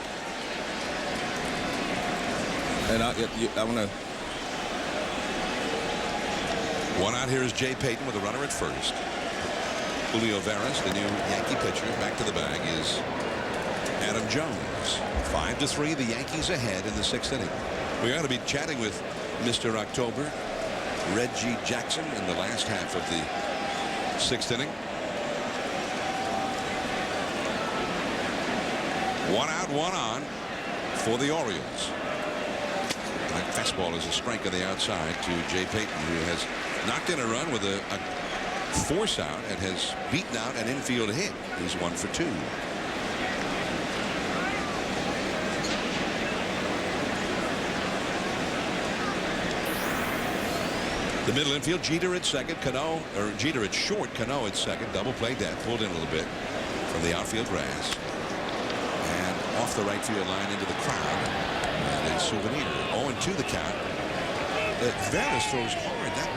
And I want to. One out here is Jay Payton with a runner at first. Julio Veras, the new Yankee pitcher, back to the bag is Adam Jones. 5-3, the Yankees ahead in the 6th inning. We're going to be chatting with Mr. October, Reggie Jackson, in the last half of the 6th inning. 1 out, 1 on for the Orioles. That fastball is a strike on the outside to Jay Payton, who has knocked in a run with a force out and has beaten out an infield hit. He's 1 for 2. The middle infield, Jeter at second, Jeter at short, Cano at second. Double play that, pulled in a little bit from the outfield grass. And off the right field line into the crowd. And a souvenir. 0-2 the count. Veras throws hard. That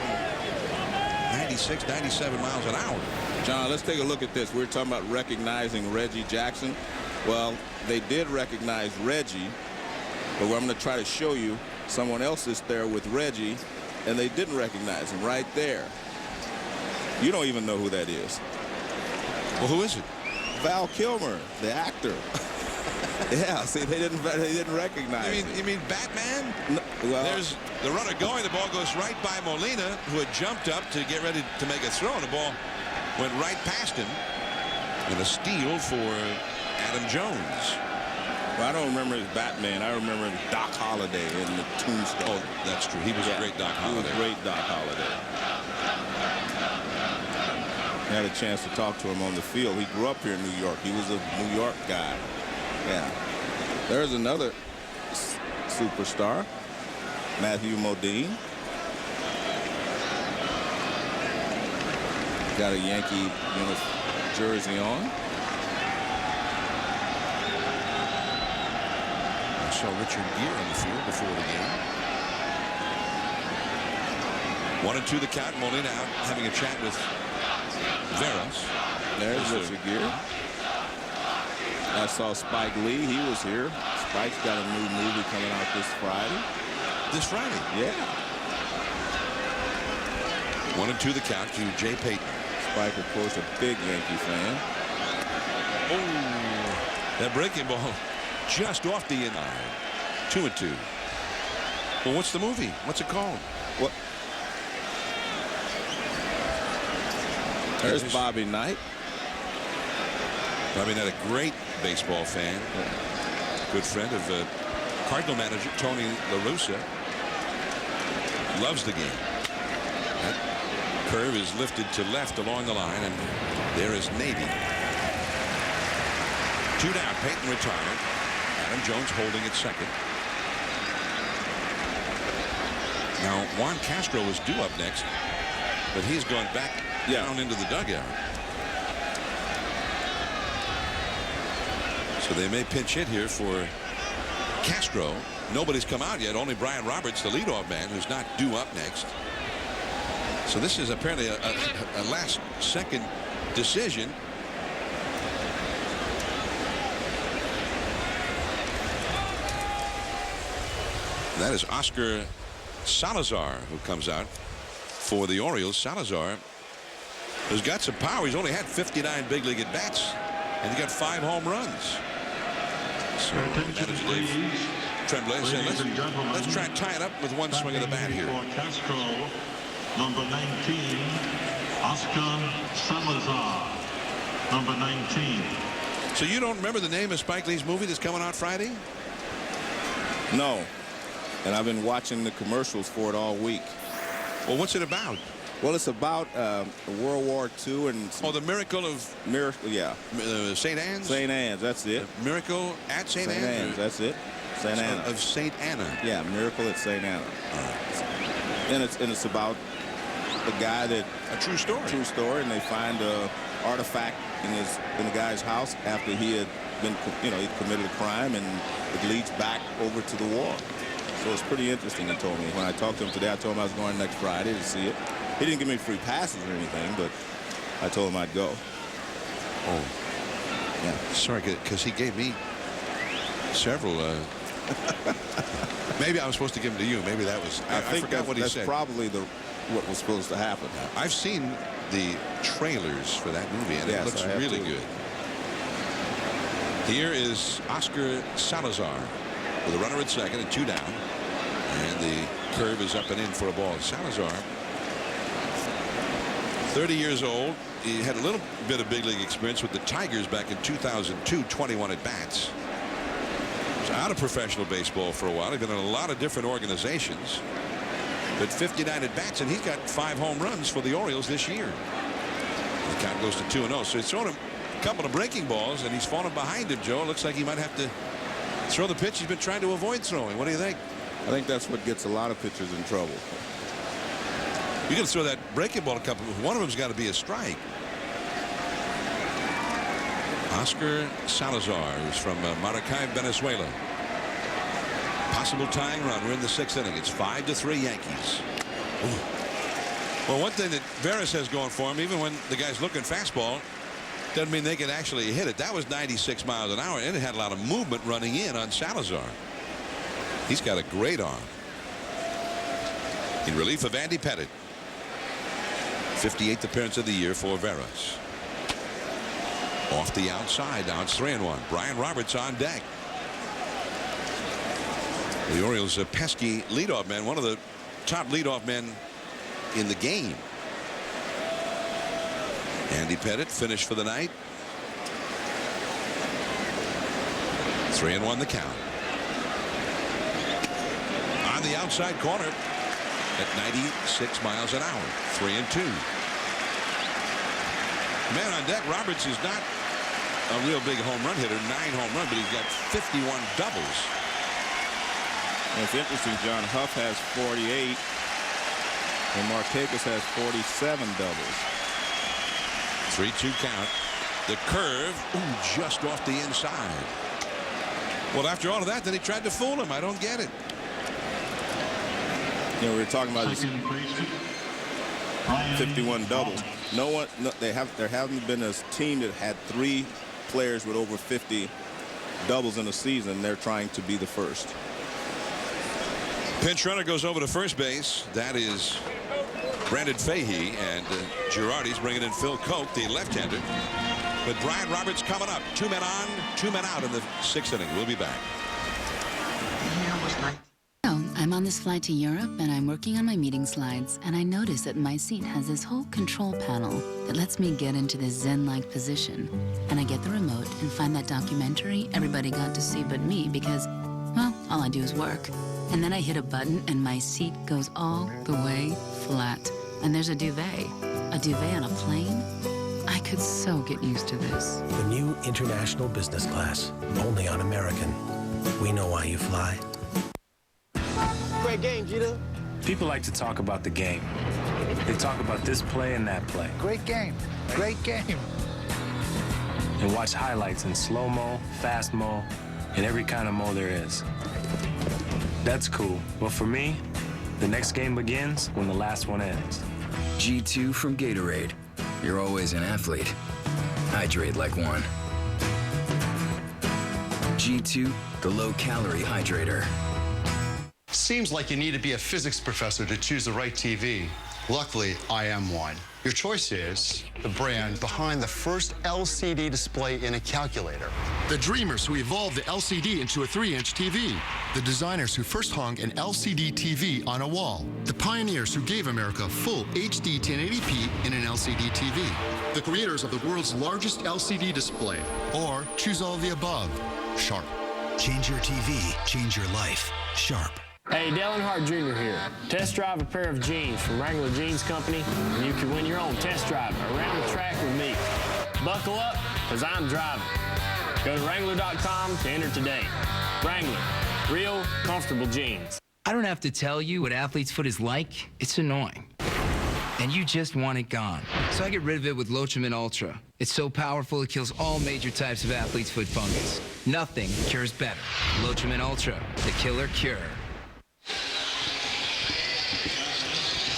one, 96, 97 miles an hour. John, let's take a look at this. We're talking about recognizing Reggie Jackson. Well, they did recognize Reggie, but I'm going to try to show you someone else is there with Reggie, and they didn't recognize him right there. You don't even know who that is. Well, who is it? Val Kilmer, the actor. Yeah, see, they didn't recognize him. You mean Batman? No, well, there's the runner going. The ball goes right by Molina, who had jumped up to get ready to make a throw, and the ball went right past him. And a steal for Adam Jones. Well, I don't remember his Batman. I remember him Doc Holliday in the Tombstone. Oh, that's true. He was a great Doc Holliday. He was a great Doc Holliday. I had a chance to talk to him on the field. He grew up here in New York. He was a New York guy. Yeah. There's another superstar, Matthew Modine. Got a Yankee jersey on. I saw Richard Gere on the field before the game. 1-2 the count. Molina out having a chat with Veras. There's Richard Gere. I saw Spike Lee. He was here. Spike's got a new movie coming out this Friday. This Friday? Yeah. 1-2 the count to Jay Payton. Spike, of course, a big Yankee fan. Oh, that breaking ball just off the line. 2-2. Well, what's the movie? What's it called? What? There's Bobby Knight. Bobby Knight, a great baseball fan. Good friend of Cardinal manager Tony La Russa. Loves the game. That curve is lifted to left along the line, and there is Navy. 2 down. Payton retired. Adam Jones holding at second. Now Juan Castro was due up next, but he's gone back down into the dugout. So they may pinch hit here for Castro. Nobody's come out yet. Only Brian Roberts, the leadoff man, who's not due up next. So this is apparently a last-second decision. That is Oscar Salazar who comes out for the Orioles. Salazar has got some power. He's only had 59 big league at bats, and he got 5 home runs. So manager Dave Tremblay said, let's try and tie it up with one swing of the bat here. For Castro, number 19, Oscar Salazar, number 19. So you don't remember the name of Spike Lee's movie that's coming out Friday? No. And I've been watching the commercials for it all week. Well, what's it about? Well, it's about World War II and the miracle of St. Anne's. St. Anne's, that's it. Miracle at St. Anne's. That's it. St. Anna. Of St. Anna. Yeah, Miracle at St. Anna. And it's about a guy that a true story. True story, and they find a artifact in the guy's house after he had been, he committed a crime, and it leads back over to the war. So it's pretty interesting, he told me. When I talked to him today, I told him I was going next Friday to see it. He didn't give me free passes or anything, but I told him I'd go. Oh. Yeah. Sorry, because he gave me several. Maybe I was supposed to give them to you. Maybe that was. I forgot what he said. That's probably what was supposed to happen. I've seen the trailers for that movie, and it looks really good. Here is Oscar Salazar with a runner at second and 2 down. And the curve is up and in for a ball. Salazar, 30 years old. He had a little bit of big league experience with the Tigers back in 2002, 21 at bats. He was out of professional baseball for a while. He'd been in a lot of different organizations. But 59 at bats, and he's got 5 home runs for the Orioles this year. The count goes to 2-0. So he's thrown him a couple of breaking balls, and he's fallen behind him, Joe. It looks like he might have to throw the pitch he's been trying to avoid throwing. What do you think? I think that's what gets a lot of pitchers in trouble. You're going to throw that breaking ball a couple. One of them's got to be a strike. Oscar Salazar is from Maracay, Venezuela. Possible tying run. We're in the 6th inning. It's 5-3 Yankees. Ooh. Well, one thing that Veras has going for him, even when the guy's looking fastball, doesn't mean they can actually hit it. That was 96 miles an hour, and it had a lot of movement running in on Salazar. He's got a great arm. In relief of Andy Pettitte. 58th appearance of the year for Veras. Off the outside. Now it's 3-1. Brian Roberts on deck. The Orioles, a pesky leadoff man, one of the top leadoff men in the game. Andy Pettitte finished for the night. 3-1 the count. On the outside corner at 96 miles an hour. 3-2. Man on deck, Roberts is not a real big home run hitter, 9 home runs, but he's got 51 doubles. It's interesting, John. Huff has 48, and Markakis has 47 doubles. 3-2 count. The curve, just off the inside. Well, after all of that, then he tried to fool him. I don't get it. You know, we were talking about this 51 doubles. There haven't been a team that had 3 players with over 50 doubles in a season. They're trying to be the first. Pinch runner goes over to first base. That is Brandon Fahey, and Girardi's bringing in Phil Koch, the left-hander. But Brian Roberts coming up. 2 men on, 2 men out in the 6th inning. We'll be back. I'm on this flight to Europe, and I'm working on my meeting slides, and I notice that my seat has this whole control panel that lets me get into this zen-like position. And I get the remote and find that documentary everybody got to see but me because, well, all I do is work. And then I hit a button, and my seat goes all the way flat. And there's a duvet. A duvet on a plane? I could so get used to this. The new international business class, only on American. We know why you fly. Great game, Gita. People like to talk about the game. They talk about this play and that play. Great game. Great game. And watch highlights in slow-mo, fast-mo, and every kind of mo there is. That's cool. But for me, the next game begins when the last one ends. G2 from Gatorade. You're always an athlete. Hydrate like one. G2, the low-calorie hydrator. Seems like you need to be a physics professor to choose the right TV. Luckily, I am one. Your choice is the brand behind the first LCD display in a calculator. The dreamers who evolved the LCD into a 3-inch TV. The designers who first hung an LCD TV on a wall. The pioneers who gave America full HD 1080p in an LCD TV. The creators of the world's largest LCD display. Or choose all of the above. Sharp. Change your TV, change your life. Sharp. Hey, Dale Earnhardt Jr. here. Test drive a pair of jeans from Wrangler Jeans Company, and you can win your own test drive around the track with me. Buckle up, because I'm driving. Go to Wrangler.com to enter today. Wrangler, real, comfortable jeans. I don't have to tell you what athlete's foot is like. It's annoying. And you just want it gone. So I get rid of it with Lotrimin Ultra. It's so powerful it kills all major types of athlete's foot fungus. Nothing cures better. Lotrimin Ultra, the killer cure.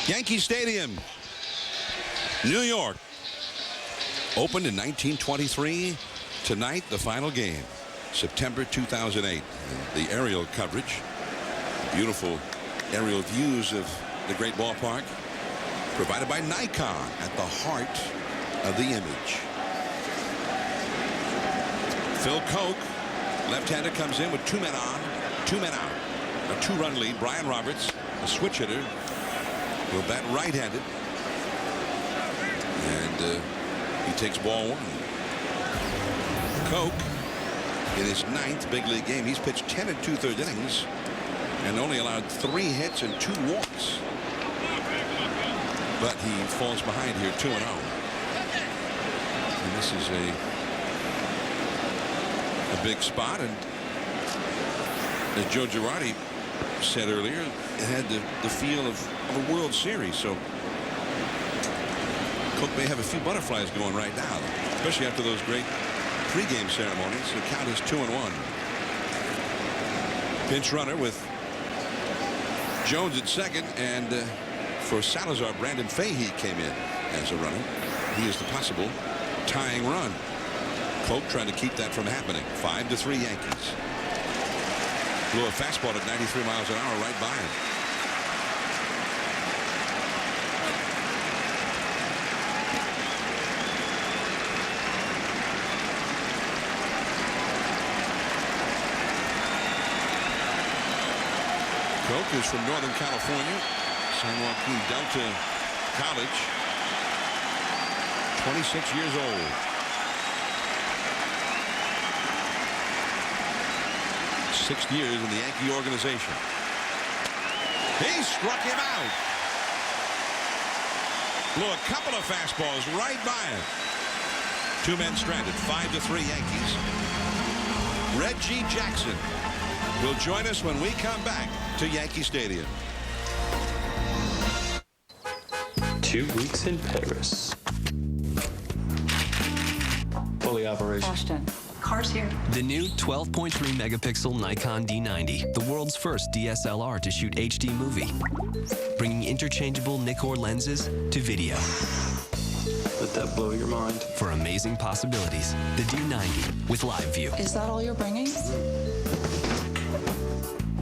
Yankee Stadium, New York. Opened in 1923. Tonight, the final game, September 2008. The aerial coverage, beautiful aerial views of the great ballpark, provided by Nikon at the heart of the image. Phil Koch, left-hander, comes in with 2 men on, 2 men out. A 2-run lead. Brian Roberts, a switch hitter, will bat right-handed. And he takes ball 1. Koch, in his 9th big league game, he's pitched 10 2/3 innings and only allowed 3 hits and 2 walks. But he falls behind here 2-0. And this is a big spot. And as Joe Girardi said earlier, it had the feel of a World Series. So Koch may have a few butterflies going right now, especially after those great pregame ceremonies. The count is 2-1. Pinch runner with Jones at second, and for Salazar, Brandon Fahey came in as a runner. He is the possible tying run. Koch trying to keep that from happening. 5-3 Yankees. Blew a fastball at 93 miles an hour right by him. Koch is from Northern California, San Joaquin Delta College, 26 years old. 6 years in the Yankee organization. He struck him out. Blew a couple of fastballs right by him. 2 men stranded, 5-3 Yankees. Reggie Jackson will join us when we come back to Yankee Stadium. 2 weeks in Paris. Fully operational. Ashton, car's here. The new 12.3 megapixel Nikon D90, the world's first DSLR to shoot HD movie, bringing interchangeable Nikkor lenses to video. Let that blow your mind. For amazing possibilities, the D90 with live view. Is that all you're bringing?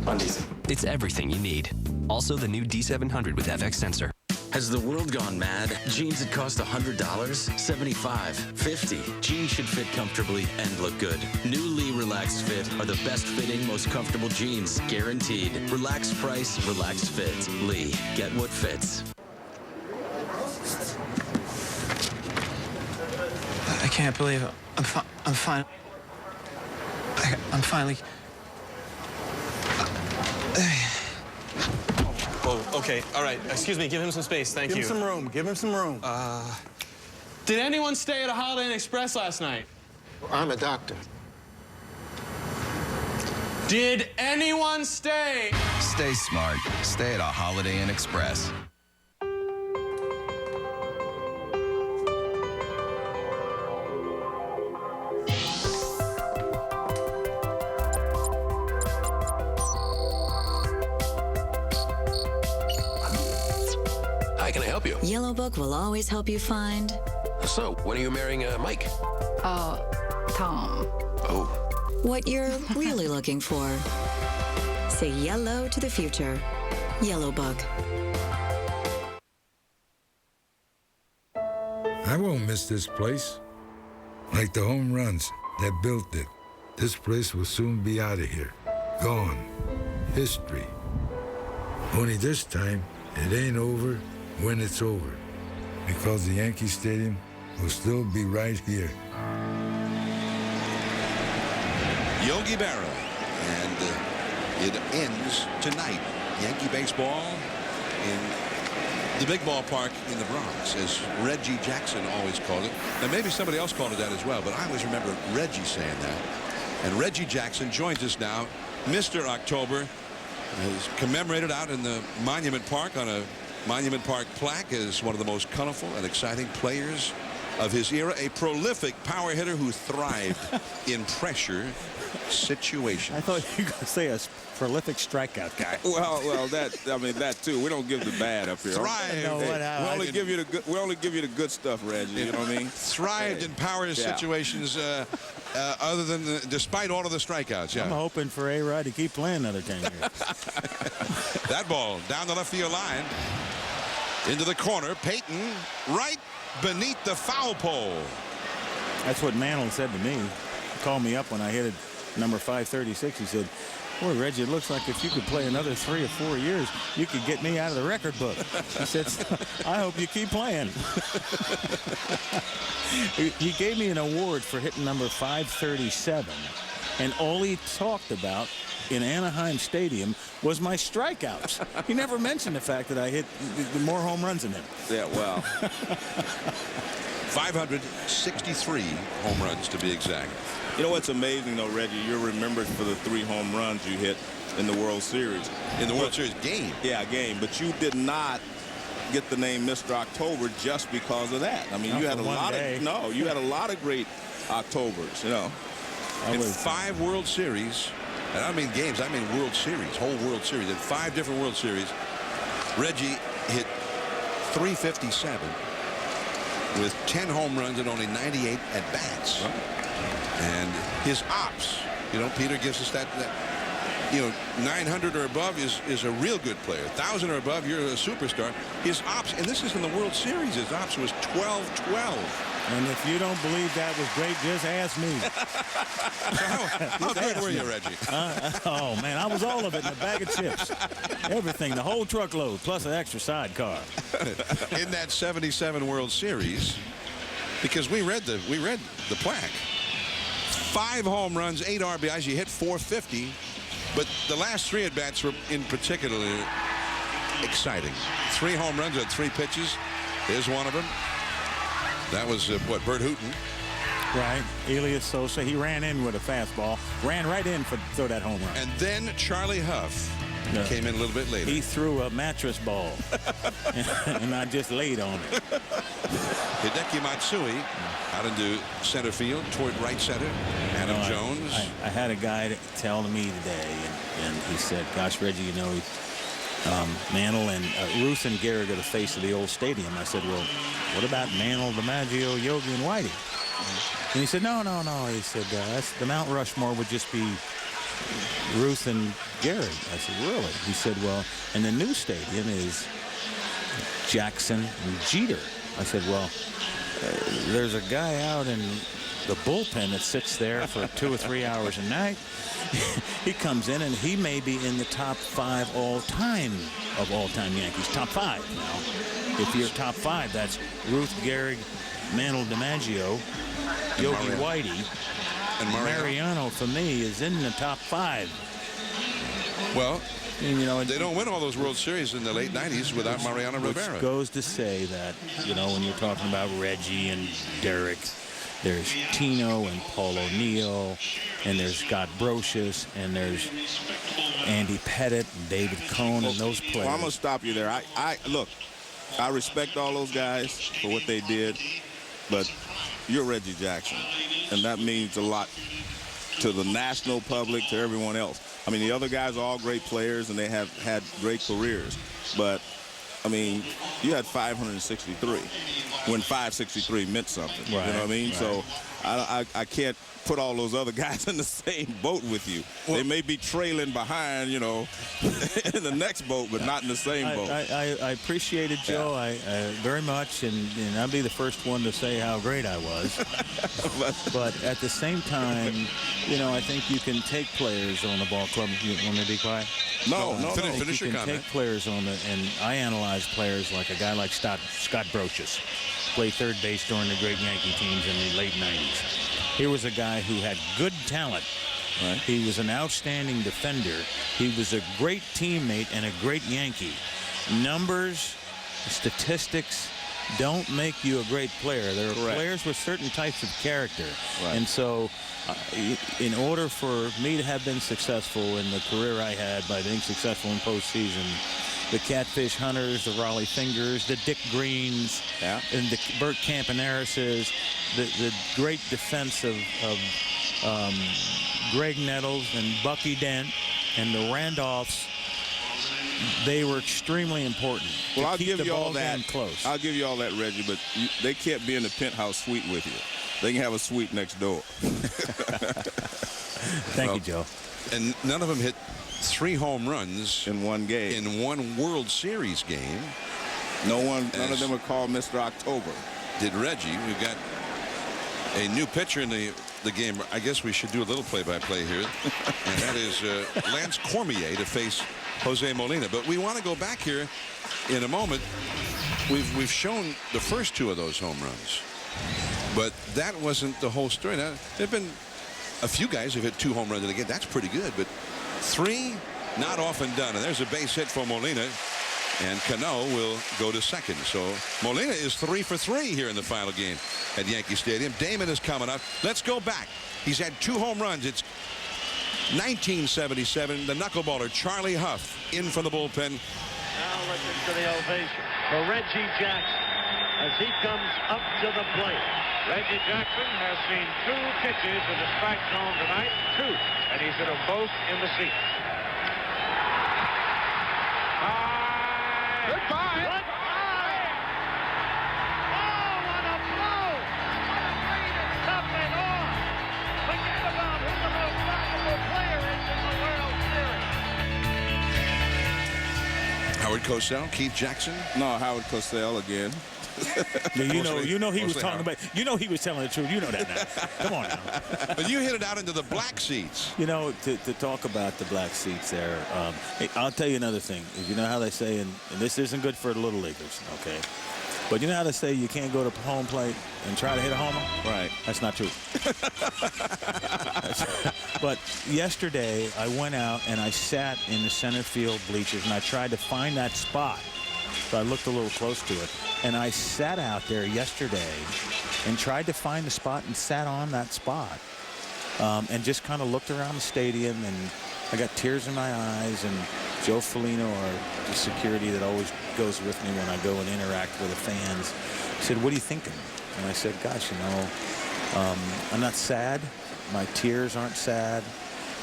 Undies. It's everything you need. Also the new D700 with FX sensor. Has the world gone mad? Jeans that cost $100, $75, $50. Jeans should fit comfortably and look good. New Lee Relaxed Fit are the best fitting, most comfortable jeans, guaranteed. Relaxed price, relaxed fit. Lee, get what fits. I can't believe it. I'm fine. I'm finally. Oh, okay. All right. Excuse me. Give him some space. Thank you. Give him some room. Give him some room. Did anyone stay at a Holiday Inn Express last night? I'm a doctor. Did anyone stay? Stay smart. Stay at a Holiday Inn Express. How can I help you? Yellow Book will always help you find. So, when are you marrying Mike? Tom. Oh. What you're really looking for. Say yellow to the future. Yellow Book. I won't miss this place. Like the home runs that built it, this place will soon be out of here. Gone. History. Only this time, it ain't over when it's over, because the Yankee Stadium will still be right here. Yogi Berra, and it ends tonight. Yankee baseball in the big ballpark in the Bronx, as Reggie Jackson always called it. Now, maybe somebody else called it that as well, but I always remember Reggie saying that. And Reggie Jackson joins us now. Mr. October is commemorated out in the Monument Park on a Monument Park plaque as one of the most colorful and exciting players of his era, a prolific power hitter who thrived in pressure situations. I thought you were going to say a prolific strikeout guy. Well, that too. We don't give the bad up here. Thrived. We only give you the good. We only give you the good stuff, Reggie. You know what I mean? Thrived in power situations, other than despite all of the strikeouts. Yeah. I'm hoping for A-Rod to keep playing another 10 years. That ball down the left field line, into the corner. Peyton right beneath the foul pole. That's what Mantle said to me. He called me up when I hit it, number 536. He said, "Boy, Reggie, it looks like if you could play another 3 or 4 years, you could get me out of the record book." He said, "I hope you keep playing." He gave me an award for hitting number 537, and all he talked about in Anaheim Stadium was my strikeouts. He never mentioned the fact that I hit more home runs than him. Yeah, well. 563 home runs to be exact. You know what's amazing, though, Reggie? You're remembered for the 3 home runs you hit in the World Series. In the World Series game? Yeah, game. But you did not get the name Mr. October just because of that. I mean, you had a lot of you had a lot of great Octobers, you know. In 5 World Series, and I don't mean games, I mean World Series, whole World Series. In 5 different World Series, Reggie hit 357 with 10 home runs and only 98 at-bats. And his ops, you know, Peter gives us that you know, 900 or above is a real good player. 1,000 or above, you're a superstar. His ops, and this is in the World Series, his ops was 12-12. And if you don't believe that was great, just ask me. How good were you, Reggie? Oh, man, I was all of it in a bag of chips. Everything, the whole truckload, plus an extra sidecar. In that 77 World Series, because we read the plaque. 5 home runs, 8 RBIs. You hit 450. But the last 3 at-bats were in particularly exciting. 3 home runs on 3 pitches. Here's one of them. That was, what, Bert Hooton? Right. Elias Sosa, he ran in with a fastball, ran right in for throw that home run. And then Charlie Huff came in a little bit later. He threw a mattress ball, and I just laid on it. Hideki Matsui out into center field toward right center. Adam Jones. I had a guy tell me today, and he said, gosh, Reggie, you know, Mantle and Ruth and Gehrig are the face of the old stadium. I said, well, what about Mantle, DiMaggio, Yogi, and Whitey? And he said, no. He said, that's the Mount Rushmore would just be Ruth and Gehrig. I said, really? He said, well, and the new stadium is Jackson and Jeter. I said, well, there's a guy out in the bullpen that sits there for 2 or 3 hours a night. He comes in, and he may be in the top 5 all-time of all-time Yankees. Top 5 now. If you're top 5, that's Ruth, Gehrig, Mantle, DiMaggio, Yogi Whitey, and Mariano for me is in the top 5. Well, and, you know, they don't win all those World Series in the late 90s without Mariano Rivera. Which goes to say that, you know, when you're talking about Reggie and Derek, there's Tino and Paul O'Neill, and there's Scott Brocious, and there's Andy Pettit and David Cohn and those players. Well, I'm going to stop you there. Look, I respect all those guys for what they did, but you're Reggie Jackson, and that means a lot to the national public, to everyone else. I mean, the other guys are all great players, and they have had great careers. But, I mean, you had 563 when 563 meant something. Right, you know what I mean? Right. So I can't put all those other guys in the same boat with you. Well, they may be trailing behind, you know, in the next boat, but not in the same boat. I appreciate it, Joe, very much, and I'll be the first one to say how great I was. but at the same time, you know, I think you can take players on the ball club. You want me to be quiet? No. Finish your comment. You can take players on and I analyze players like a guy like Scott Brocious, played third base during the great Yankee teams in the late 90s. Here was a guy who had good talent. Right. He was an outstanding defender. He was a great teammate and a great Yankee. Numbers, statistics don't make you a great player. There are players with certain types of character. Right. And so in order for me to have been successful in the career I had by being successful in postseason, the Catfish Hunters, the Raleigh Fingers, the Dick Greens, and the Bert Campaneris's, the great defense of Greg Nettles and Bucky Dent and the Randolphs, they were extremely important. Well, I'll give you all that. Close. I'll give you all that, Reggie, but they can't be in the penthouse suite with you. They can have a suite next door. Thank you, Joe. And none of them hit 3 home runs in one game. In one World Series game. None of them are called Mr. October. Did Reggie. We've got a new pitcher in the game. I guess we should do a little play-by-play here. And that is Lance Cormier to face Jose Molina. But we want to go back here in a moment. We've shown the first 2 of those home runs. But that wasn't the whole story. Now, there have been a few guys who've hit 2 home runs in a game. That's pretty good. But 3, not often done. And there's a base hit for Molina. And Cano will go to second. So Molina is 3 for 3 here in the final game at Yankee Stadium. Damon is coming up. Let's go back. He's had 2 home runs. It's 1977. The knuckleballer Charlie Huff in from the bullpen. Now listen to the ovation for Reggie Jackson as he comes up to the plate. Reggie Jackson has seen 2 pitches in the strike zone tonight. 2. And he's hit them both in the seats. Goodbye. Goodbye. Oh, what a blow. What a great and something on. Forget about who the most valuable player is in the World Series. Howard Cosell, Keith Jackson. No, Howard Cosell again. you know he was talking about. You know he was telling the truth. You know that now. Come on now. But you hit it out into the black seats. You know, to talk about the black seats there. Hey, I'll tell you another thing. You know how they say, and this isn't good for the little leaguers, okay? But you know how they say you can't go to home plate and try to hit a homer? Right. That's not true. But yesterday, I went out and I sat in the center field bleachers, and I tried to find that spot. So I looked a little close to it. And I sat out there yesterday and tried to find the spot and sat on that spot. And just kind of looked around the stadium, and I got tears in my eyes. And Joe Felino, the security that always goes with me when I go and interact with the fans, said, "What are you thinking?" And I said, "Gosh, I'm not sad. My tears aren't sad."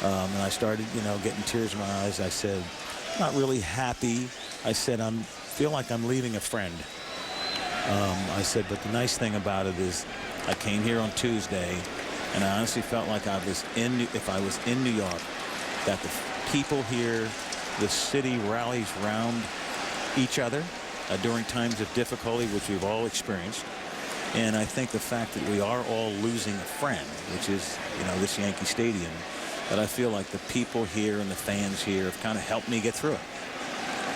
And I started, getting tears in my eyes. I said, "Not really happy." I said, "I feel like I'm leaving a friend." I said, "But the nice thing about it is I came here on Tuesday, and I honestly felt like if I was in New York, that the people here, the city rallies around each other during times of difficulty, which we've all experienced. And I think the fact that we are all losing a friend, which is, this Yankee Stadium, that I feel like the people here and the fans here have kind of helped me get through it."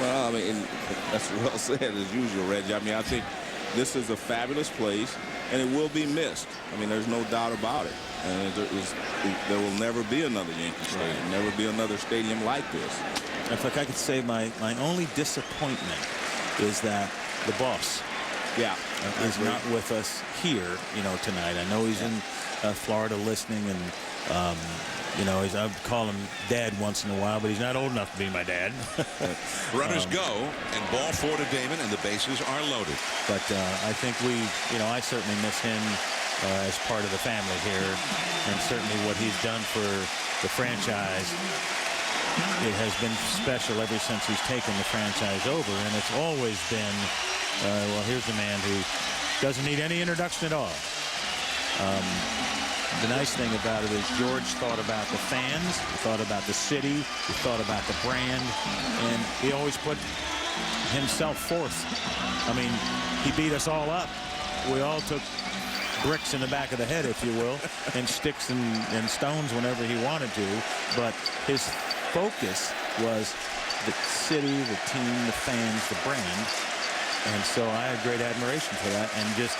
Well, I mean, that's well said as usual, Reggie. I mean, I think this is a fabulous place, and it will be missed. I mean, there's no doubt about it. And there will never be another Yankee Stadium, never be another stadium like this. If I could say my only disappointment is that the boss is not with us here, tonight. I know he's in Florida listening, and I call him Dad once in a while, but he's not old enough to be my dad. Runners go, and ball 4 to Damon, and the bases are loaded. But I think I certainly miss him as part of the family here, and certainly what he's done for the franchise. It has been special ever since he's taken the franchise over, and it's always been, well, here's the man who doesn't need any introduction at all. The nice thing about it is George thought about the fans, he thought about the city, he thought about the brand, and he always put himself forth. I mean, he beat us all up. We all took bricks in the back of the head, if you will, and sticks and stones whenever he wanted to, but his focus was the city, the team, the fans, the brand, and so I had great admiration for that, and just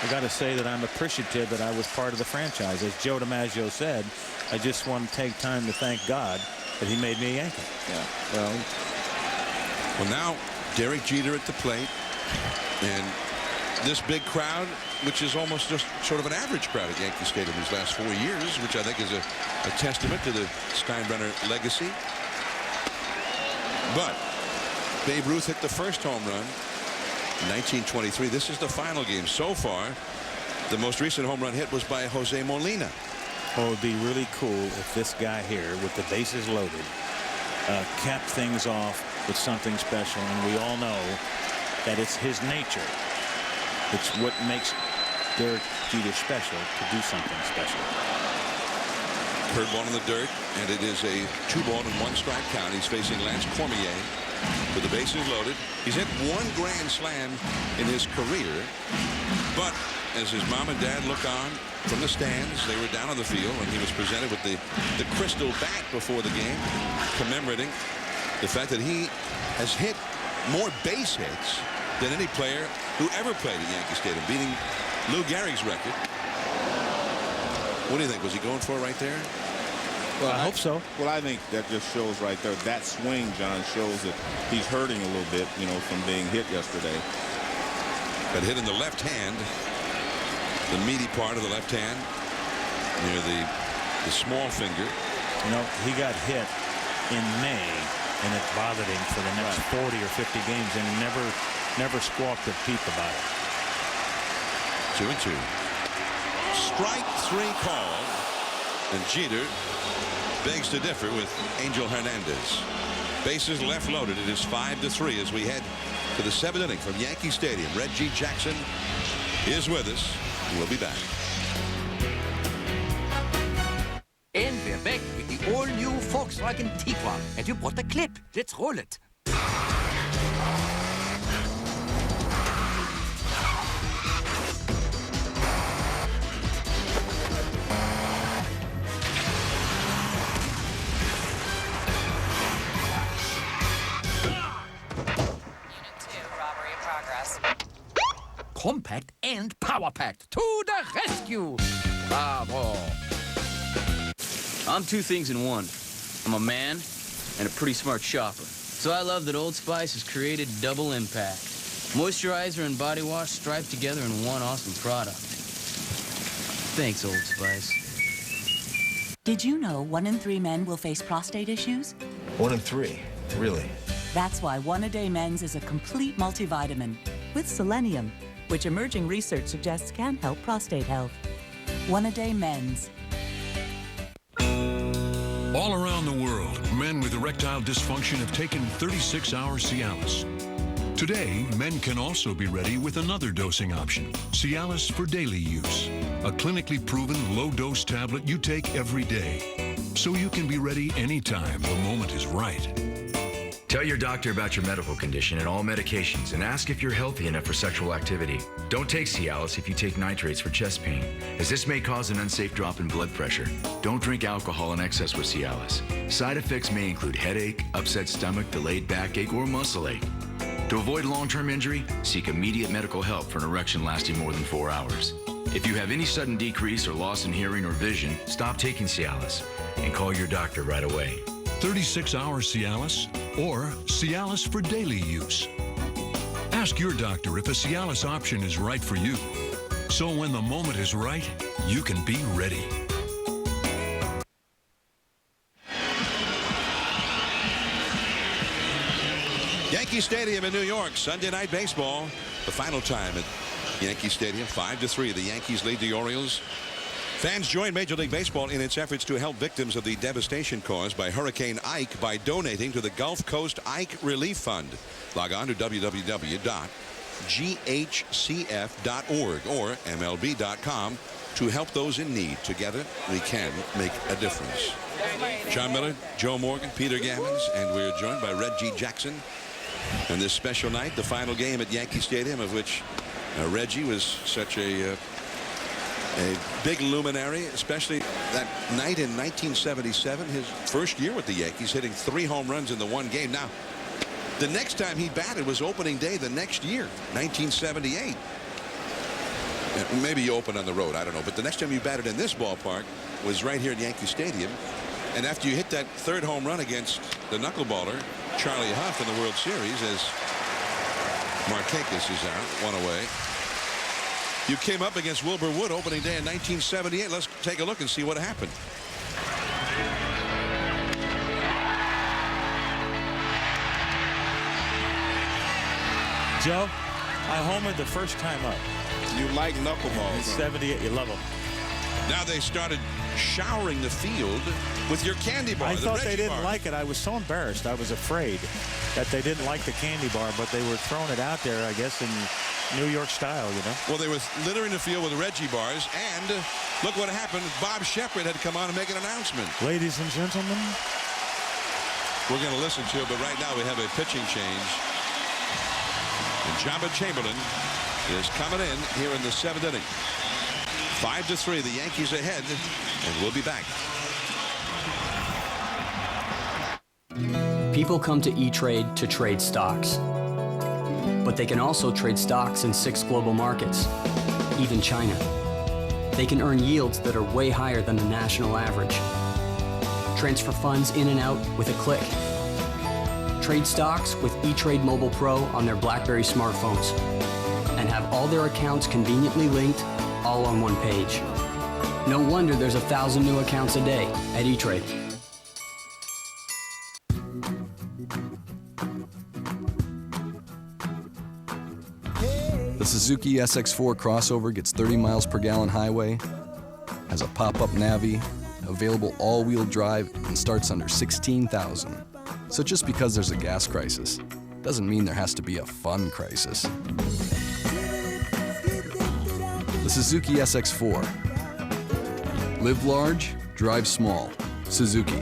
I got to say that I'm appreciative that I was part of the franchise. As Joe DiMaggio said, I just want to take time to thank God that he made me a Yankee. Yeah. Well, now Derek Jeter at the plate, and this big crowd, which is almost just sort of an average crowd at Yankee Stadium these last 4 years, which I think is a testament to the Steinbrenner legacy. But Babe Ruth hit the first home run in 1923. This is the final game. So far, the most recent home run hit was by Jose Molina. Oh, it would be really cool if this guy here, with the bases loaded, capped things off with something special. And we all know that it's his nature. It's what makes Derek Jeter special to do something special. Curveball in the dirt, and it is a 2-ball and 1-strike count. He's facing Lance Cormier with the bases loaded. He's hit 1 grand slam in his career, but as his mom and dad look on from the stands, they were down on the field, and he was presented with the crystal bat before the game, commemorating the fact that he has hit more base hits than any player who ever played at Yankee Stadium, beating Lou Gehrig's record. What do you think? Was he going for it right there? Well, I hope so. Well, I think that just shows right there. That swing, John, shows that he's hurting a little bit, from being hit yesterday. But hit in the left hand, the meaty part of the left hand, near the small finger. He got hit in May, and it bothered him for the next 40 or 50 games, and he never squawked a peep about it. 2-2. Strike 3 called, and Jeter begs to differ with Angel Hernandez. Bases left loaded. It is 5-3 as we head to the 7th inning from Yankee Stadium. Reggie Jackson is with us. We'll be back. And we're back with the all-new Volkswagen Tiguan. And you brought the clip. Let's roll it. Compact and power-packed to the rescue. Bravo. I'm two things in one. I'm a man and a pretty smart shopper. So I love that Old Spice has created Double Impact. Moisturizer and body wash striped together in one awesome product. Thanks, Old Spice. Did you know 1 in 3 men will face prostate issues? 1 in 3, really? That's why 1 A Day Men's is a complete multivitamin with selenium, which emerging research suggests can help prostate health. 1 A Day Men's. All around the world, men with erectile dysfunction have taken 36-hour Cialis. Today, men can also be ready with another dosing option, Cialis for daily use, a clinically proven low-dose tablet you take every day, so you can be ready anytime the moment is right. Tell your doctor about your medical condition and all medications and ask if you're healthy enough for sexual activity. Don't take Cialis if you take nitrates for chest pain, as this may cause an unsafe drop in blood pressure. Don't drink alcohol in excess with Cialis. Side effects may include headache, upset stomach, delayed backache, or muscle ache. To avoid long-term injury, seek immediate medical help for an erection lasting more than 4 hours. If you have any sudden decrease or loss in hearing or vision, stop taking Cialis and call your doctor right away. 36-hour Cialis or Cialis for daily use. Ask your doctor if a Cialis option is right for you. So when the moment is right, you can be ready. Yankee Stadium in New York, Sunday Night Baseball. The final time at Yankee Stadium, 5-3. The Yankees lead the Orioles. Fans join Major League Baseball in its efforts to help victims of the devastation caused by Hurricane Ike by donating to the Gulf Coast Ike Relief Fund. Log on to www.ghcf.org or MLB.com to help those in need. Together, we can make a difference. John Miller, Joe Morgan, Peter Gammons, and we're joined by Reggie Jackson. And this special night, the final game at Yankee Stadium, of which Reggie was such a big luminary, especially that night in 1977, his first year with the Yankees, hitting 3 home runs in the one game. Now, the next time he batted was opening day the next year, 1978. Maybe you opened on the road, I don't know. But the next time you batted in this ballpark was right here at Yankee Stadium. And after you hit that 3rd home run against the knuckleballer, Charlie Huff, in the World Series, as Markakis is out, 1 away. You came up against Wilbur Wood opening day in 1978. Let's take a look and see what happened. Joe, I homered the first time up. You like knuckleballs. In 78, you love them. Now they started showering the field with your candy bar. I thought Reggie they didn't bar. like it. I was so embarrassed. I was afraid that they didn't like the candy bar, but they were throwing it out there, I guess, in New York style, you know. Well, they were littering the field with Reggie bars, and look what happened. Bob Shepard had to come on and make an announcement. Ladies and gentlemen. We're going to listen to it, but right now we have a pitching change. And Jabba Chamberlain is coming in here in the 7th inning. 5-3, the Yankees ahead, and we'll be back. People come to E-Trade to trade stocks. But they can also trade stocks in 6 global markets, even China. They can earn yields that are way higher than the national average. Transfer funds in and out with a click. Trade stocks with E-Trade Mobile Pro on their BlackBerry smartphones and have all their accounts conveniently linked all on one page. No wonder there's 1,000 new accounts a day at E-Trade. The Suzuki SX4 crossover gets 30 miles per gallon highway, has a pop-up Navi, available all-wheel drive, and starts under $16,000. So just because there's a gas crisis doesn't mean there has to be a fun crisis. The Suzuki SX4. Live large, drive small. Suzuki.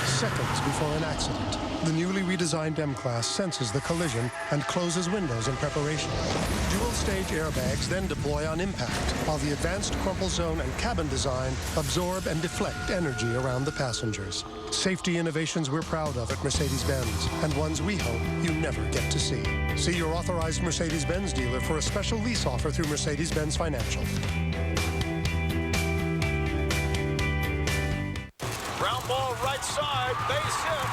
Seconds before an accident, the newly redesigned M-Class senses the collision and closes windows in preparation. Dual-stage airbags then deploy on impact, while the advanced crumple zone and cabin design absorb and deflect energy around the passengers. Safety innovations we're proud of at Mercedes-Benz, and ones we hope you never get to see. See your authorized Mercedes-Benz dealer for a special lease offer through Mercedes-Benz Financial. side, base hit.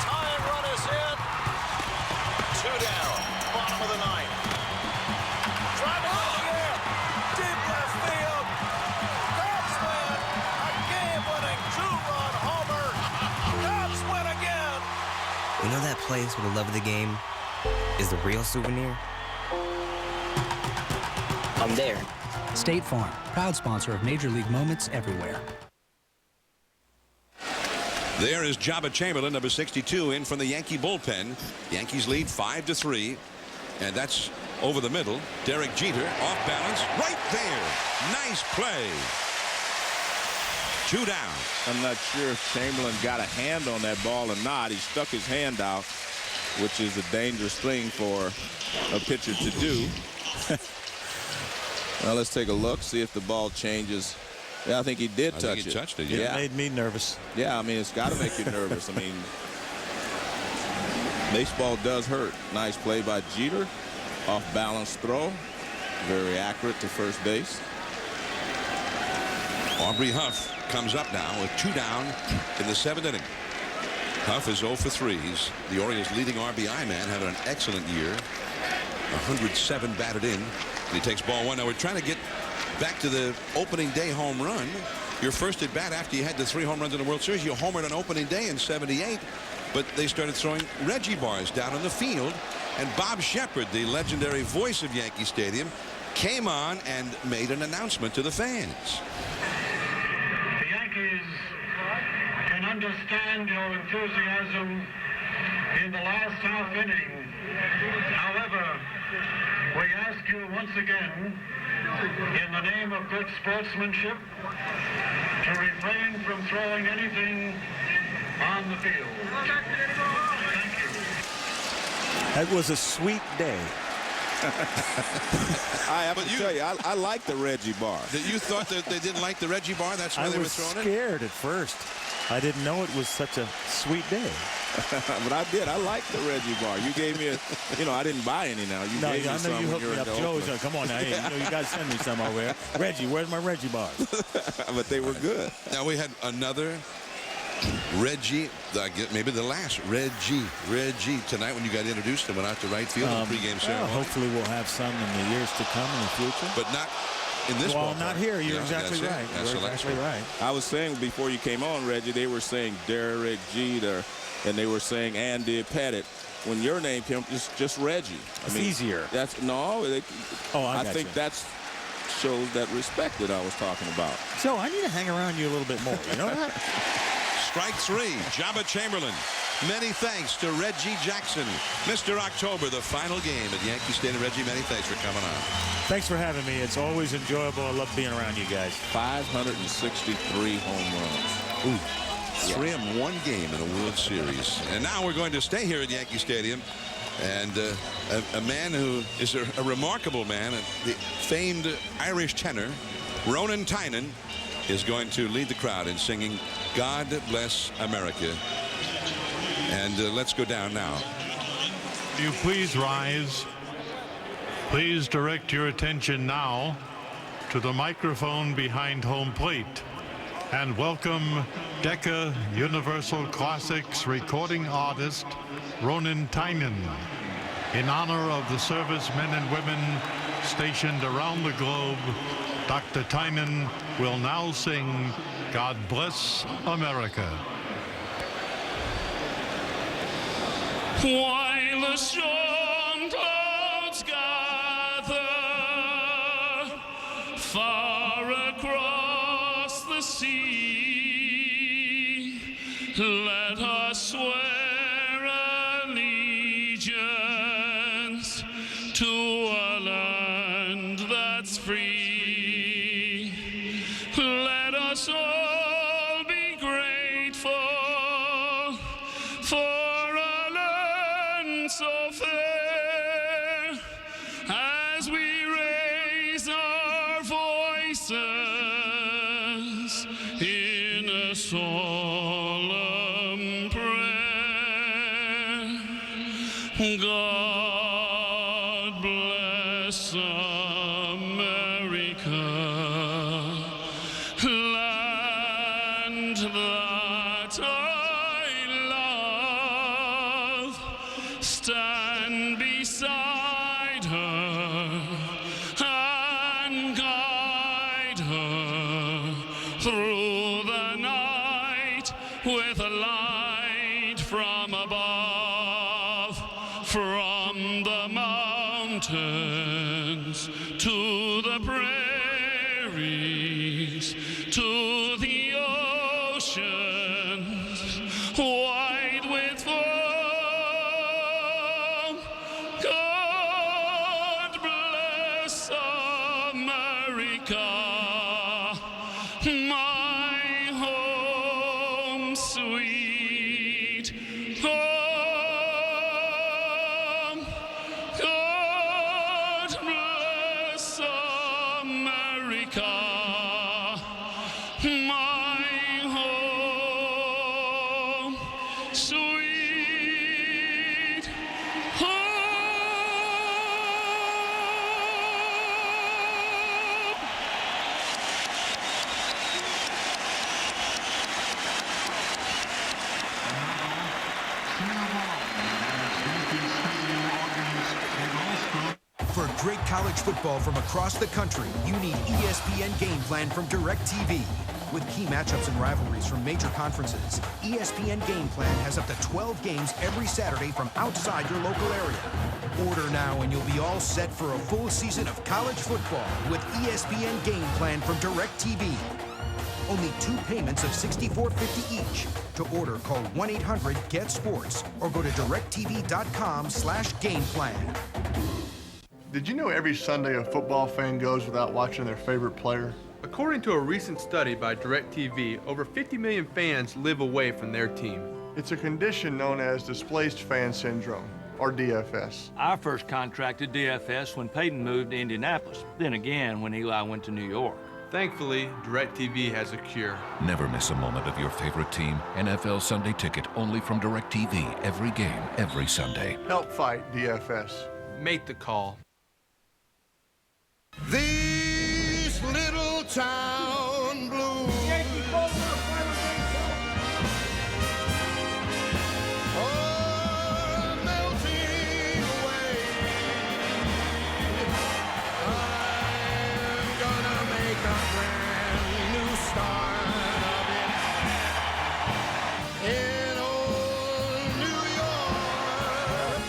Tying run is in. 2 down, bottom of the ninth. Driving out the air, deep left field. Cubs win, a game-winning 2-run homer. Cubs win again. You know that place where the love of the game is the real souvenir? I'm there. State Farm, proud sponsor of Major League Moments everywhere. There is Jabba Chamberlain, number 62, in from the Yankee bullpen. Yankees lead 5-3, and that's over the middle. Derek Jeter off balance right there. Nice play. 2 down. I'm not sure if Chamberlain got a hand on that ball or not. He stuck his hand out, which is a dangerous thing for a pitcher to do. Well, let's take a look, see if the ball changes. Yeah, I think he did touch it. He touched it, yeah. It made me nervous. Yeah, I mean, it's got to make you nervous. I mean, baseball does hurt. Nice play by Jeter. Off balance throw. Very accurate to first base. Aubrey Huff comes up now with 2 down in the 7th inning. Huff is 0 for 3. He's the Orioles' leading RBI man, having an excellent year. 107 batted in. And he takes ball 1. Now we're trying to get back to the opening day home run. Your first at bat after you had the 3 home runs in the World Series. You homered on opening day in '78, but they started throwing Reggie bars down on the field. And Bob Shepard, the legendary voice of Yankee Stadium, came on and made an announcement to the fans. The Yankees can understand your enthusiasm in the last half inning. However, we ask you once again, in the name of good sportsmanship, to refrain from throwing anything on the field. Thank you. That was a sweet day. I have to tell you, I like the Reggie bar. You thought that they didn't like the Reggie bar? That's why they were throwing it? I was scared at first. I didn't know it was such a sweet day. But I did. I liked the Reggie bar. You gave me I didn't buy any now. You gave me some. I know you hooked me up. Joe's, come on now. Hey, you got to send me some over here. Reggie, where's my Reggie bars? But they were good. Now we had another Reggie, maybe the last Reggie tonight when you got introduced and went out to right field in the pregame ceremony. Hopefully we'll have some in the years to come in the future. But not in this ballpark. Not here. You're exactly right. That's exactly right. I was saying before you came on, Reggie, they were saying Derek Jeter, and they were saying Andy Pettit. When your name came, just Reggie. It's easier. That's I think that's shows that respect that I was talking about. So I need to hang around you a little bit more. You know that? Strike 3, Jabba Chamberlain. Many thanks to Reggie Jackson. Mr. October, the final game at Yankee Stadium. Reggie, many thanks for coming on. Thanks for having me. It's always enjoyable. I love being around you guys. 563 home runs. Ooh. 3-1 game in the World Series. And now we're going to stay here at Yankee Stadium. And a man who is a remarkable man, the famed Irish tenor, Ronan Tynan, is going to lead the crowd in singing God Bless America. And let's go down now. Will you please rise? Please direct your attention now to the microphone behind home plate and welcome Decca Universal Classics recording artist Ronan Tynan. In honor of the servicemen and women stationed around the globe, Dr. Tynan will now sing God Bless America. While the storm clouds gather far across the sea, let us swear allegiance to a land that's free. Let us all be grateful for a land so fair as we raise our voices in a solemn prayer. God bless America, land that through the night with a light from above, from the mountains to the prairies, to the oceans, wide with foam. God bless America, my home sweet home. God bless America, my home sweet home. For great college football from across the country, you need ESPN Game Plan from DirecTV. With key matchups and rivalries from major conferences, ESPN Game Plan has up to 12 games every Saturday from outside your local area. Order now and you'll be all set for a full season of college football with ESPN Game Plan from DirecTV. Only 2 payments of $64.50 each. To order, call 1-800-GET-SPORTS or go to directv.com/gameplan. Did you know every Sunday a football fan goes without watching their favorite player? According to a recent study by DirecTV, over 50 million fans live away from their team. It's a condition known as displaced fan syndrome, or DFS. I first contracted DFS when Peyton moved to Indianapolis, then again when Eli went to New York. Thankfully, DirecTV has a cure. Never miss a moment of your favorite team. NFL Sunday Ticket only from DirecTV. Every game, every Sunday. Help fight DFS. Make the call. These little town blues are melting away. I'm gonna make a brand new start of it in old New York.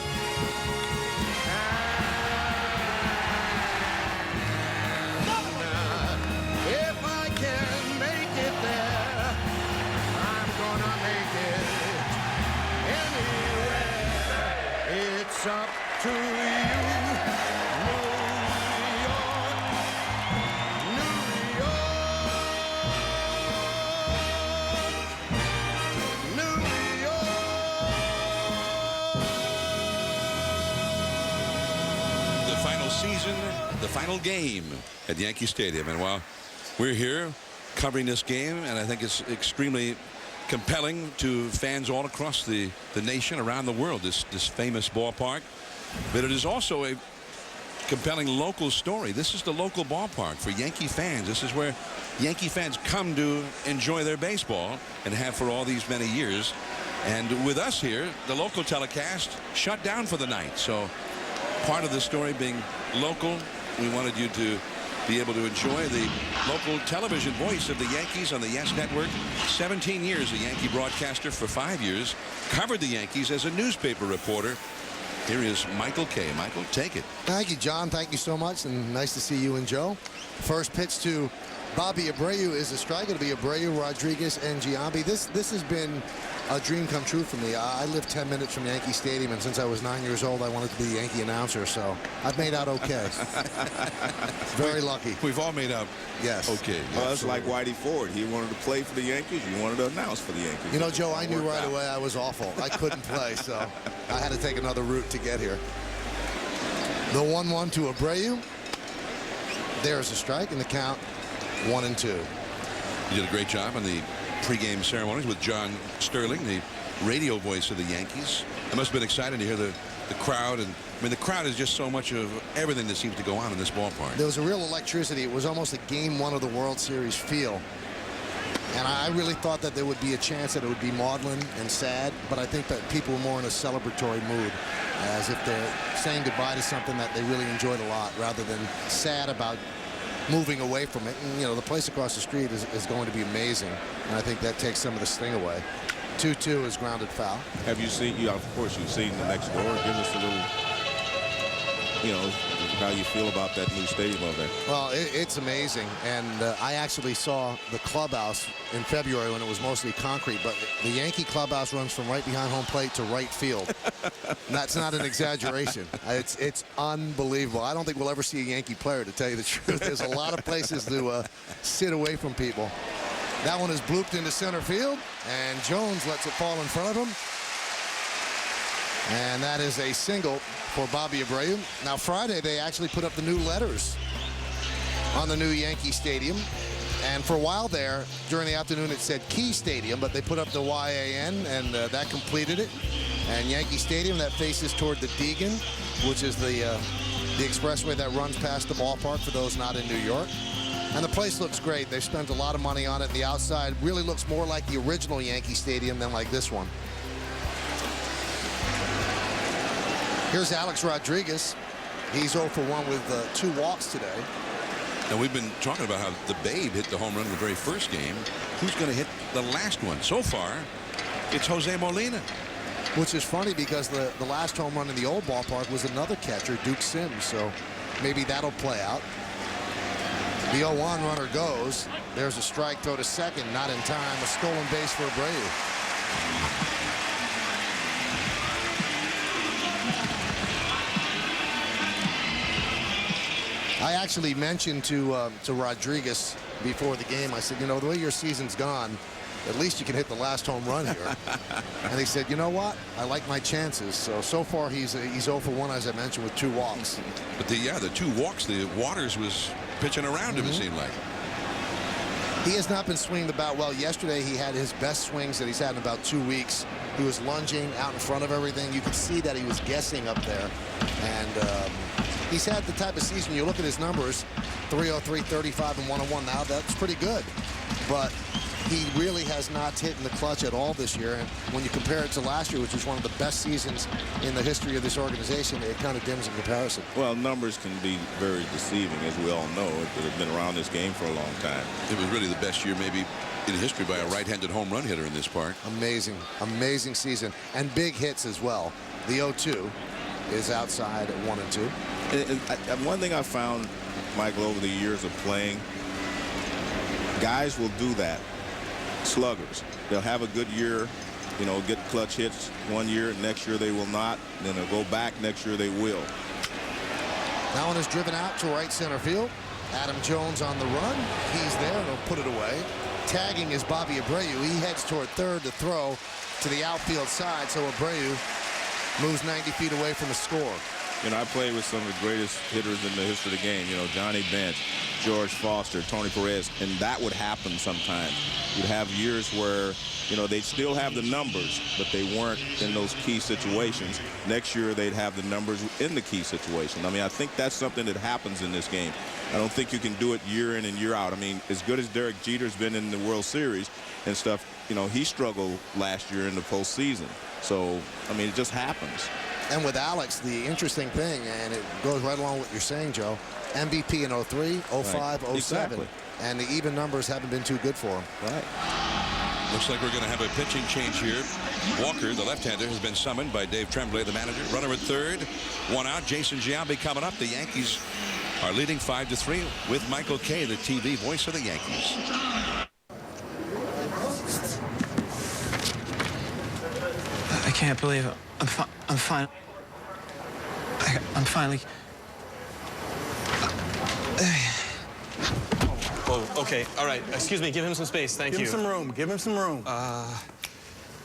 If I can make it there, I'm gonna make it anywhere. It's up to you, New York, New York, New York. The final season, the final game at Yankee Stadium. And while we're here covering this game, and I think it's extremely compelling to fans all across the nation, around the world, this famous ballpark, but it is also a compelling local story. This is the local ballpark for Yankee fans. This is where Yankee fans come to enjoy their baseball and have for all these many years. And with us here, the local telecast shut down for the night. So part of the story being local, we wanted you to be able to enjoy the local television voice of the Yankees on the Yes Network. 17 years a Yankee broadcaster, for 5 years covered the Yankees as a newspaper reporter. Here is Michael Kay. Michael, take it. Thank you, John. Thank you so much, and nice to see you and Joe. First pitch to Bobby Abreu is a strike. It'll be Abreu, Rodriguez, and Giambi. This has been a dream come true for me. I live 10 minutes from Yankee Stadium, and since I was 9 years old, I wanted to be the Yankee announcer, so I've made out okay. Very lucky. We've all made out yes. okay. Well, it's like Whitey Ford. He wanted to play for the Yankees. You wanted to announce for the Yankees. You know, Joe, I knew right away I was awful. I couldn't play, so I had to take another route to get here. The 1-1 to Abreu. There's a strike, and the count 1-2. You did a great job on the pregame ceremonies with John Sterling, the radio voice of the Yankees. It must have been exciting to hear the crowd. And I mean, the crowd is just so much of everything that seems to go on in this ballpark. There was a real electricity. It was almost a game 1 of the World Series feel. And I really thought that there would be a chance that it would be maudlin and sad, but I think that people were more in a celebratory mood, as if they're saying goodbye to something that they really enjoyed a lot, rather than sad about moving away from it. And, you know, the place across the street is going to be amazing. And I think that takes some of the sting away. 2-2 is grounded foul. Have you seen, of course, you've seen the next door. Give us a little, you know, how you feel about that new stadium over there. Well, it's amazing. And I actually saw the clubhouse in February when it was mostly concrete. But the Yankee clubhouse runs from right behind home plate to right field. And that's not an exaggeration. It's unbelievable. I don't think we'll ever see a Yankee player, to tell you the truth. There's a lot of places to sit away from people. That one is blooped into center field, and Jones lets it fall in front of him. And that is a single for Bobby Abreu. Now, Friday, they actually put up the new letters on the new Yankee Stadium. And for a while there, during the afternoon, it said Key Stadium, but they put up the YAN, and that completed it. And Yankee Stadium, that faces toward the Deegan, which is the expressway that runs past the ballpark for those not in New York. And the place looks great. They've spent a lot of money on it. And the outside really looks more like the original Yankee Stadium than like this one. Here's Alex Rodriguez. He's 0 for 1 with 2 walks today. And we've been talking about how the Babe hit the home run in the very first game. Who's going to hit the last one? So far, it's Jose Molina. Which is funny because the last home run in the old ballpark was another catcher, Duke Sims. So maybe that'll play out. The 0-1 runner goes. There's a strike throw to second, not in time. A stolen base for Abreu. I actually mentioned to Rodriguez before the game, I said, you know, the way your season's gone, at least you can hit the last home run here. And he said, you know what? I like my chances. So far he's 0 for 1, as I mentioned, with 2 walks. But the 2 walks, the Waters was pitching around him, it seemed like. He has not been swinging the bat well. Yesterday he had his best swings that he's had in about 2 weeks. He was lunging out in front of everything. You could see that he was guessing up there. And he's had the type of season, you look at his numbers, 303, 35, and 101. Now that's pretty good. But he really has not hit in the clutch at all this year. And when you compare it to last year, which was one of the best seasons in the history of this organization, it kind of dims in comparison. Well, numbers can be very deceiving, as we all know, that have been around this game for a long time. It was really the best year maybe in history by a right-handed home run hitter in this park. Amazing, amazing season. And big hits as well. The 0-2 is outside at 1 and 2. And one thing I found, Michael, over the years of playing, guys will do that. Sluggers. They'll have a good year, you know, get clutch hits one year, next year they will not. Then they'll go back, next year they will. That one is driven out to right center field. Adam Jones on the run. He's there and he'll put it away. Tagging is Bobby Abreu. He heads toward third to throw to the outfield side, so Abreu moves 90 feet away from the score. You know, I played with some of the greatest hitters in the history of the game. You know, Johnny Bench, George Foster, Tony Perez, and that would happen sometimes. You'd have years where, you know, they'd still have the numbers, but they weren't in those key situations. Next year, they'd have the numbers in the key situation. I mean, I think that's something that happens in this game. I don't think you can do it year in and year out. I mean, as good as Derek Jeter's been in the World Series and stuff, you know, he struggled last year in the postseason. So, I mean, it just happens. And with Alex, the interesting thing, and it goes right along with what you're saying, Joe, MVP in 03, 05, Right. 07. Exactly. And the even numbers haven't been too good for him. Right. Looks like we're going to have a pitching change here. Walker, the left-hander, has been summoned by Dave Tremblay, the manager. Runner at third. 1 out. Jason Giambi coming up. The Yankees are leading 5-3 with Michael Kay, the TV voice of the Yankees. I can't believe it. I'm fine. I'm finally. Oh, okay. All right. Excuse me. Give him some space. Thank you. Give him some room. Give him some room.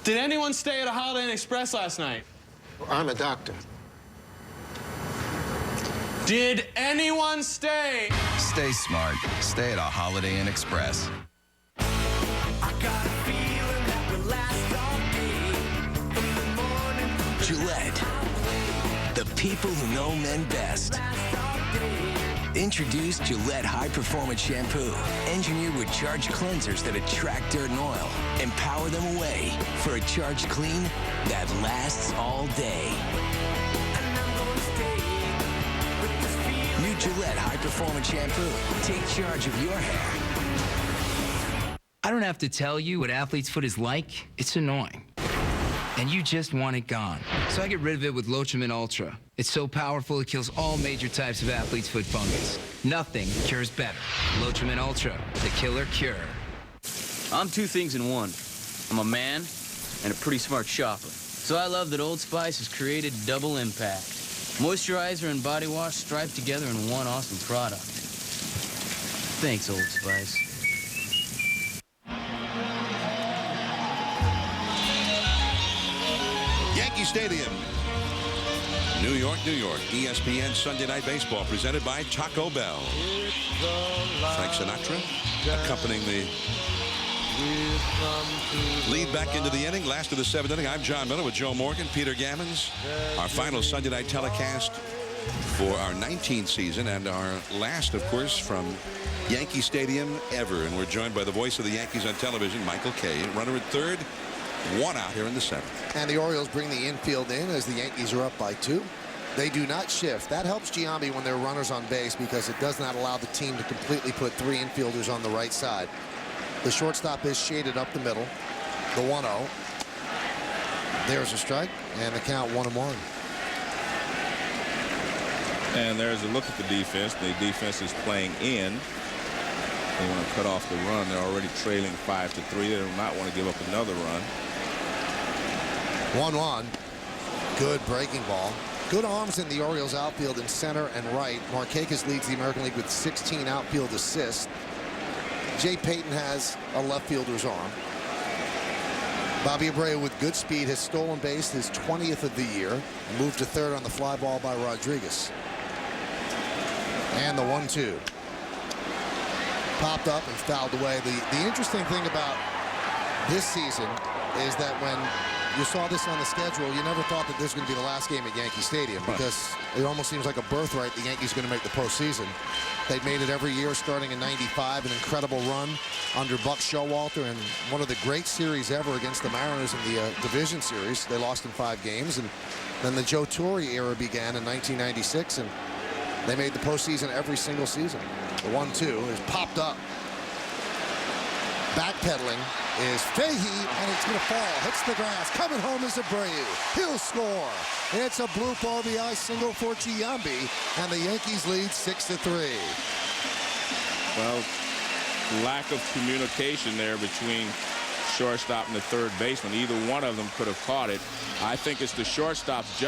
Did anyone stay at a Holiday Inn Express last night? I'm a doctor. Did anyone stay? Stay smart. Stay at a Holiday Inn Express. Gillette, the people who know men best. Introduce Gillette High Performance Shampoo, engineered with charged cleansers that attract dirt and oil and power them away for a charged clean that lasts all day. New Gillette High Performance Shampoo. Take charge of your hair. I don't have to tell you what athlete's foot is like. It's annoying. And you just want it gone. So I get rid of it with Lotrimin Ultra. It's so powerful it kills all major types of athlete's foot fungus. Nothing cures better. Lotrimin Ultra, the killer cure. I'm two things in one. I'm a man and a pretty smart shopper. So I love that Old Spice has created Double Impact. Moisturizer and body wash striped together in one awesome product. Thanks, Old Spice. Yankee Stadium, New York, New York. ESPN Sunday Night Baseball presented by Taco Bell. Frank Sinatra accompanying the lead back into the inning. Last of the seventh inning. I'm John Miller with Joe Morgan, Peter Gammons. Our final Sunday night telecast for our 19th season and our last, of course, from Yankee Stadium ever. And we're joined by the voice of the Yankees on television, Michael Kay. Runner at third, one out here in the seventh. And the Orioles bring the infield in as the Yankees are up by 2. They do not shift. That helps Giambi when there are runners on base because it does not allow the team to completely put 3 infielders on the right side. The shortstop is shaded up the middle. The 1-0. There's a strike, and the count 1-1. And there's a look at the defense. The defense is playing in. They want to cut off the run. They're already trailing 5-3. They do not want to give up another run. 1-1. Good breaking ball. Good arms in the Orioles outfield in center and right. Markakis leads the American League with 16 outfield assists. Jay Payton has a left fielder's arm. Bobby Abreu with good speed has stolen base, his 20th of the year. Moved to third on the fly ball by Rodriguez. And the 1-2. Popped up and fouled away. The interesting thing about this season is that when you saw this on the schedule, you never thought that this was going to be the last game at Yankee Stadium because it almost seems like a birthright the Yankees are going to make the postseason. They've made it every year starting in '95, an incredible run under Buck Showalter and one of the great series ever against the Mariners in the division series. They lost in 5 games, and then the Joe Torre era began in 1996, and they made the postseason every single season. The 1-2 is popped up. Backpedaling is Fahey, and it's going to fall. Hits the grass. Coming home is Abreu. He'll score. It's a bloop RBI single for Giambi, and the Yankees lead 6-3. Well, lack of communication there between shortstop and the third baseman. Either one of them could have caught it. I think it's the shortstop's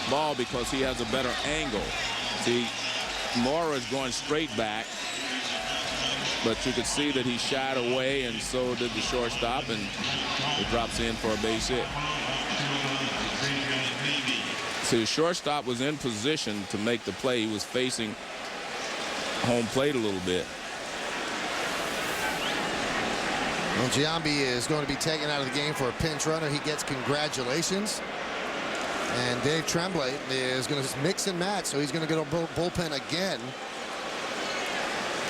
ball because he has a better angle. See, Mora is going straight back. But you could see that he shied away, and so did the shortstop, and it drops in for a base hit. So the shortstop was in position to make the play. He was facing home plate a little bit. Well, Giambi is going to be taken out of the game for a pinch runner. He gets congratulations. And Dave Tremblay is going to mix and match, so he's going to get a bullpen again.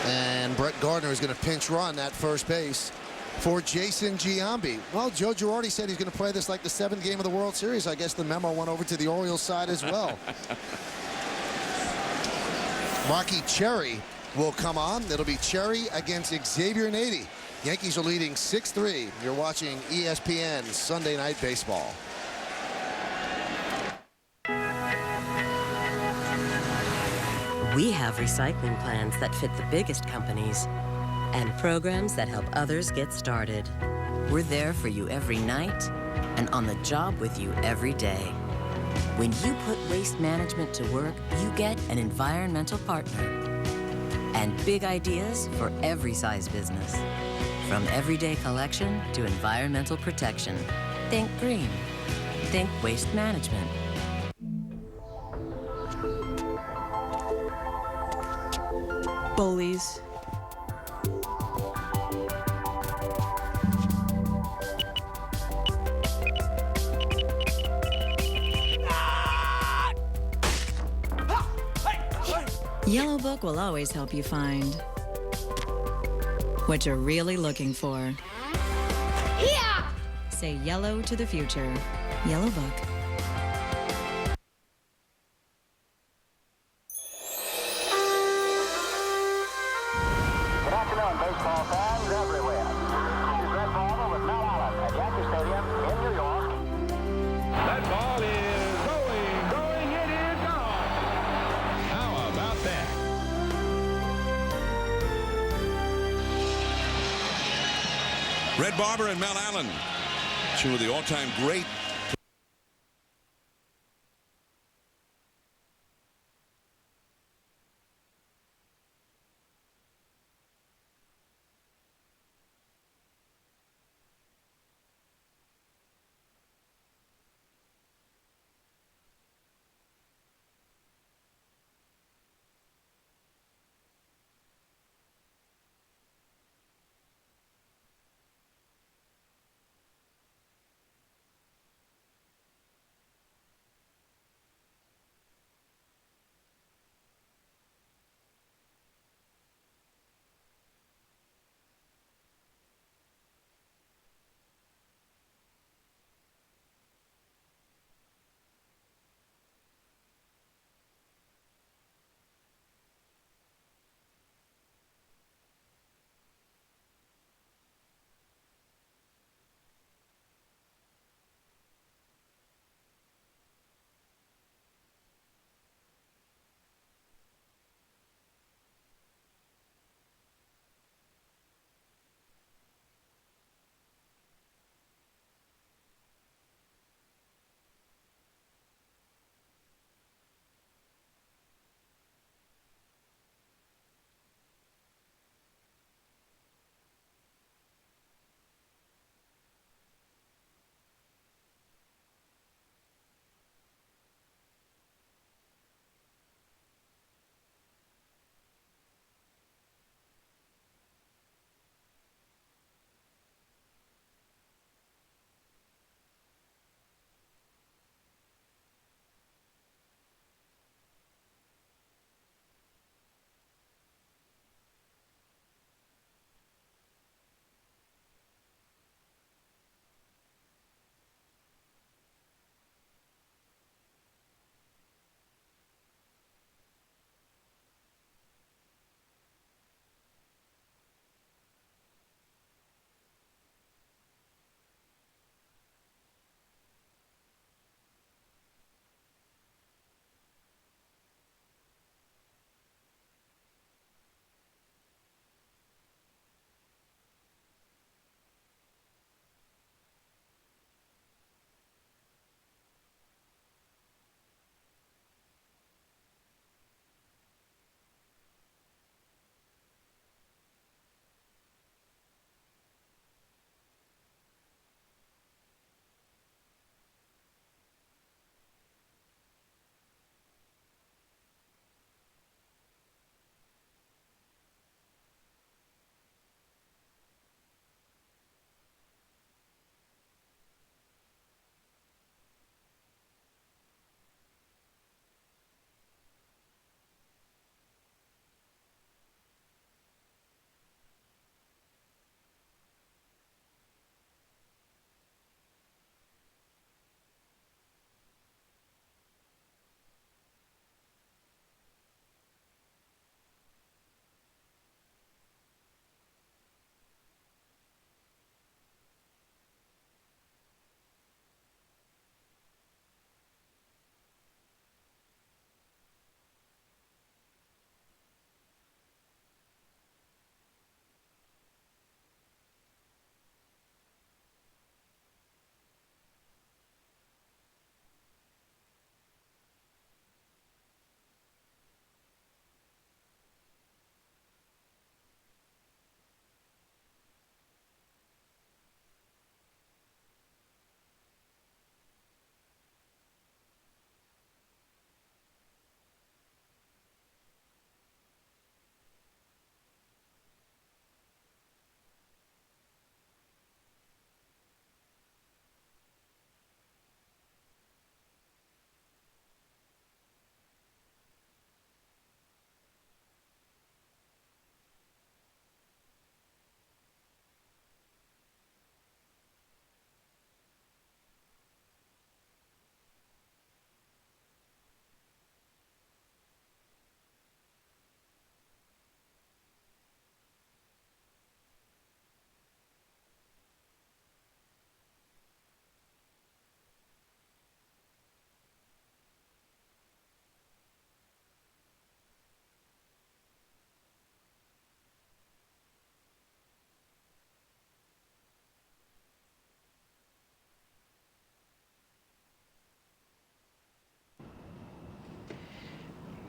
And Brett Gardner is going to pinch run at first base for Jason Giambi. Well, Joe Girardi said he's going to play this like the 7th game of the World Series. I guess the memo went over to the Orioles side as well. Marky Cherry will come on. It'll be Cherry against Xavier Nady. Yankees are leading 6-3. You're watching ESPN Sunday Night Baseball. We have recycling plans that fit the biggest companies and programs that help others get started. We're there for you every night and on the job with you every day. When you put waste management to work, you get an environmental partner and big ideas for every size business. From everyday collection to environmental protection. Think green. Think waste management. Bullies. Yellow Book will always help you find what you're really looking for. Yeah! Say yellow to the future. Yellow Book. Red Barber and Mel Allen, two of the all-time great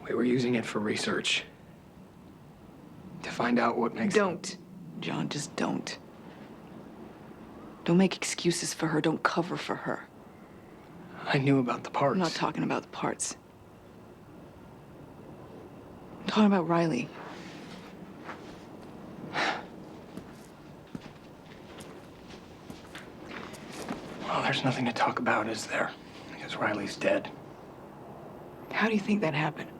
We were using it for research. To find out what makes... Don't. John, just don't. Don't make excuses for her. Don't cover for her. I knew about the parts. I'm not talking about the parts. I'm talking about Riley. Well, there's nothing to talk about, is there? Because Riley's dead. How do you think that happened?